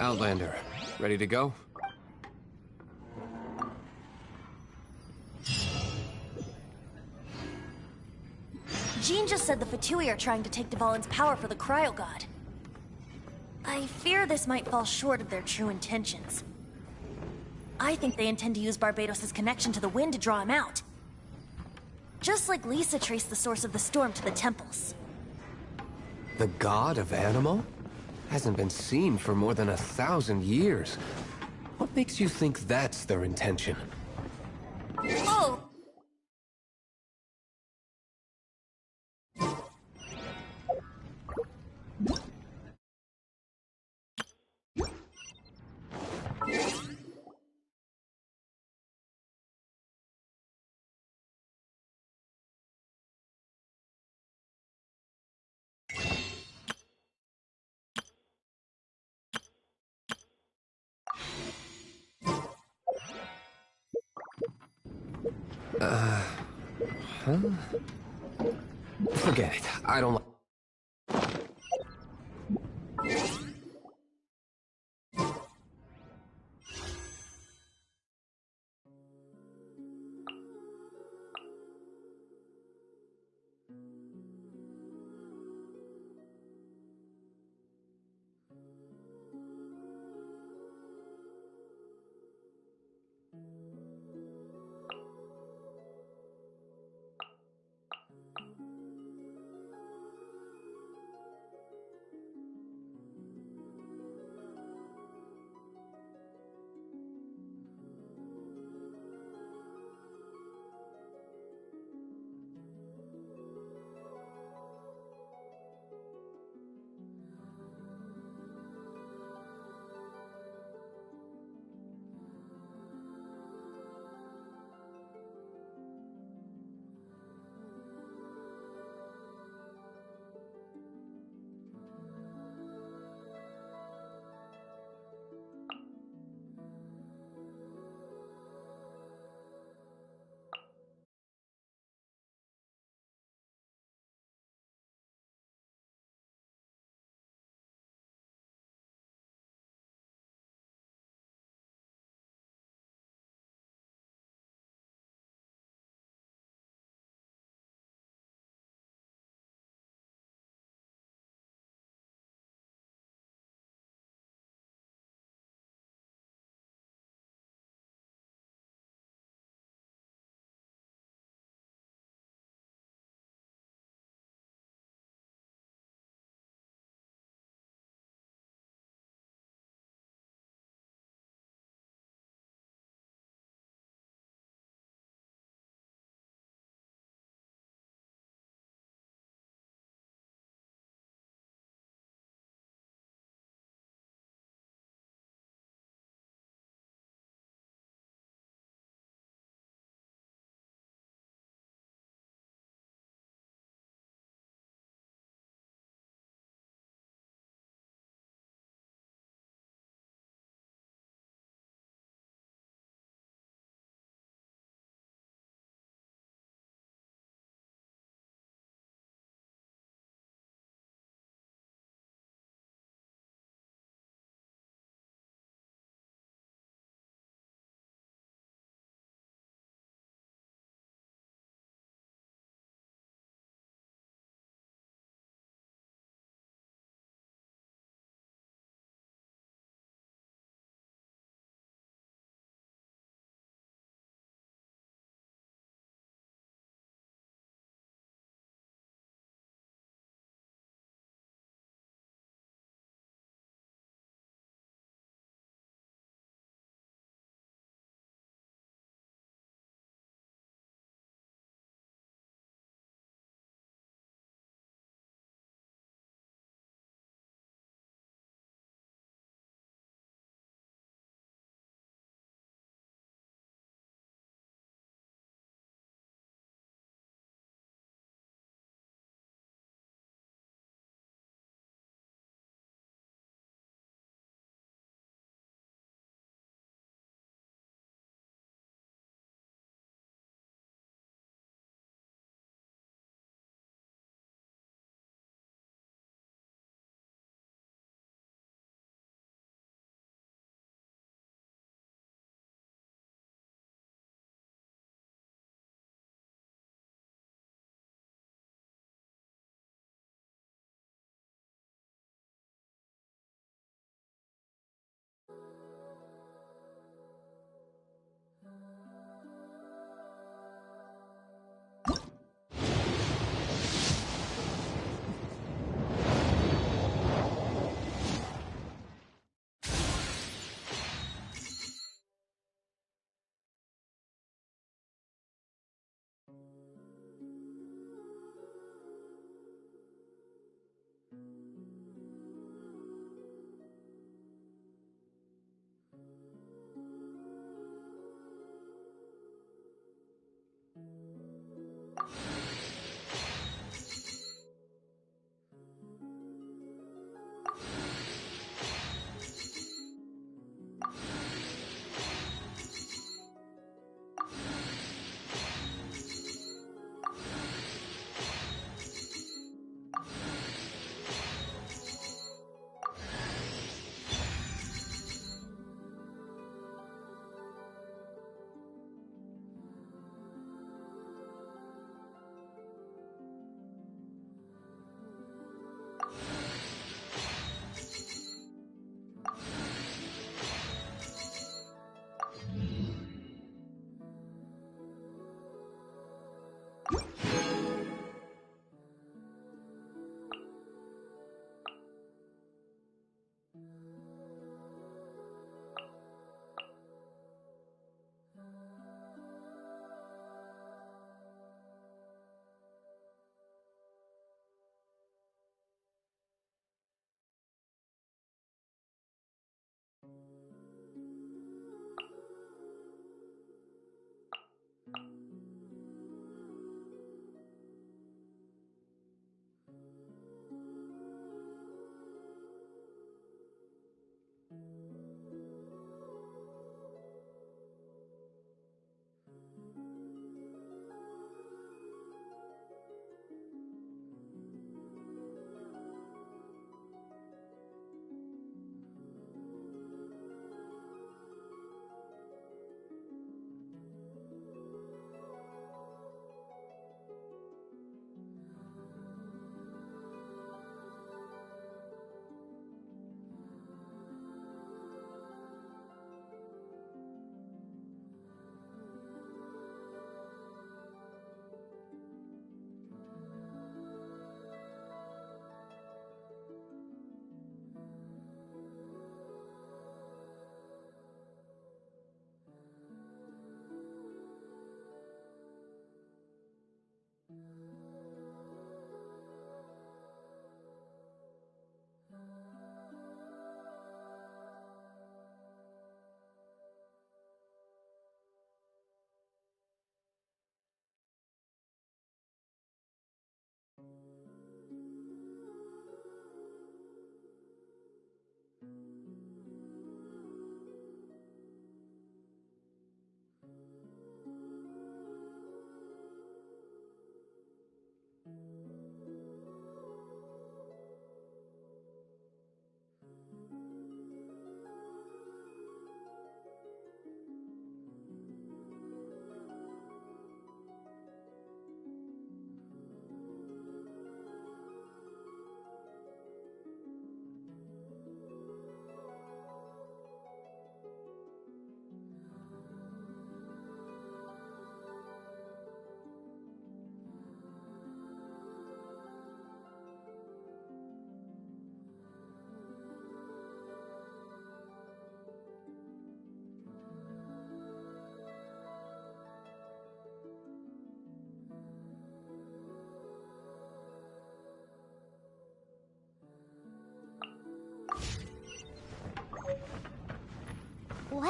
Outlander, ready to go? Jean just said the Fatui are trying to take Dvalin's power for the Cryo God. I fear this might fall short of their true intentions. I think they intend to use Barbados' connection to the wind to draw him out. Just like Lisa traced the source of the storm to the temples. The god of Animo? Hasn't been seen for more than 1,000 years. What makes you think that's their intention? Oh! Huh? Forget it. I don't...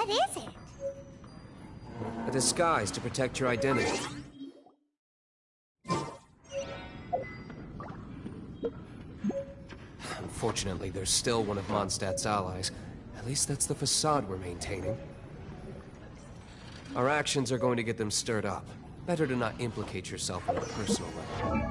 What is it? A disguise to protect your identity. Unfortunately, there's still one of Mondstadt's allies. At least that's the facade we're maintaining. Our actions are going to get them stirred up. Better to not implicate yourself on a personal level.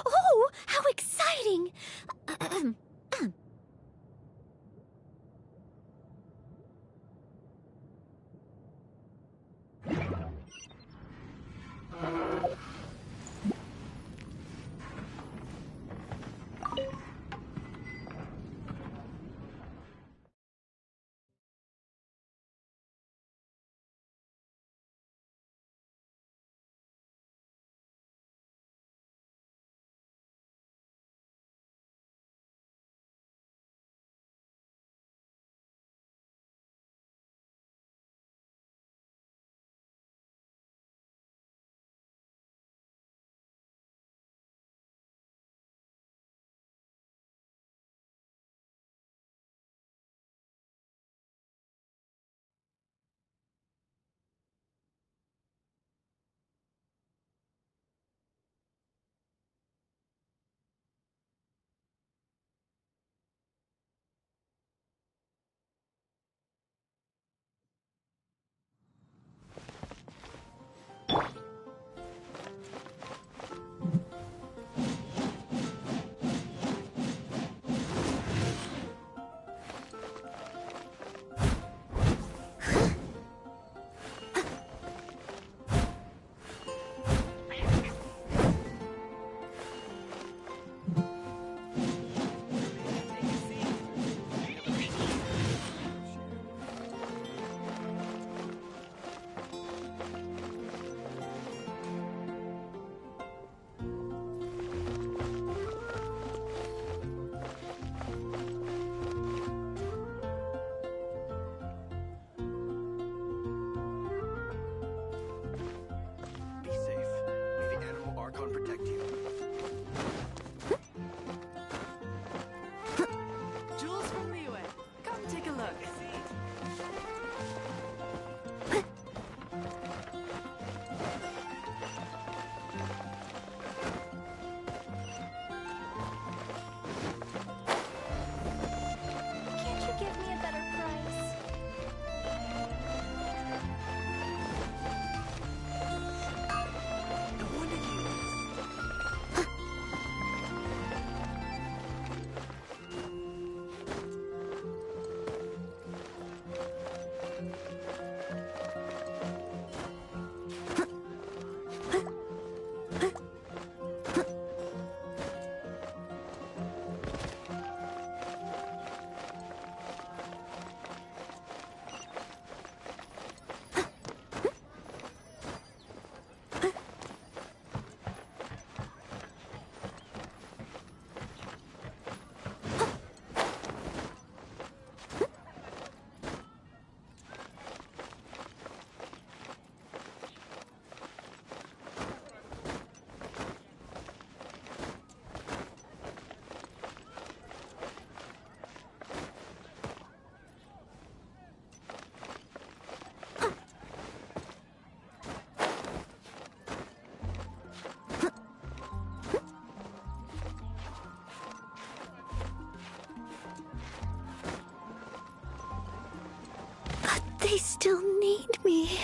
Oh, how exciting! Archon protect you. Jules from Liyue, come take a look. Can't you give me a better price? No wonder They still need me.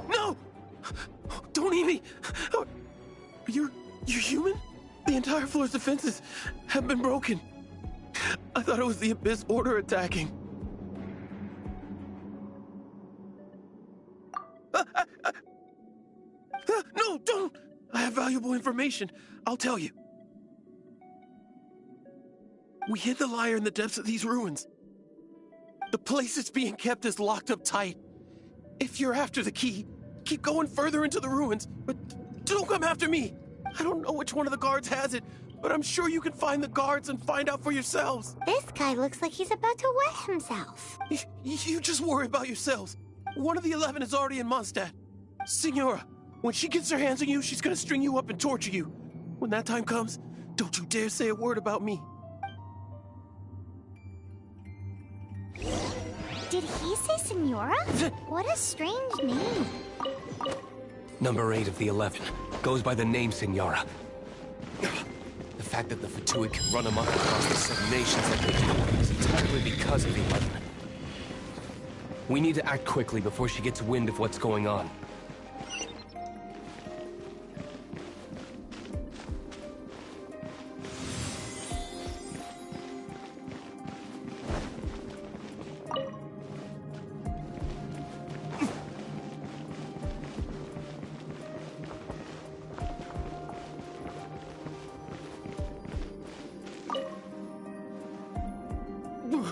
No! Don't eat me! You're human? The entire floor's defenses have been broken. I thought it was the Abyss Order attacking. No, don't! I have valuable information. I'll tell you. We hid the lyre in the depths of these ruins. The place it's being kept is locked up tight. If you're after the key, keep going further into the ruins, but don't come after me. I don't know which one of the guards has it, but I'm sure you can find the guards and find out for yourselves. This guy looks like he's about to wet himself. You just worry about yourselves. One of the 11 is already in Mondstadt. Signora, when she gets her hands on you, she's gonna string you up and torture you. When that time comes, don't you dare say a word about me. Did he say Senora? What a strange name. Number 8 of the 11 goes by the name Signora. The fact that the Fatui can run amok across the 7 nations like they do is entirely because of the 11. We need to act quickly before she gets wind of what's going on.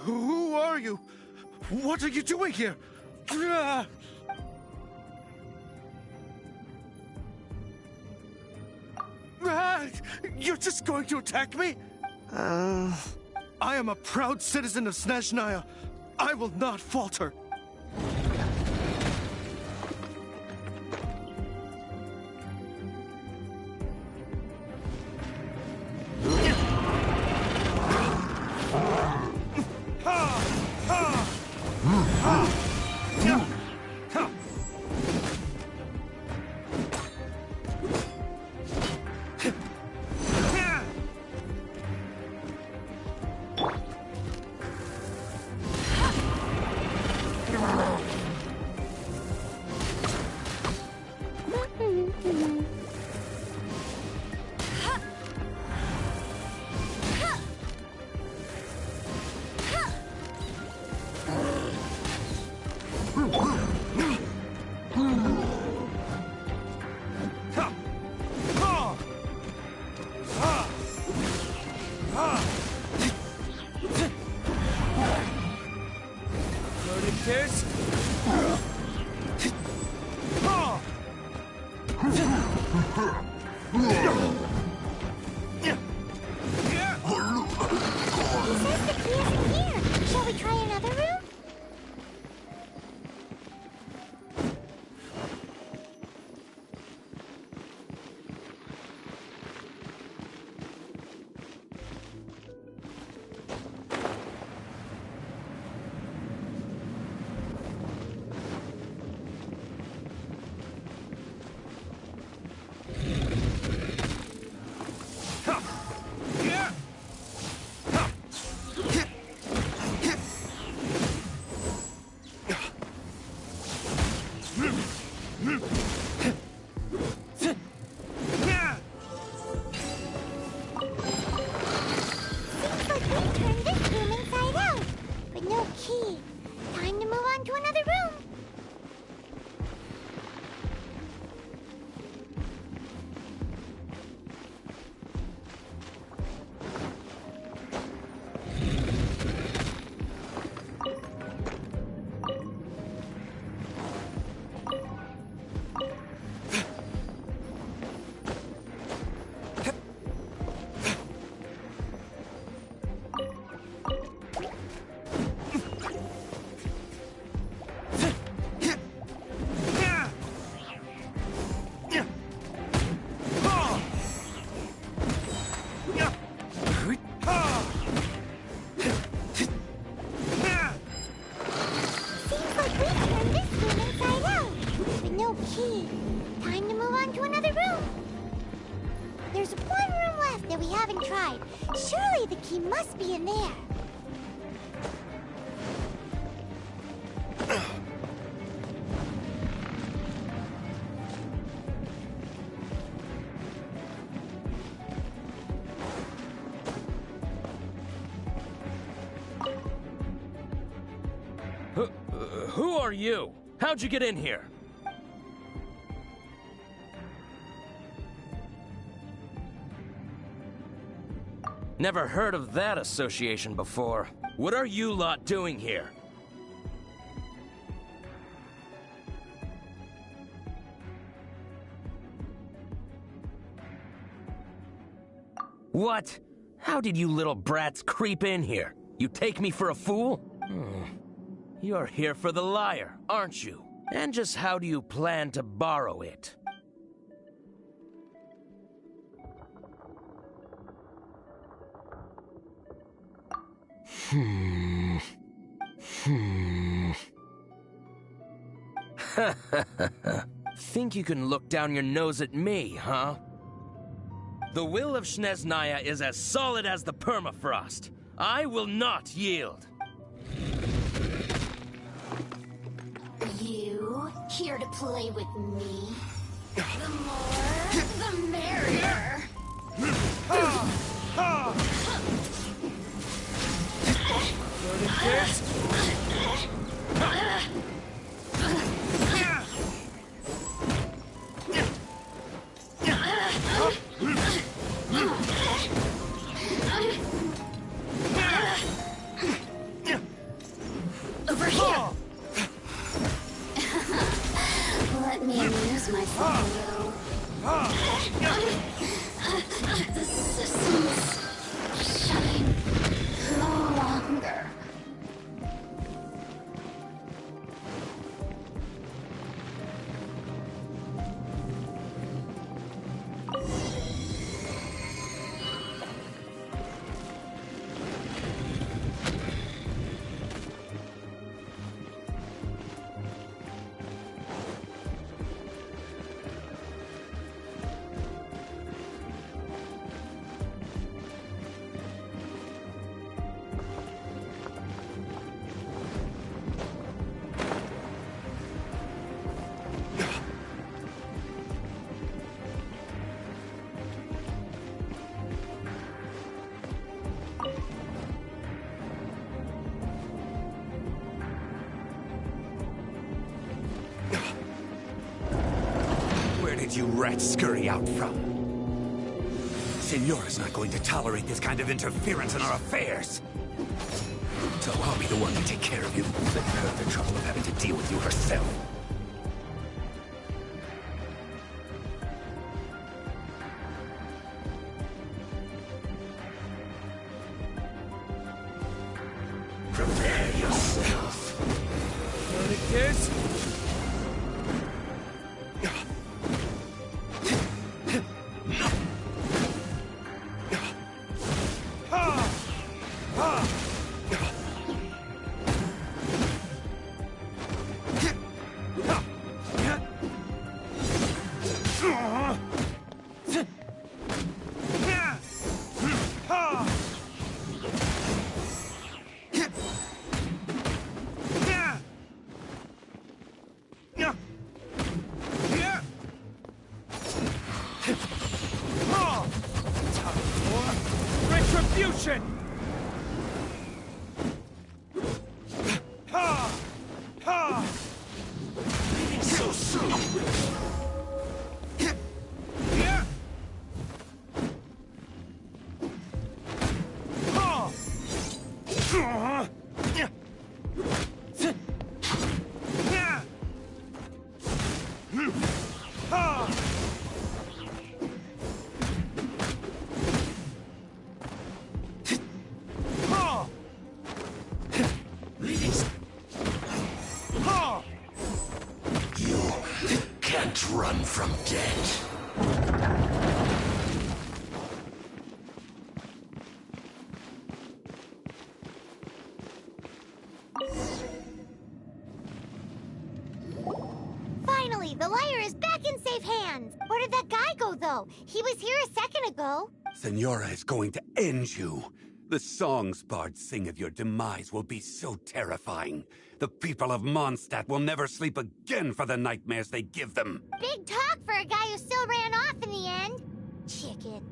Who are you? What are you doing here? You're just going to attack me? I am a proud citizen of Snezhnaya. I will not falter. Shall we try another room? Surely the key must be in there. Who are you? How'd you get in here? Never heard of that association before. What are you lot doing here? What? How did you little brats creep in here? You take me for a fool? You're here for the lyre, aren't you? And just how do you plan to borrow it? Think you can look down your nose at me, huh? The will of Snezhnaya is as solid as the permafrost. I will not yield. You here to play with me? The more, the merrier. Over here. Let me amuse myself a little. The systems shine no longer. Where did you rats scurry out from? Senora's not going to tolerate this kind of interference in our affairs. So I'll be the one to take care of you. Save her the trouble of having to deal with you herself. Prepare yourself. Renegades? Retribution! So soon. You can't run from death. Finally, the lyre is back in safe hands. Where did that guy go, though? He was here a second ago. Senora is going to end you. The songs bards sing of your demise will be so terrifying. The people of Mondstadt will never sleep again for the nightmares they give them. Big talk for a guy who still ran off in the end. Chicken.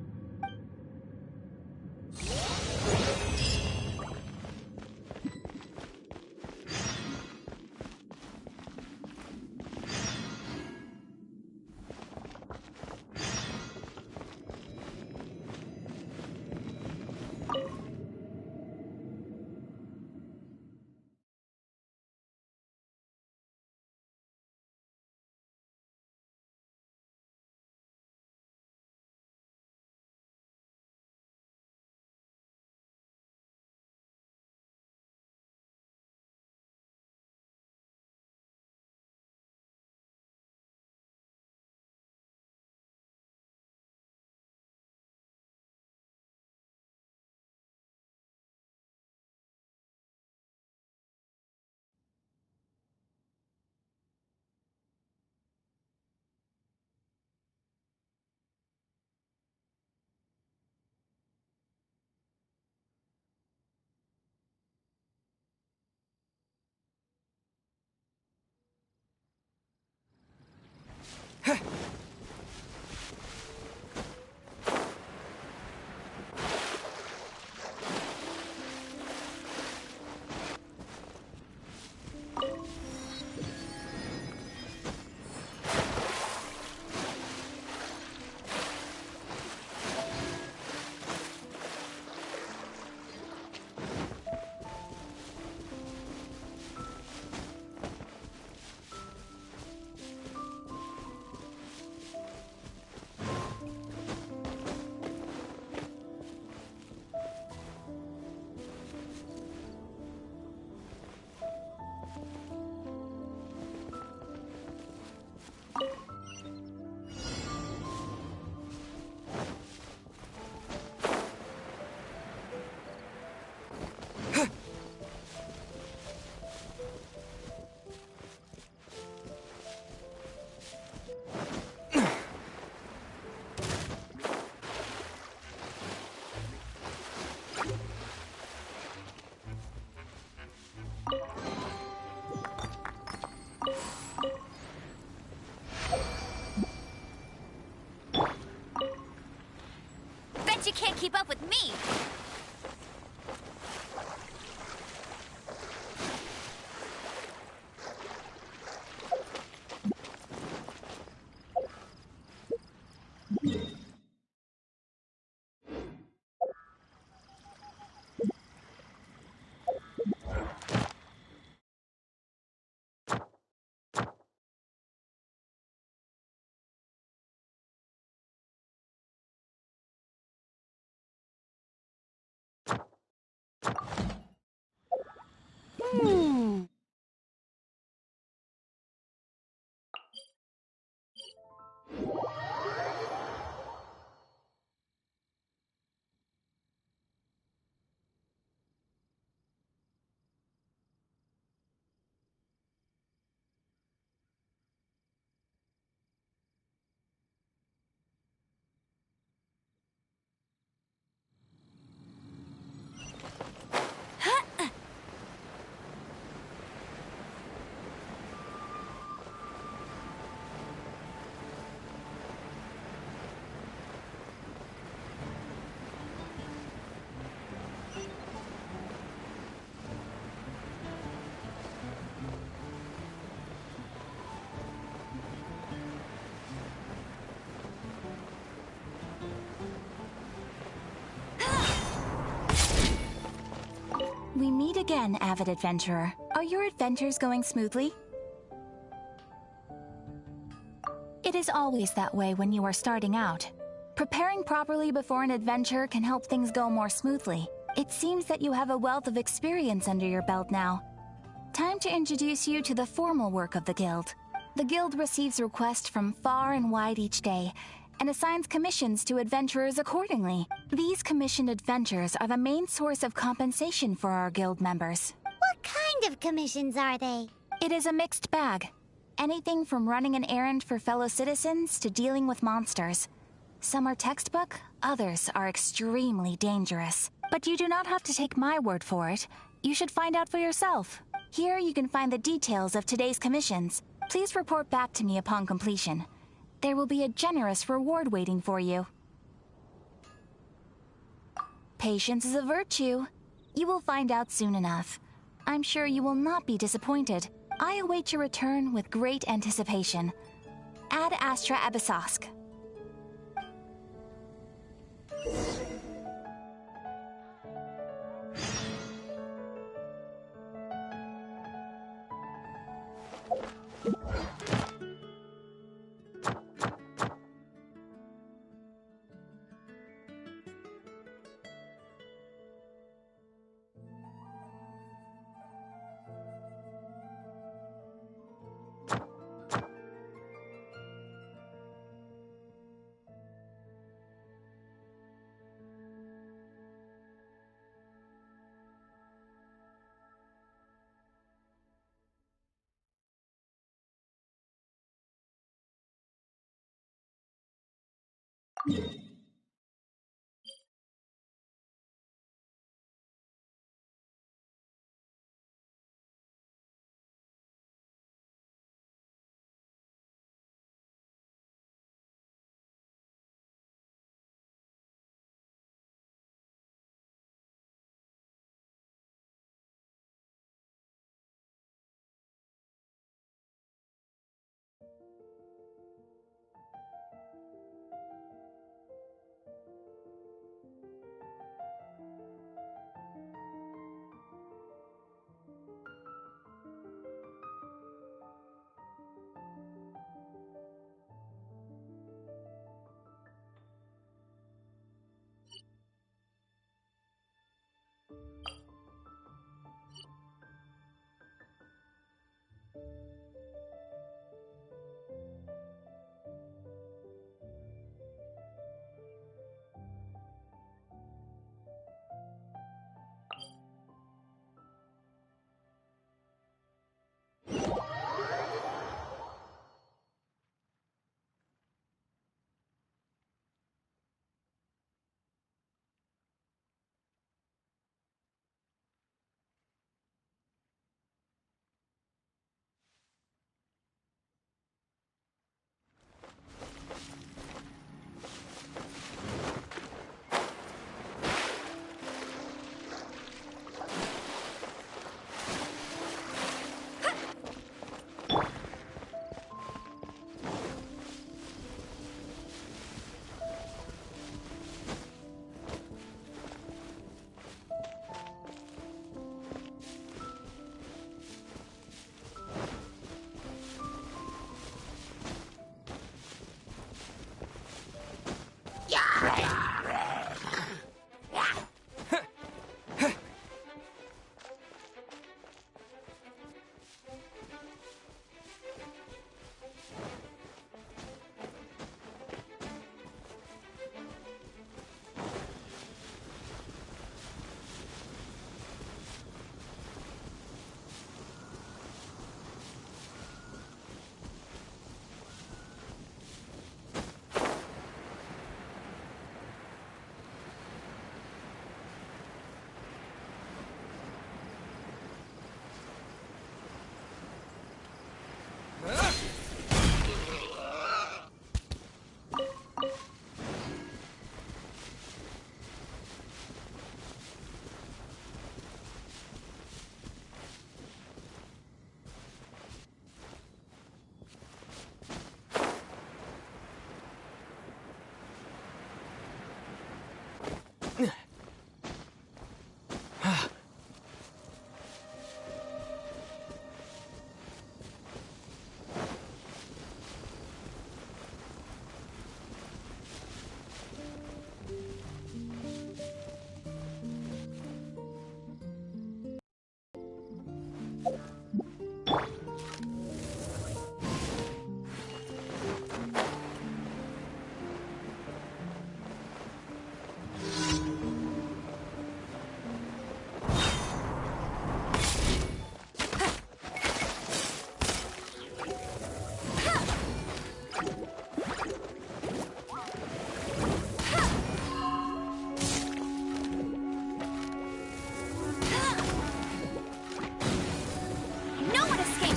Bet you can't keep up with me! We meet again, avid adventurer. Are your adventures going smoothly? It is always that way when you are starting out. Preparing properly before an adventure can help things go more smoothly. It seems that you have a wealth of experience under your belt now. Time to introduce you to the formal work of the Guild. The Guild receives requests from far and wide each day, and assigns commissions to adventurers accordingly. These commissioned adventures are the main source of compensation for our Guild members. What kind of commissions are they? It is a mixed bag. Anything from running an errand for fellow citizens to dealing with monsters. Some are textbook, others are extremely dangerous. But you do not have to take my word for it. You should find out for yourself. Here you can find the details of today's commissions. Please report back to me upon completion. There will be a generous reward waiting for you. Patience is a virtue. You will find out soon enough. I'm sure you will not be disappointed. I await your return with great anticipation. Ad Astra Abyssosk.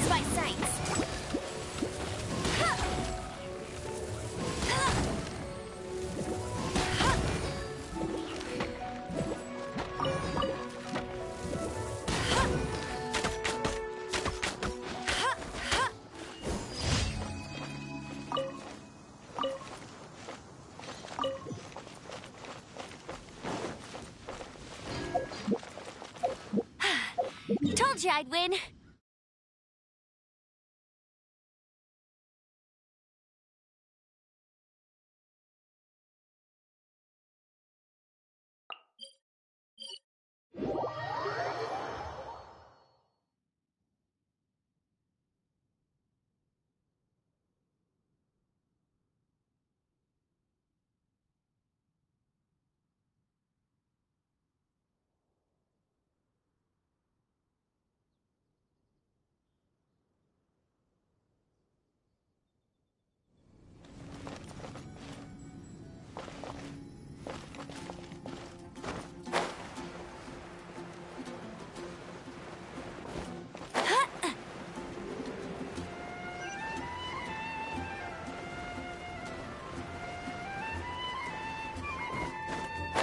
Test my sights. Told you I'd win.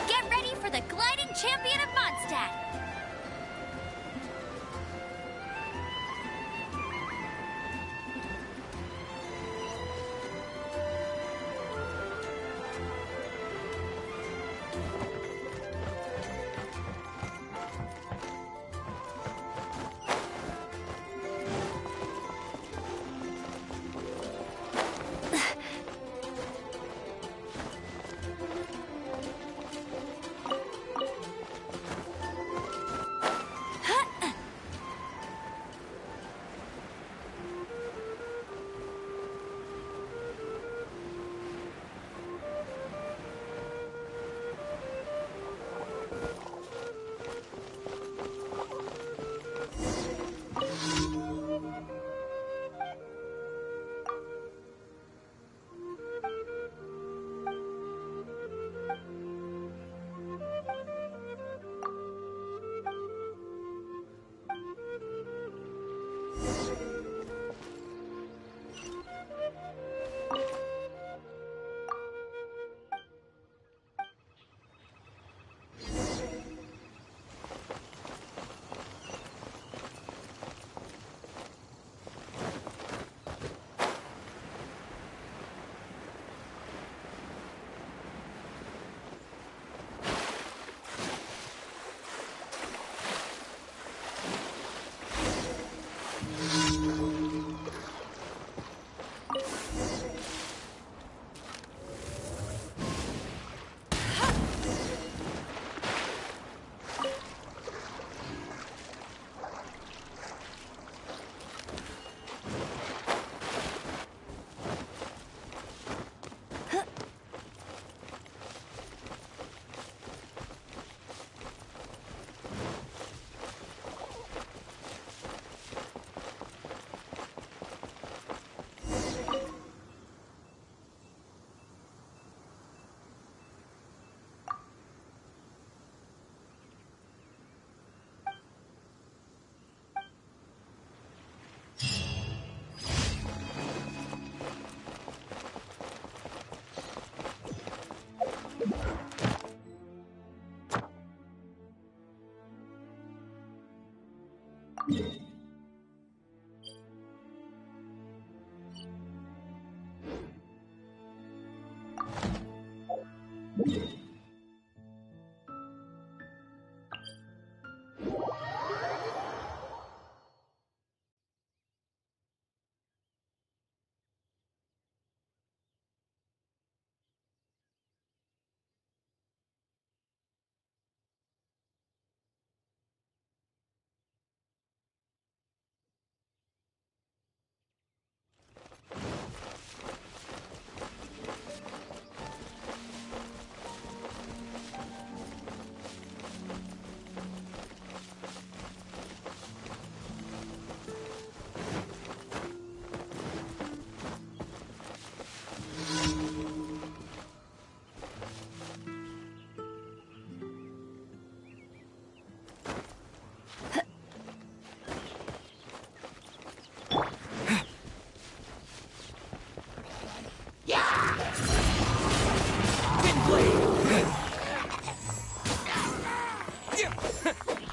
Get ready for the gliding champion of Mondstadt.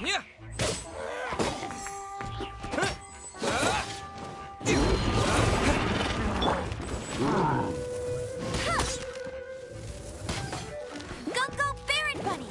Yeah. Go, go, Baron Bunny!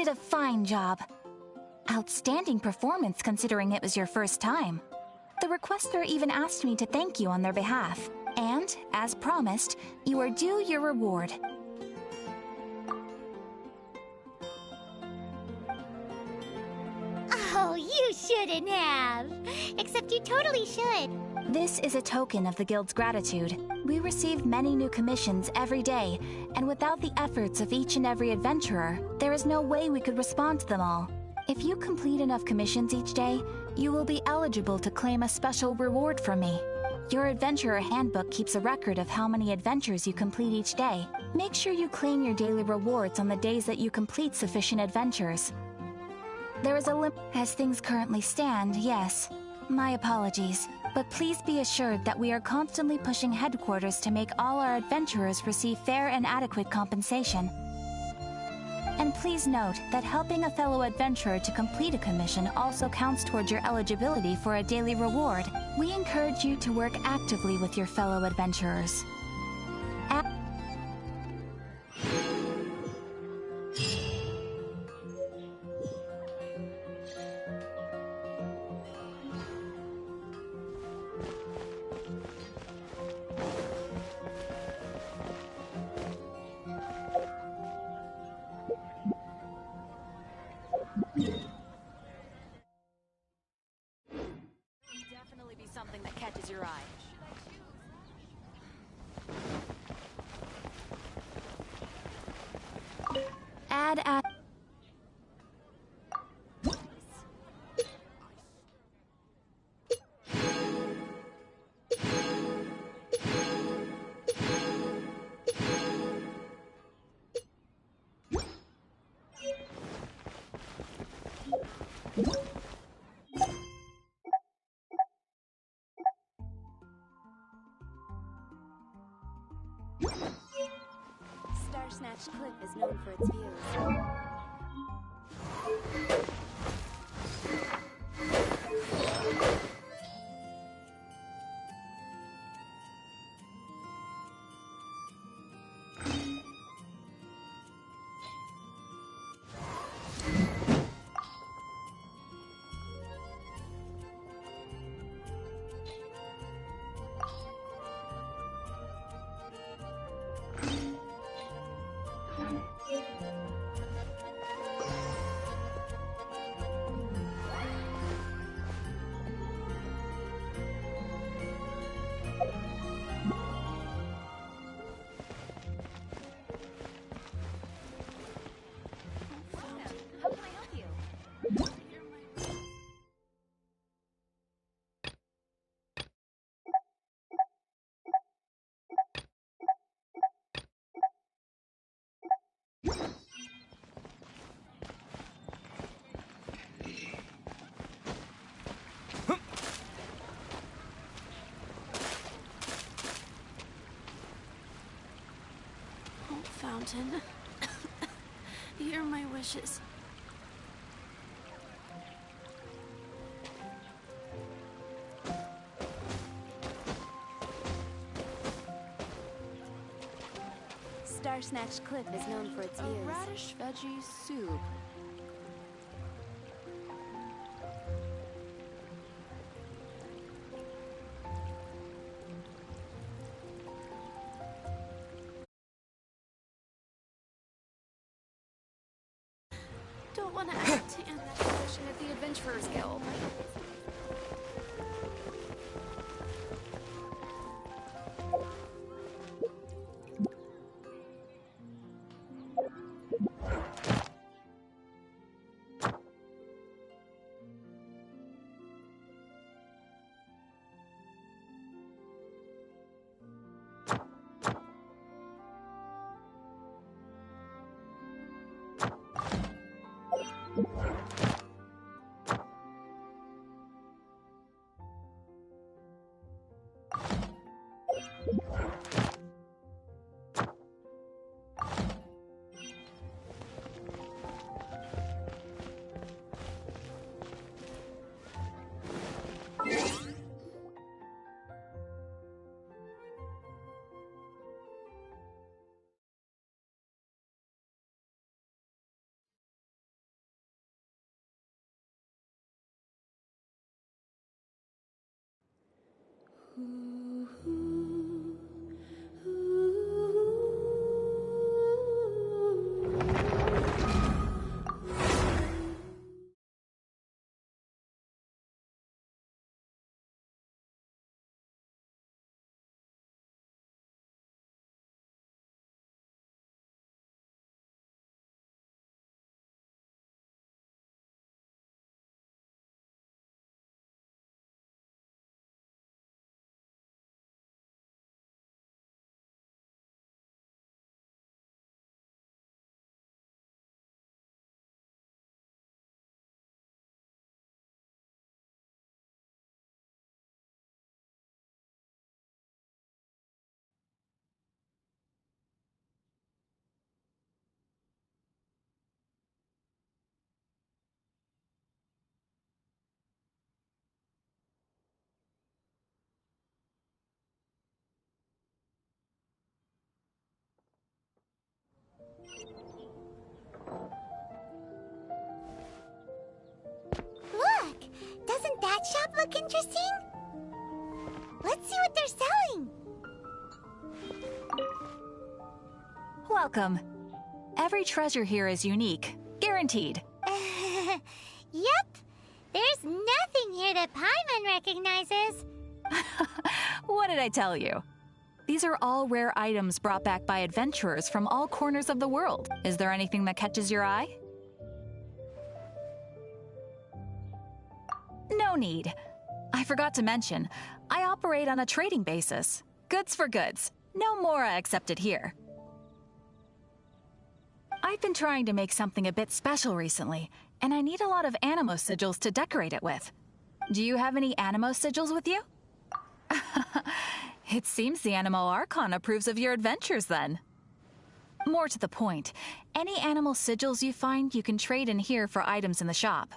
did a fine job. Outstanding performance considering it was your first time. The requester even asked me to thank you on their behalf. And, as promised, you are due your reward. Oh, you shouldn't have. Except you totally should. This is a token of the Guild's gratitude. We receive many new commissions every day, and without the efforts of each and every adventurer, there is no way we could respond to them all. If you complete enough commissions each day, you will be eligible to claim a special reward from me. Your Adventurer Handbook keeps a record of how many adventures you complete each day. Make sure you claim your daily rewards on the days that you complete sufficient adventures. There is a limit. As things currently stand, yes. My apologies. But please be assured that we are constantly pushing headquarters to make all our adventurers receive fair and adequate compensation. And please note that helping a fellow adventurer to complete a commission also counts towards your eligibility for a daily reward. We encourage you to work actively with your fellow adventurers. Definitely be something that catches your eye. Add at Star Snatch Cliff is known for its views. How can I help you? Oh, Fountain. Hear my wishes. Star Snatch Cliff is known for its views. A radish veggie soup. Don't want to add to in that position at the Adventurers Guild. interesting? Let's see what they're selling. Welcome. Every treasure here is unique. Guaranteed. Yep. There's nothing here that Paimon recognizes. What did I tell you? These are all rare items brought back by adventurers from all corners of the world. Is there anything that catches your eye? No need. I forgot to mention, I operate on a trading basis. Goods for goods. No Mora accepted here. I've been trying to make something a bit special recently, and I need a lot of animo sigils to decorate it with. Do you have any animo sigils with you? It seems the Animo Archon approves of your adventures then. More to the point, any animal sigils you find you can trade in here for items in the shop.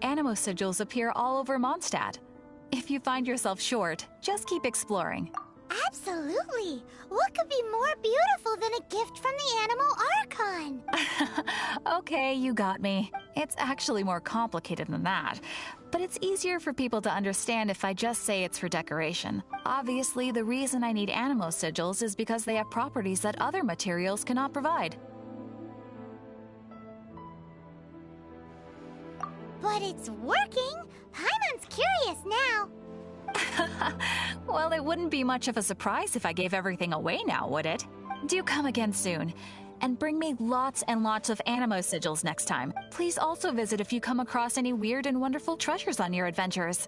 Animo sigils appear all over Mondstadt. If you find yourself short, just keep exploring. Absolutely. What could be more beautiful than a gift from the Animal Archon? Okay, you got me. It's actually more complicated than that. But it's easier for people to understand if I just say it's for decoration. Obviously, the reason I need animo sigils is because they have properties that other materials cannot provide. But it's working! Paimon's curious now. Well, it wouldn't be much of a surprise if I gave everything away now, would it? Do come again soon. And bring me lots and lots of animo sigils next time. Please also visit if you come across any weird and wonderful treasures on your adventures.